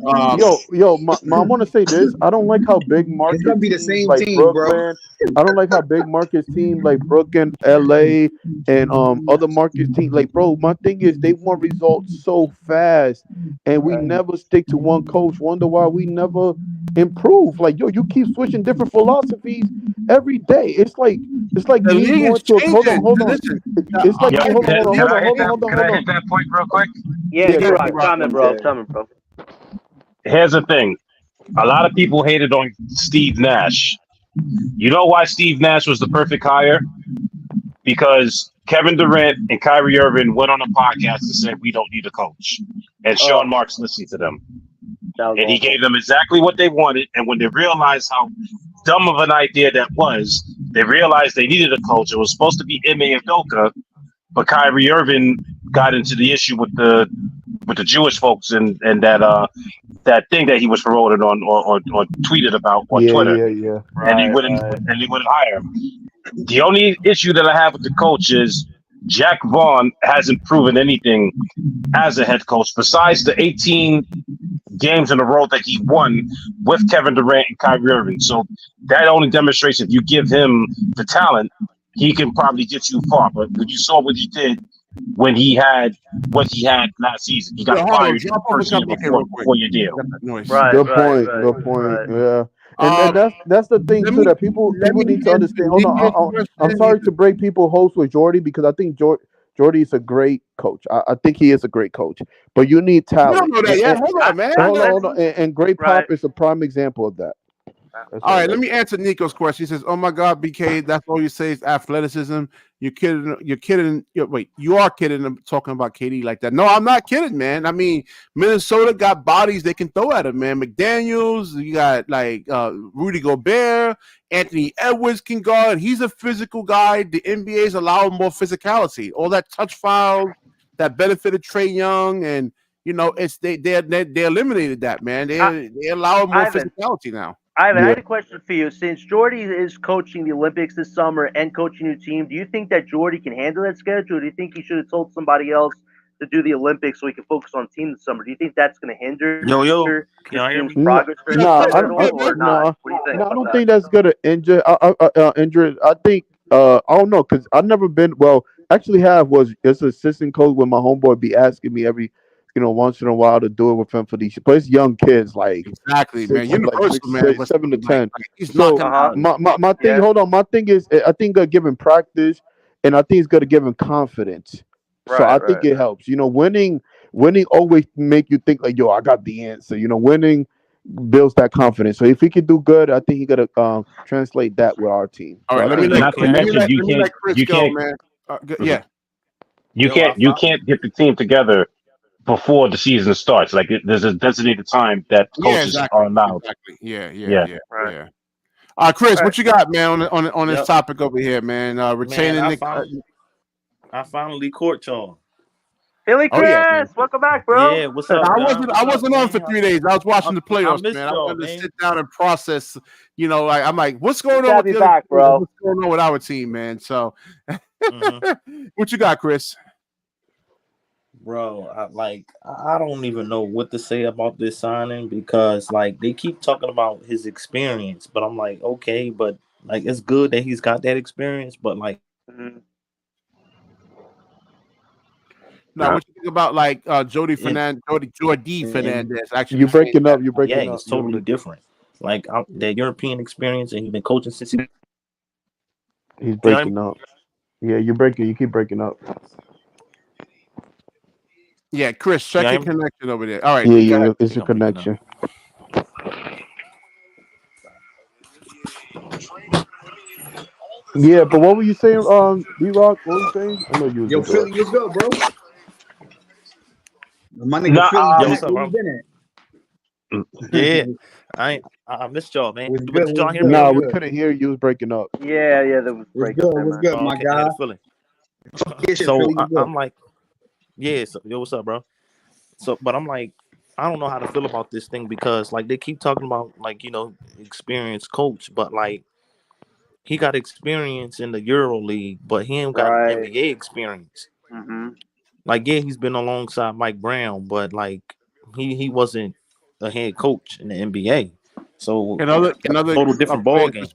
I want to say this. I don't like how big market It's gonna be the teams same like team, Brooklyn. I don't like how big markets teams like Brooklyn, LA, and other markets teams. Like, bro, my thing is they want results so fast, and we never stick to one coach. Wonder why we never improve. Like, you keep switching different philosophies every day. It's like the me league going is to a, hold changing. on. Listen, It's like Yo, hold on. can I hit that point real quick? Yeah, Yeah, D-Rock, comment, bro. Here's the thing. A lot of people hated on Steve Nash. You know why Steve Nash was the perfect hire? Because Kevin Durant and Kyrie Irving went on a podcast and said, we don't need a coach. And Sean Marks listened to them. And he gave them exactly what they wanted. And when they realized how dumb of an idea that was, they realized they needed a coach. It was supposed to be Ime Udoka, but Kyrie Irving got into the issue with the Jewish folks and that thing that he was promoting on or tweeted about on Twitter. Yeah. And he wouldn't hire him. The only issue that I have with the coach is Jack Vaughn hasn't proven anything as a head coach besides the 18 games in a row that he won with Kevin Durant and Kyrie Irving. So that only demonstrates if you give him the talent, he can probably get you far. But when you saw what he did when he had what he had last season, he got fired in the first year before your deal. Good point. Yeah. And that's the thing too that people need to understand. Hold on, I'm sorry to break people hopes with Jordy because I think Jordy is a great coach. I think he is a great coach, but you need talent. You don't know that yet. Hold on, man. Hold on. And Great Pop is a prime example of that. All right, let me answer Nico's question. He says, "Oh my God, BK, that's all you say is athleticism. You're kidding. You are kidding talking about KD like that. No, I'm not kidding, man. I mean, Minnesota got bodies they can throw at him, man. McDaniels, you got like Rudy Gobert, Anthony Edwards can guard. He's a physical guy. The NBA's allowing more physicality. All that touch fouls that benefited Trae Young, and they eliminated that, man. They allow more physicality now." Ivan, I had a question for you. Since Jordy is coaching the Olympics this summer and coaching a new team, do you think that Jordy can handle that schedule? Or do you think he should have told somebody else to do the Olympics so he can focus on team this summer? Do you think that's going to hinder his team's progress? I don't think that's going to injure it. I think I don't know because I've never been. Well, actually, as assistant coach when my homeboy be asking me every once in a while to do it with him for these. But it's young kids, like exactly, man. Universal, man. 7 to 10. Like, he's So knocking out. my thing, hold on. My thing is, I think gonna give him practice, and I think it's gonna give him confidence. So I think it helps. Winning always make you think like, yo, I got the answer. Winning builds that confidence. So if he can do good, I think he gotta translate that with our team. All So right, I think Not to mention, Chris go, man. Yeah. You can't get the team together before the season starts. Like there's a designated time that coaches are allowed. Exactly. Yeah. Chris, what you got, man, on this topic over here, man? Retaining Man, Nick. I finally caught y'all. Philly Chris, welcome back, bro. Yeah, what's up? I wasn't on for 3 days. I was watching the playoffs, man. I y'all, wanted to sit down and process. Like I'm like, what's going Good on to have with you the other back, teams? bro. What's going on with our team, man? So, what you got, Chris? Bro, I don't even know what to say about this signing because like they keep talking about his experience, but I'm like, okay, but like it's good that he's got that experience, but like Now, what you think about like Jordi Fernandez? Actually, you're breaking up. You're breaking up. It's totally different. Like that European experience, and he's been coaching since he's breaking up. Yeah, you're breaking. You keep breaking up. Yeah, Chris, check your connection over there. All right. Yeah, it's a connection. Yeah, but what were you saying, D-Rock? What were you saying? I know you was Yo, Philly, what's good, bro? My nigga Philly, what's up, where bro? you been at? I missed y'all, man. What's But good, did y'all what's hear good? me? No, we couldn't hear you. It was breaking up. Yeah, that was What's good? What's good, my guy? So I'm like, so, yo, what's up, bro? So, but I'm like, I don't know how to feel about this thing because like they keep talking about like experienced coach, but like he got experience in the Euro League, but he ain't got NBA experience. Like he's been alongside Mike Brown, but like he wasn't a head coach in the NBA. So total different ball game.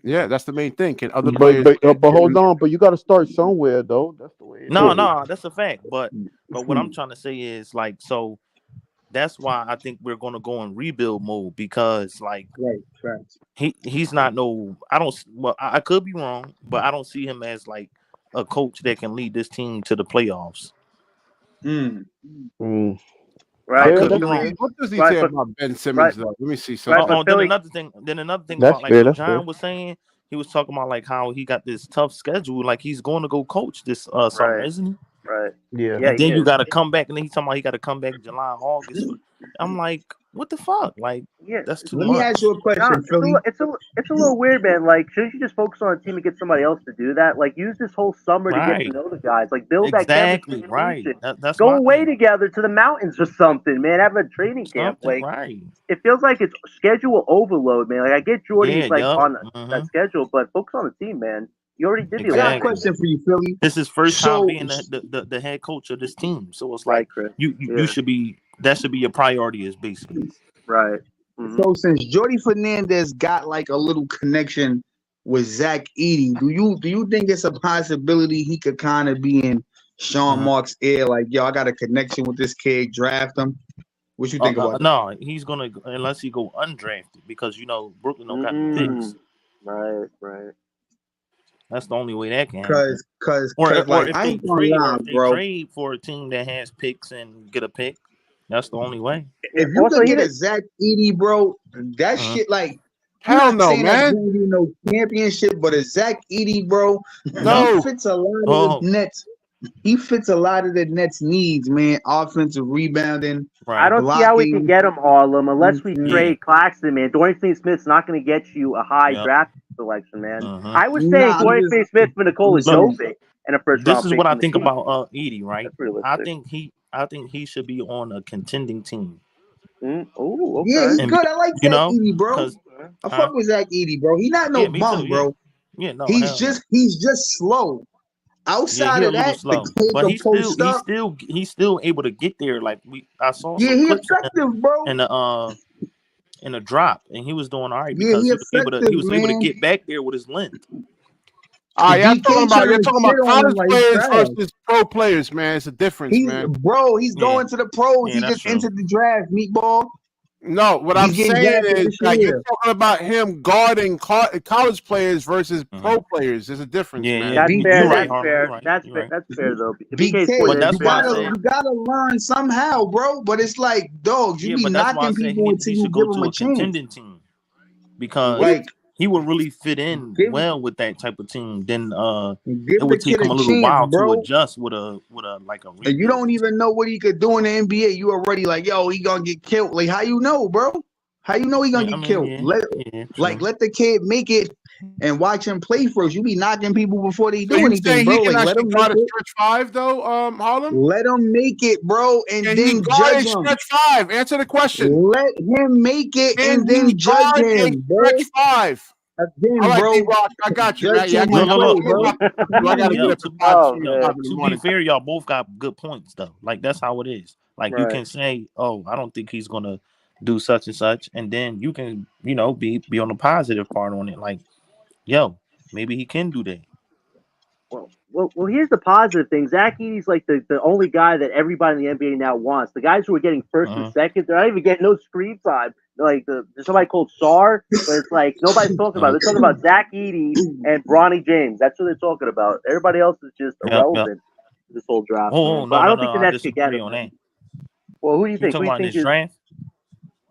Yeah, that's the main thing. Can other But players? hold on. But you got to start somewhere, though. That's the way. No, that's a fact. But what I'm trying to say is like so. That's why I think we're going to go in rebuild mode because like he's not I could be wrong, but I don't see him as like a coach that can lead this team to the playoffs. Right. What does he say about Ben Simmons though? Let me see something. Then another thing about like what John was saying, he was talking about like how he got this tough schedule, like he's going to go coach this summer, isn't he? Right. Yeah. And then you got to come back, and then he's talking about he got to come back July, August. I'm like, what the fuck? Like, that's too much. Let me ask you a question, Philly. It's a little weird, man. Like, shouldn't you just focus on a team and get somebody else to do that? Like, use this whole summer to get to know the guys. Like, build that chemistry. That's go away together to the mountains or something, man. Have a training camp. Like, it feels like it's schedule overload, man. Like, I get Jordy's on that schedule, but focus on the team, man. You already did the I got a question for you, Philly. This is first time being the head coach of this team, so it's like you should be. That should be your priority, is basically right. So since Jordi Fernandez got like a little connection with Zach Edey, do you think it's a possibility he could kind of be in Sean Mark's ear, like, yo, I got a connection with this kid, draft him? What you think about that? No, he's gonna unless he go undrafted because Brooklyn don't got any picks. Right. That's the only way that can. Because like if they trade for a team that has picks and get a pick, that's the only way. If you could get a Zach Edey, bro, that shit like hell no, man. No championship, but a Zach Edey, bro, he fits a lot of the Nets. He fits a lot of the Nets' needs, man. Offensive rebounding. I don't see how we can get him, Harlem, unless we trade Claxton, man. Dorian Finney-Smith's not going to get you a high draft selection, man. I was saying Dorian Finney-Smith for Nikola Jovic in a first round. This is what I think about Edey, right? I think he should be on a contending team. Oh, okay. Yeah, he's good. I like Zach Edey, bro. I fuck with Zach Edey, bro. He not no bum, bro. Yeah, no. He's just slow. Outside of that, but he's still able to get there. Like I saw. Yeah, he effective, bro. In a drop, and he was doing all right because he was able to get back there with his length. You're talking about college players versus pro players, man. It's a difference, man. He's going to the pros. He just entered the draft, meatball. No, what I'm saying is like you're talking about him guarding college players versus pro players. There's a difference, man. That's You're fair. right, That's Harlan, fair. you're right, That's you're fair. right. That's fair though. BK, But that's why I said- you gotta learn somehow, bro. But it's like, dogs, you be but that's why I knocking said people until he you should give go them to a a chance. contending team because Like, he would really fit in Give- well with that type of team. Then give it would the take kid him a a little chance, while bro. to adjust with a like a. And you don't even know what he could do in the NBA. You already like, yo, he gonna get killed. Like, how you know, bro? How you know he gonna get killed? Let the kid make it and watch him play first. You be knocking people before they do anything, bro. Like, let him guard a stretch five, though, Harlem. Let him make it, bro, and then judge him. Stretch five. Answer the question. Let him make it and then judge him, bro. Stretch five. Again, all right, bro. D-Rock, I got you. Judge Yeah, him Look. I gotta get up To be fair, y'all both got good points though. Like that's how it is. Like you can say, "Oh, I don't think he's gonna do such and such," and then you can, be on the positive part on it. Like, yo, maybe he can do that. Well, here's the positive thing. Zach Edey's like the only guy that everybody in the NBA now wants. The guys who are getting first and second, they're not even getting no screen time. Like there's somebody called Sar, but it's like nobody's talking about it. They're talking about Zach Edey and Bronny James. That's what they're talking about. Everybody else is just irrelevant to this whole draft. But I don't think the Nets could get him. Well, who do you think? Who do you think is draft?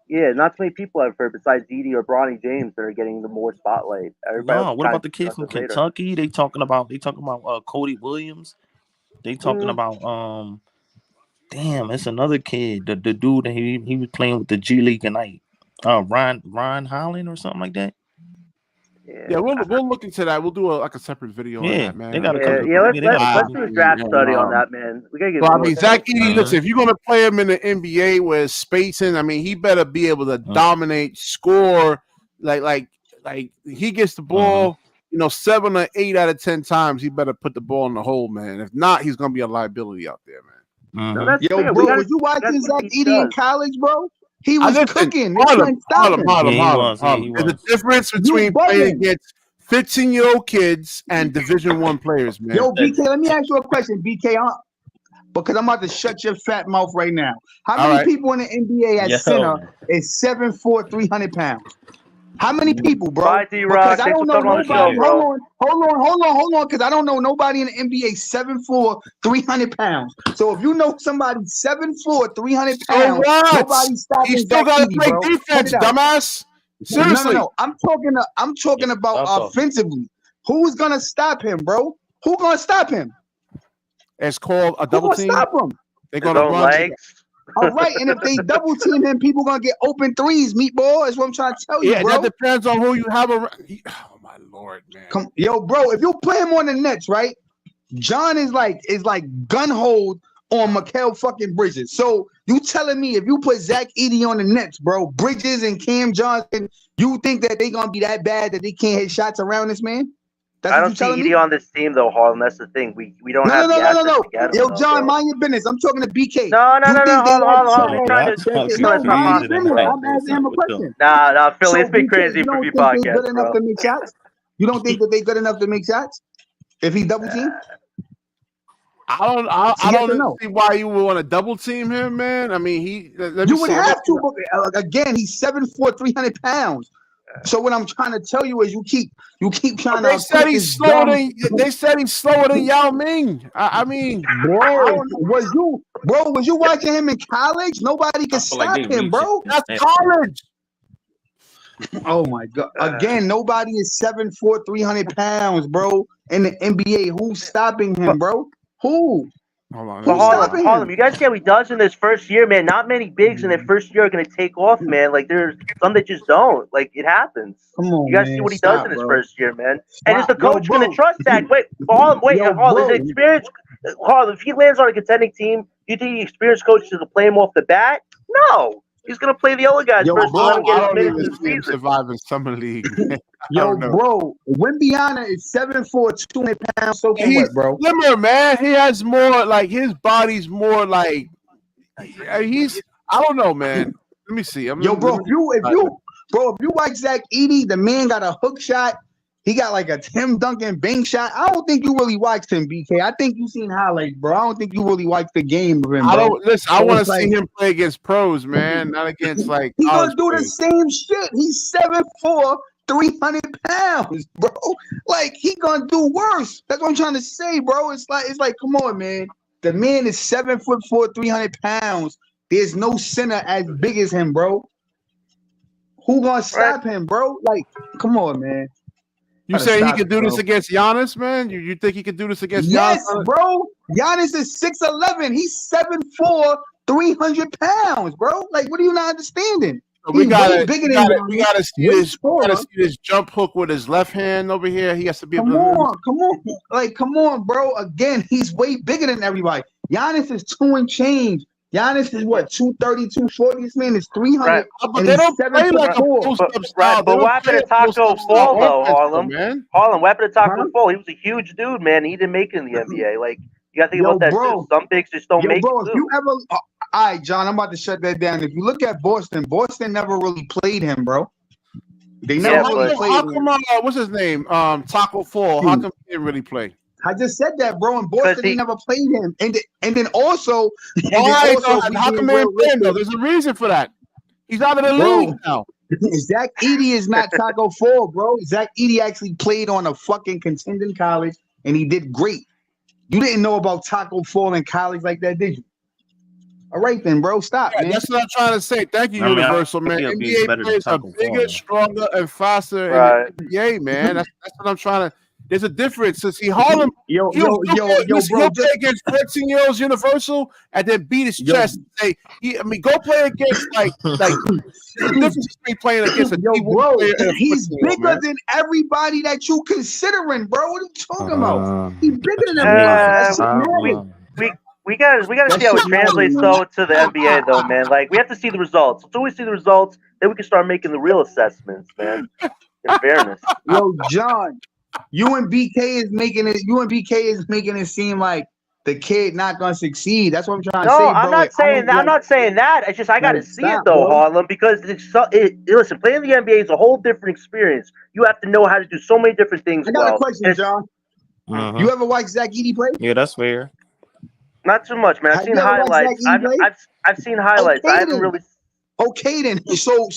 Yeah, not too many people I've heard besides Edey or Bronny James that are getting the more spotlight. No, what about the kid from Kentucky? They talking about Cody Williams. They talking about damn, it's another kid, the dude that he was playing with the G League tonight. Ryan Holland or something like that. Yeah, we'll look into that. We'll do a separate video on that, man. They got let's do a draft study on that, man. We gotta get. Well, I mean, Zach Edey, listen, if you're gonna play him in the NBA where it's spacing, I mean, he better be able to dominate, score, like he gets the ball, 7 or 8 out of 10 times. He better put the ball in the hole, man. If not, he's gonna be a liability out there, man. No, that's Yo, fair. bro, was you watching Zach Edey in college, bro? He was cooking. Harlem. He There's a difference between playing against 15-year-old kids and Division I players, man. Yo, BK, let me ask you a question, BK, because I'm about to shut your fat mouth right now. How many people in the NBA at center is 7'4", 300 pounds? How many people, bro? Bye, D-Rock. Because I don't know nobody. Hold on, because I don't know nobody in the NBA 7'4", 300 pounds. So if you know somebody 7'4", 300 pounds, nobody's stopping. He still got to play defense, dumbass. Seriously. No. I'm talking about offensively. Who's gonna stop him, bro? Who gonna stop him? It's called a double team. Stop him. They're gonna run. Legs. All right, and if they double team him, people gonna get open threes, meatball. That's what I'm trying to tell you, bro. That depends on who you have around. Oh my lord, man! Yo, bro, if you play him on the Nets, right? John is like gun hold on Mikal fucking Bridges. So you telling me if you put Zach Edey on the Nets, bro, Bridges and Cam Johnson, you think that they gonna be that bad that they can't hit shots around this man? That's I don't see Edey on this team though, Harlem. That's the thing. We don't have the assets to get him. Yo, John, mind your business. I'm talking to BK. No. Hold on. I'm asking him a question. Nah, Philly, it's been crazy for few podcasts, good enough to make shots? You don't think that they good enough to make shots? If he double team? I don't see why you would want to double team him, man. I mean, you would have to. Again, he's 7'4", 300 pounds. So what I'm trying to tell you is you keep trying to. They said he's slower than Yao Ming. I mean, was you watching him in college? Nobody can stop him, bro. That's college. Oh my god! Again, nobody is 7'4", 300 pounds, bro. In the NBA, who's stopping him, bro? Who? Harlem, you guys get what he does in this first year, man. Not many bigs in their first year are going to take off, man. Like, there's some that just don't. Like, it happens. Come on, you guys see what he does in his first year, man. And is the coach going to trust that? Harlem, is an experienced Harlem, if he lands on a contending team, do you think the experienced coach is going to play him off the bat? No. He's going to play the other guys first. I don't even see him surviving summer league. Bro, Wimbiana is 7'4", 200 pounds. So he's bro? Slimmer, man. He has more, like, his body's more like he's. I don't know, man. Let me see. If you watch Zach Edey, the man got a hook shot. He got like a Tim Duncan bank shot. I don't think you really watched him, BK. I think you seen highlights, bro. I don't think you really watched the game of him, bro. I don't listen. I So want it's to see like him play against pros, man, not against like he college gonna do the players. same shit. He's 7'4", 300 pounds, bro. Like he gonna do worse. That's what I'm trying to say, bro. It's like, come on, man. The man is 7'4", 300 pounds. There's no center as big as him, bro. Who gonna stop him, bro? Like, come on, man. You say he could do this against Giannis, man? You think he could do this against Giannis? Yes, bro. Giannis is 6'11". He's 7'4", 300 pounds, bro. Like, what are you not understanding? So we gotta see this jump hook with his left hand over here. He has to be able to. Come on, bro. Again, he's way bigger than everybody. Giannis is 2 and change. Giannis is what, 230, 240. This man is 300. Right. But they don't play like a post-up style. But what happened to Taco Fall, though, Harlem? Harlem, what happened to Taco Fall? He was a huge dude, man. He didn't make it in the NBA. Like, you got to think about that, too. Some bigs just don't make it, if you ever... all right, John, I'm about to shut that down. If you look at Boston never really played him, bro. They never really played him. How come, what's his name? Taco Fall. How come he didn't really play? I just said that, bro. In Boston, they never played him, and then also, how come they didn't play him though? There's a reason for that. He's out of the league now. Zach Edey is not Taco Fall, bro. Zach Edey actually played on a fucking contending college, and he did great. You didn't know about Taco Fall in college like that, did you? All right, then, bro. Stop, man. That's what I'm trying to say. Thank you, Universal, man. NBA players are bigger, stronger, and faster in the NBA, man. That's what I'm trying to. There's a difference. See, Harlem, he'll play against 13-year-olds Universal and then beat his chest. And say, go play against like the difference between playing against a bro. He's bigger than everybody that you considering, bro. What are you talking about? He's bigger than everybody. We gotta see how it translates though to the NBA though, man. Like we have to see the results. Until we see the results, then we can start making the real assessments, man. In fairness. Yo, John. UNBK is making it seem like the kid not gonna succeed. That's what I'm trying to say. No, I'm not saying that. I'm not saying that. It's just I gotta see it though, Harlem, because listen, playing the NBA is a whole different experience. You have to know how to do so many different things. I got a question, John. You ever watch Zach Edey play? Yeah, that's fair. Not too much, man. I've seen highlights. I've seen highlights. I haven't really. Okay, then. So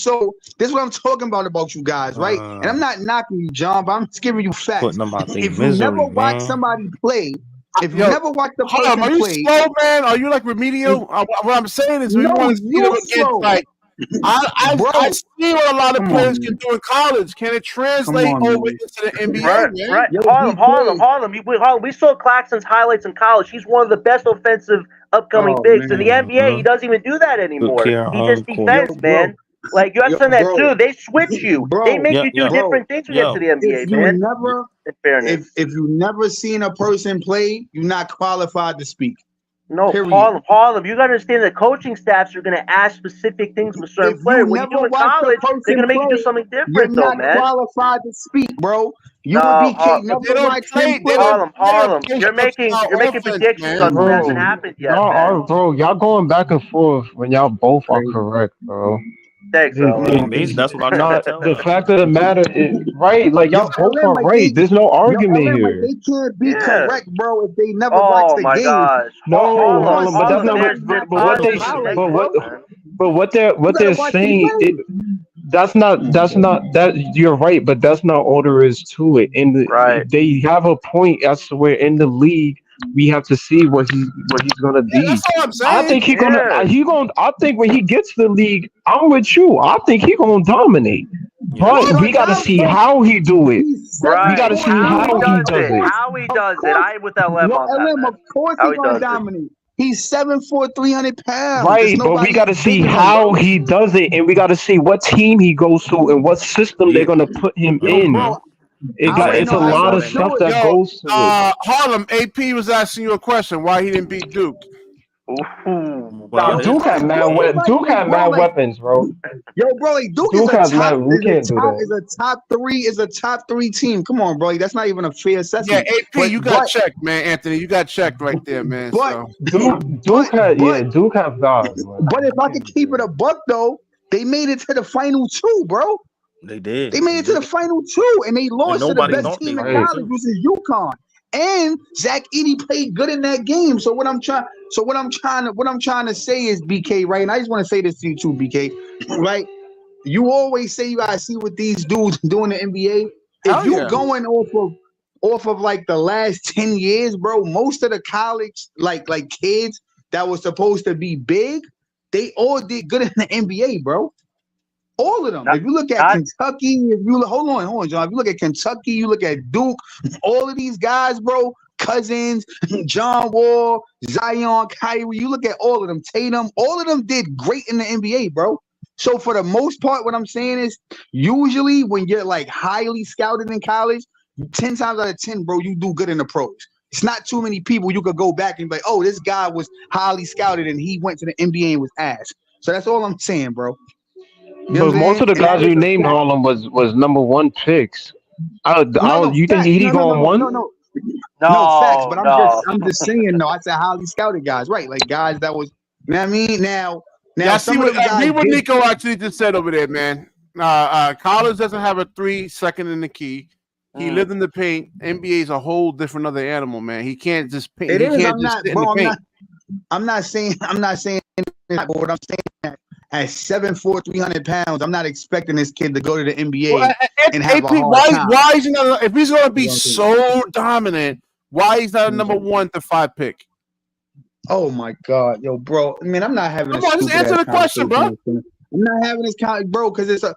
this is what I'm talking about you guys, right? And I'm not knocking you, John, but I'm just giving you facts. If you never watch somebody play, if you never watch the person play, are you slow, man? Are you like remedial? What I'm saying is, we want to see them against like. I see what a lot of players can do in college. Can it translate over into the NBA? Right. Harlem. We saw Claxton's highlights in college. He's one of the best offensive upcoming bigs. In the NBA, he doesn't even do that anymore. He just defends, man. Like, you understand that, too. They switch you. They make you do different things to get to the NBA, man. If you never seen a person play, you're not qualified to speak. No, Harlem, you gotta understand that coaching staffs are gonna ask specific things from a certain player. When you do in college, they're gonna make you do something different, though, man. You're not qualified to speak, bro. You and BK never watched him play. Harlem, you're making predictions on what hasn't happened yet, man. Bro, y'all going back and forth when y'all both are correct, bro. Thanks, that's what I'm the fact of the matter is, right, like y'all both are right. There's no argument here. They can't be correct, bro, if they never watch the game. Gosh. No, but that's not what they're saying. That's not that you're right, but that's not all there is to it. And they have a point as to where in the league we have to see what he's gonna be. That's what I'm saying. I think I think when he gets to the league, I'm with you. I think he's gonna dominate. But we gotta see how he do it. We gotta see how he does it. How he does it. I with that level. Of course he's gonna dominate. He's 7'4", 300 pounds. Right, but we got to see how he does it, and we got to see what team he goes to and what system they're going to put him in. It's a lot of stuff that goes to it. Harlem, AP was asking you a question. Why he didn't beat Duke? Duke had mad weapons, bro. Yo, bro, Duke is a top three team. Come on, bro. That's not even a fair assessment. Yeah, AP, you got checked, man. Anthony, you got checked right there, man. Duke have God. But if I could keep it a buck, though, they made it to the final two, bro. They did. They made it to the final two, and they lost to the best thought team they in would, college, too. which is UConn. And Zach Edey played good in that game. So what I'm trying to say is, BK, right? And I just want to say this to you too, BK, right? You always say you gotta see what these dudes do in the NBA. If you're going off of like the last 10 years, bro, most of the college like kids that were supposed to be big, they all did good in the NBA, bro. All of them. If you look at Kentucky, hold on, John. If you look at Kentucky, you look at Duke, all of these guys, bro, Cousins, John Wall, Zion, Kyrie, you look at all of them, Tatum, all of them did great in the NBA, bro. So for the most part, what I'm saying is usually when you're like highly scouted in college, 10 times out of 10, bro, you do good in the pros. It's not too many people you could go back and be like, oh, this guy was highly scouted and he went to the NBA and was ass. So that's all I'm saying, bro. You know but most of the guys you named, Harlem, was number one picks. You think Edey going one? No, facts. But I'm just saying. No, I said highly scouted guys, right? Like guys that was. You know what I mean? Now, see what Nico actually just said over there, man. College doesn't have a 3-second in the key. He lived in the paint. NBA is a whole different other animal, man. He can't just paint. I'm not saying that, but what I'm saying at 7'4", 300 pounds, I'm not expecting this kid to go to the NBA and have a hard time. Why is he not? If he's going to be so dominant, why is that a number 1 to 5 pick? Oh my God, yo, bro. I mean, I'm not having. Come on, just answer the question, bro. I'm not having this bro, because it's a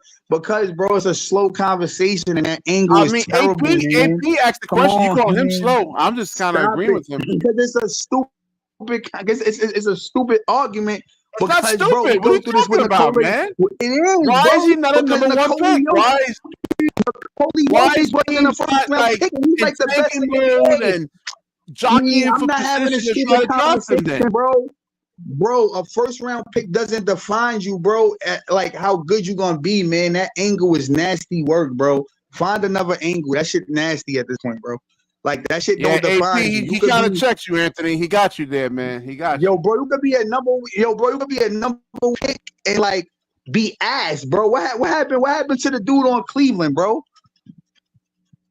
slow conversation and that angle is terrible. AP asked the question. You call him slow. I'm just kind of agreeing with him because it's a stupid. I guess it's a stupid argument. It's not stupid. What are you talking about, man? It is. Why is he not a number 1 pick? Why is he in the first round pick? He's like the best mode and jockeying for position to draft him then, bro. Bro, a first round pick doesn't define you, bro. Like how good you gonna be, man. That angle is nasty work, bro. Find another angle. That shit nasty at this point, bro. Like that shit don't define you. He kind of checks you, Anthony. He got you there, man. He got you. Yo, bro, you could be a number pick and like be ass, bro. What happened? What happened to the dude on Cleveland, bro?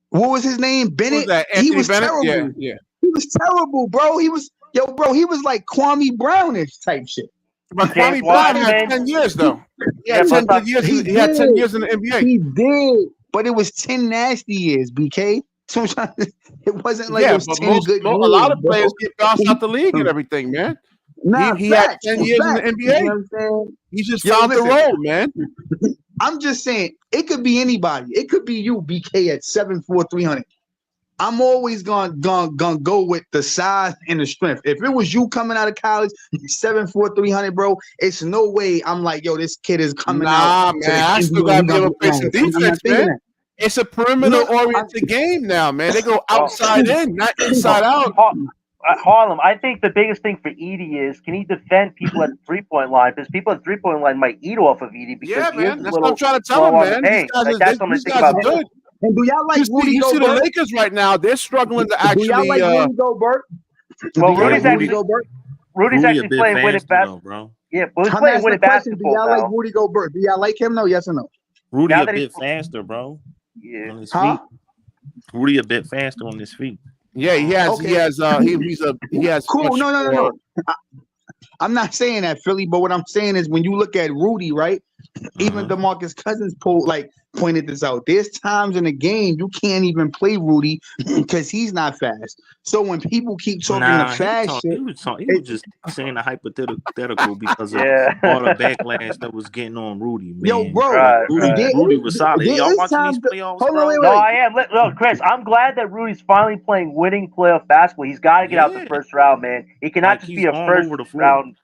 What was his name? Bennett. He was terrible. Yeah. He was terrible, bro. He was like Kwame Brownish type shit. But Kwame Brown had 10 years, though. He had 10 years. He had 10 years in the NBA. He did, but it was 10 nasty years, BK. So it wasn't like it was 10 good years. A lot of players get bounced out the league and everything, man. He had 10 years in the NBA. You know what I'm saying? He just found the role, man. I'm just saying, it could be anybody. It could be you, BK, at 7'4", 300. I'm always gonna go with the size and the strength. If it was you coming out of college, 7'4", 300, bro, it's no way I'm like, yo, this kid is coming out. Nah, man, I still gotta be able to play some defense, man. It's a perimeter-oriented game now, man. They go outside in, not inside out. Harlem, I think the biggest thing for Edey is, can he defend people at the three-point line? Because people at the three-point line might eat off of Edey. Yeah, man, that's what I'm trying to tell him, man. These guys are good. And do y'all like Rudy You see Gobert? the Lakers right now, they're struggling to actually... Do y'all like Rudy Gobert? Well, Rudy's actually playing winning basketball, bro. Yeah, but he's playing winning basketball. Do y'all like Rudy Gobert? Do y'all like him? No, yes or no? Rudy a bit faster, bro. Yeah. On his feet. Rudy a bit faster on his feet. Yeah, he has. Okay. He has. Cool. No. I'm not saying that, Philly, but what I'm saying is when you look at Rudy, right? Even DeMarcus Cousins pointed this out. There's times in the game you can't even play Rudy because he's not fast. So when people keep talking the fast shit, he was just saying a hypothetical because of all the backlash that was getting on Rudy, man. Yo, bro, Rudy was solid. Y'all watching these playoffs? Hold on, wait. No, I am. Look, Chris, I'm glad that Rudy's finally playing winning playoff basketball. He's got to get out the first round, man. He cannot just be a first round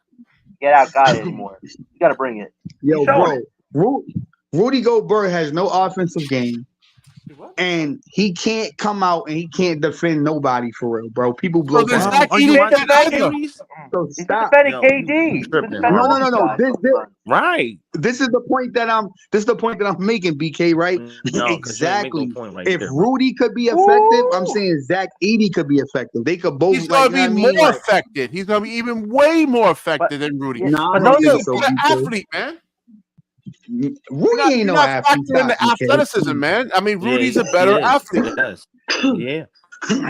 get out guy anymore. You got to bring it. Yo, bro, Rudy Gobert has no offensive game, and he can't come out and he can't defend nobody for real, bro. People blow He's defending KD. No. Right. This is the point that I'm making, BK. Right? Exactly. If Rudy could be effective, I'm saying Zach Edey could be effective. They could both. He's gonna be more effective. He's gonna be even way more effective than Rudy. Nah, Rudy's an athlete, man. Rudy ain't no not athlete. factoring in the athleticism, man. I mean, Rudy's a better athlete. Yes. Yeah.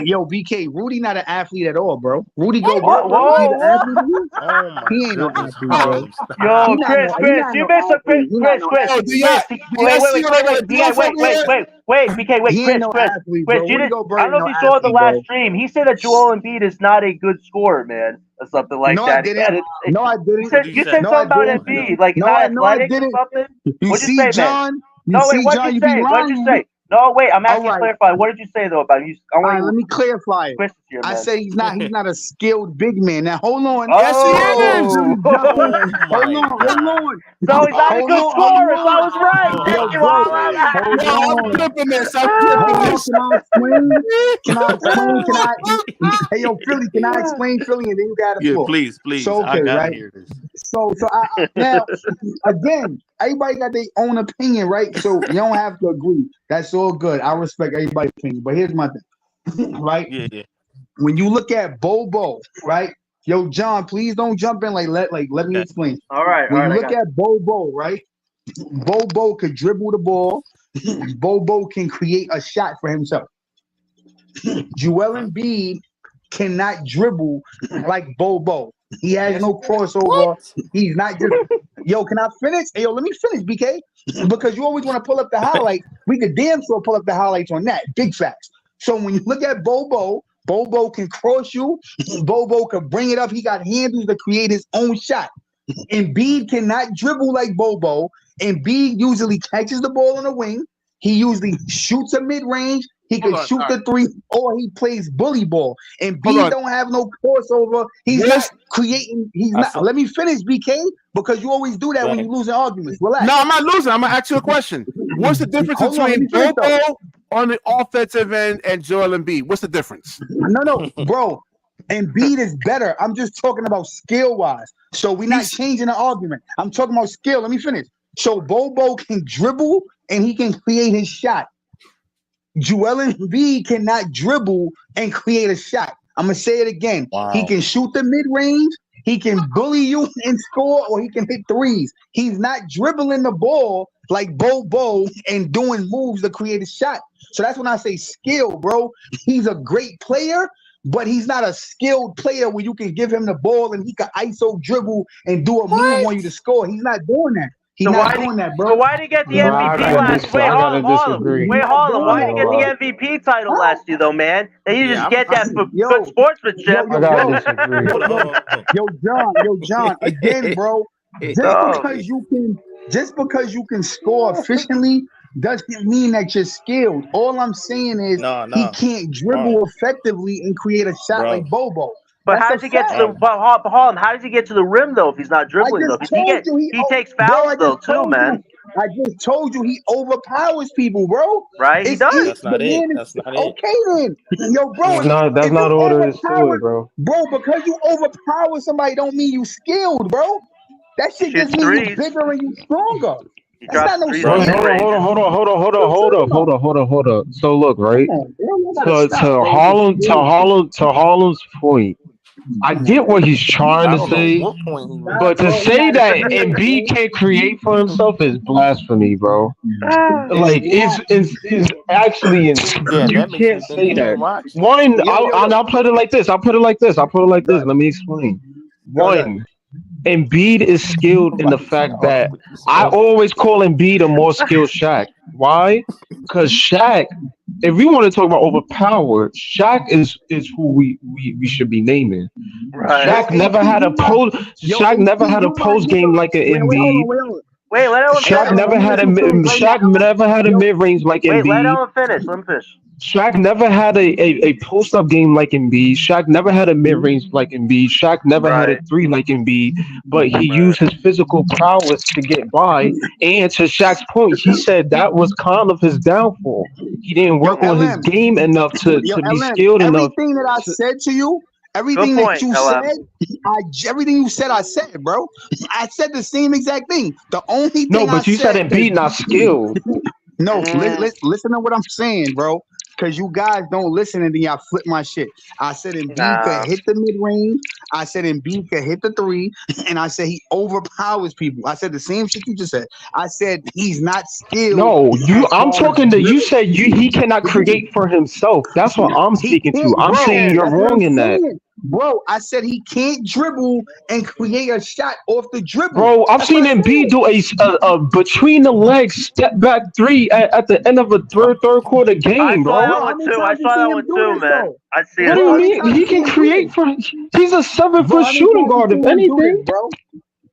Yo, BK, Rudy not an athlete at all, bro. Rudy Gobert, Whoa, bro. He's an whoa. athlete. Oh my He ain't no goodness. athlete, bro. Yo, He Chris, not you no missed some athlete. He not no Chris. Oh, do y'all see what I gotta do over here? BK, He ain't no athlete, bro. Chris, Rudy Gobert I don't know ain't if no you saw the athlete, last bro. stream. He said that Joel Embiid is not a good scorer, man, or something like No, that. I didn't. No, I didn't. You said No, I something about didn't. Embiid, like No, not I athletic or didn't. something. You What'd you see, say, man? John? You No, wait, see, what'd John? you You be say? What'd you lying. say? No, wait, I'm All asking right. clarify. What did you say though about you? All right, let me clarify it. Chris is here, I man. say he's not a skilled big man. Now hold on. Yes, he is. Oh, Hold on. so he's not a good scorer. So I was right. Yo, Thank you, bro, Alan. hold Yo, I'm on. clipping this. I'm Hold clipping on. this. Can I explain? Can I explain? Can I? Hey, yo, Philly, can I explain Philly, and then you got the Yeah, floor. please. So I okay, gotta right? hear this. So I now again, everybody got their own opinion, right? So you don't have to agree. That's all good. I respect everybody's opinion. But here's my thing, right? Yeah. When you look at Bobo, right? Yo, John, please don't jump in. Let me explain. All right. When you look at Bobo, right? Bobo could dribble the ball. Bobo can create a shot for himself. Joel Embiid cannot dribble like Bobo. He has no crossover. He's not just. Yo, can I finish? Hey, yo, let me finish, BK. Because you always want to pull up the highlights. We could damn sure pull up the highlights on that. Big facts. So when you look at Bobo, Bobo can cross you. Bobo can bring it up. He got handles to create his own shot. Embiid cannot dribble like Bobo. Embiid usually catches the ball on the wing. He usually shoots a mid-range. He can shoot the three, or he plays bully ball. Embiid don't have no crossover. He's not creating. He's not. Let me finish, BK, because you always do that when you lose in arguments. Relax. No, I'm not losing. I'm gonna ask you a question. What's the difference between Bobo on the offensive end and Joel Embiid? What's the difference? No, bro. Embiid is better. I'm just talking about skill-wise. So we're not changing the argument. I'm talking about skill. Let me finish. So Bobo can dribble and he can create his shot. Joel Embiid cannot dribble and create a shot. I'm gonna say it again. Wow. He can shoot the mid-range, he can bully you and score, or he can hit threes. He's not dribbling the ball like Bobo and doing moves to create a shot. So that's when I say skill, bro. He's a great player, but he's not a skilled player where you can give him the ball and he can ISO dribble and do a move on you to score. He's not doing that. He's not doing that, bro. So why did he get the MVP last? Wait, Harlem. Why did he get the MVP title last year, though, man? And you just get that for good sportsmanship. I gotta disagree. Yo, John, again, bro. Just because you can score efficiently doesn't mean that you're skilled. All I'm saying is he can't dribble effectively and create a shot like Bobo. But how does he get to the Harlem? How does he get to the rim though if he's not dribbling though? He takes fouls though too, man. I just told you he overpowers people, bro. Right? He does. That's not it. That's not it. Okay then, yo, bro. That's not all there is to it, bro. Bro, because you overpower somebody don't mean you skilled, bro. That shit just means you bigger and you stronger. That's not no Hold on. So look, right? So to Harlem's point, I get what he's trying to say, but to say that Embiid can't create for himself is blasphemy, bro. Like it's actually you can't say that. One, I'll put it like this. Let me explain. One, Embiid is skilled in the fact that I always call Embiid a more skilled Shaq. Why? Because Shaq, if we want to talk about overpowered, Shaq is who we should be naming. Right. Shaq never had a post game like an Embiid. Wait, let him finish. Shaq never had a mid range like Embiid. Wait, let him finish. Let him finish. Shaq never had a post-up game like Embiid. Shaq never had a mid-range like Embiid. Shaq never had a three like Embiid. But he used his physical prowess to get by. And to Shaq's point, he said that was kind of his downfall. He didn't work on his game enough to be skilled enough. Everything that I said to you, everything that you said, everything you said, I said, bro. I said the same exact thing. The only thing but you said Embiid not skilled. No, listen to what I'm saying, bro. Because you guys don't listen and then y'all flip my shit. I said Embiid could hit the mid-range. I said Embiid can hit the three, and I said he overpowers people. I said the same shit you just said. I said he's not skilled. No, I'm talking to you. Said he cannot create for himself. That's what I'm speaking to. I'm saying you're wrong in that. Bro, I said he can't dribble and create a shot off the dribble. Bro, I've seen Embiid do a between the legs step back three at the end of a third quarter game, bro. I saw that one too, man. I see it. What do you mean? He can create for. He's a 7-foot shooting guard, if anything. Bro,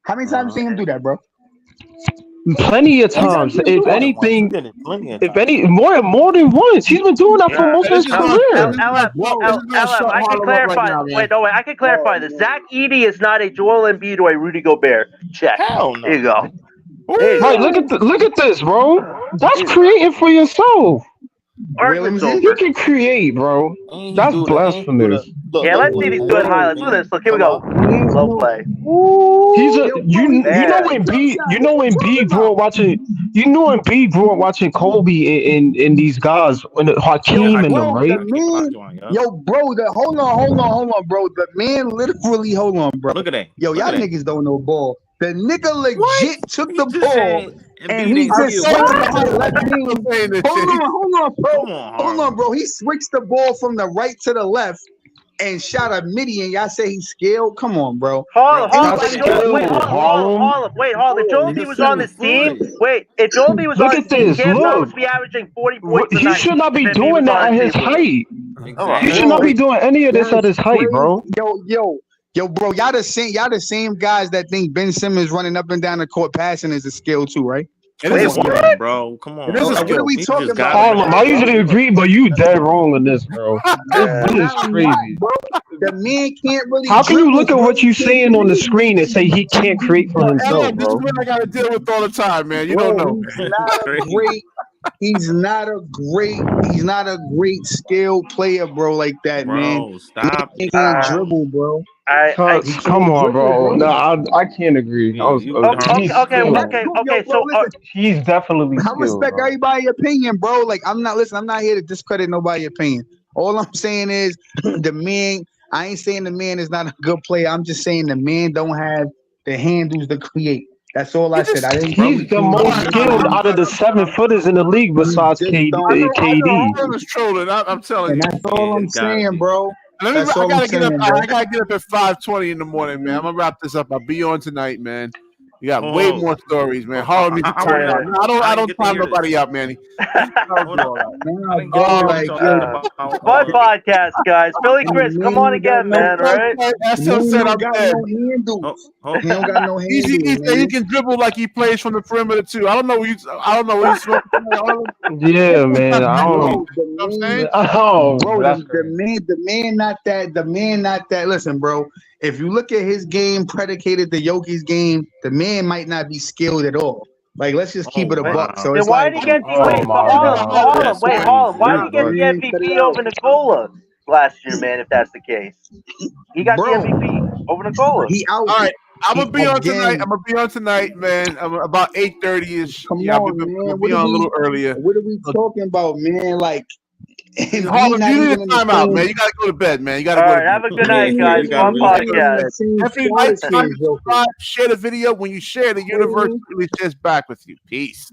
how many times you seen him do that, bro? Plenty of times. If anything, more than once. He's been doing that for most of his career. I can clarify. Wait, no, wait. I can clarify this. Zach Edey is not a Joel Embiid or a Rudy Gobert. Check. Hell no. There you go. Right, look at this, bro. That's creating for yourself. You can create, bro. That's blasphemous. Yeah, let's see these good highlights. Look at this. Look, here we go. Low play. He's you know Embiid grew up watching. You know Embiid grew up watching Kobe and these guys and Hakeem and them, right? Yo, bro, hold on, bro. The man literally, hold on, bro. Look at that. Yo, y'all niggas don't know ball. The nigga legit took the ball and he just hold on, bro. He switched the ball from the right to the left and shot a midi, and y'all say he's skilled. Come on, bro. Hold on. If Joel Embiid was on this team, if Joel Embiid was on this team, Cam Thomas would be averaging 40 points. He should not be doing that at his height. He should not be doing any of this at his height, bro. Yo, bro, y'all the same guys that think Ben Simmons running up and down the court passing is a skill too, right? It is a skill, bro. Come on. What are we talking about? Harlem, I usually agree, but you dead wrong on this, bro. This is crazy. Bro, the man can't really. How can you look at what you're saying on the screen and say he can't create for himself, This is what I gotta deal with all the time, man. You don't know. He's not a great skilled player, bro, like that, man. Stop. He can't dribble, bro. Come on, bro. No, I can't agree. Okay. So he's definitely skilled. I respect everybody's opinion, bro. Like I'm not here to discredit nobody's opinion. All I'm saying is the man. I ain't saying the man is not a good player. I'm just saying the man don't have the handles to create. That's all I said. He's the most skilled out of the 7-footers in the league besides KD. I'm telling you. That's all I'm saying, bro. I gotta get up at 5:20 in the morning, man. I'm gonna wrap this up. I'll be on tonight, man. You got way more stories, man. Harlem needs to turn out. I don't time nobody out, Manny. Fun podcast, guys. Philly Chris, come on again, man. All right. That's what said. I'm dead. He don't got no hands. He can dribble like he plays from the perimeter too. I don't know what he's. Yeah, man. I don't know. Bro, the man not that. Listen, bro. If you look at his game predicated to Yoki's game, the man might not be skilled at all. Like, let's just keep it a buck. So it's why did he get the MVP over Nikola last year, man? If that's the case, he got the MVP over Nikola. All right, I'm gonna be on tonight, man. I'm about 8:30ish. Come on, man. I'm be on a little earlier. What are we talking about, man? Like. Harlem, you need a timeout, man. You gotta go to bed, man. You gotta go. All right, have a good night, guys. Fun podcast. Definitely like, subscribe, share the video. When you share, the universe really shares back with you. Peace.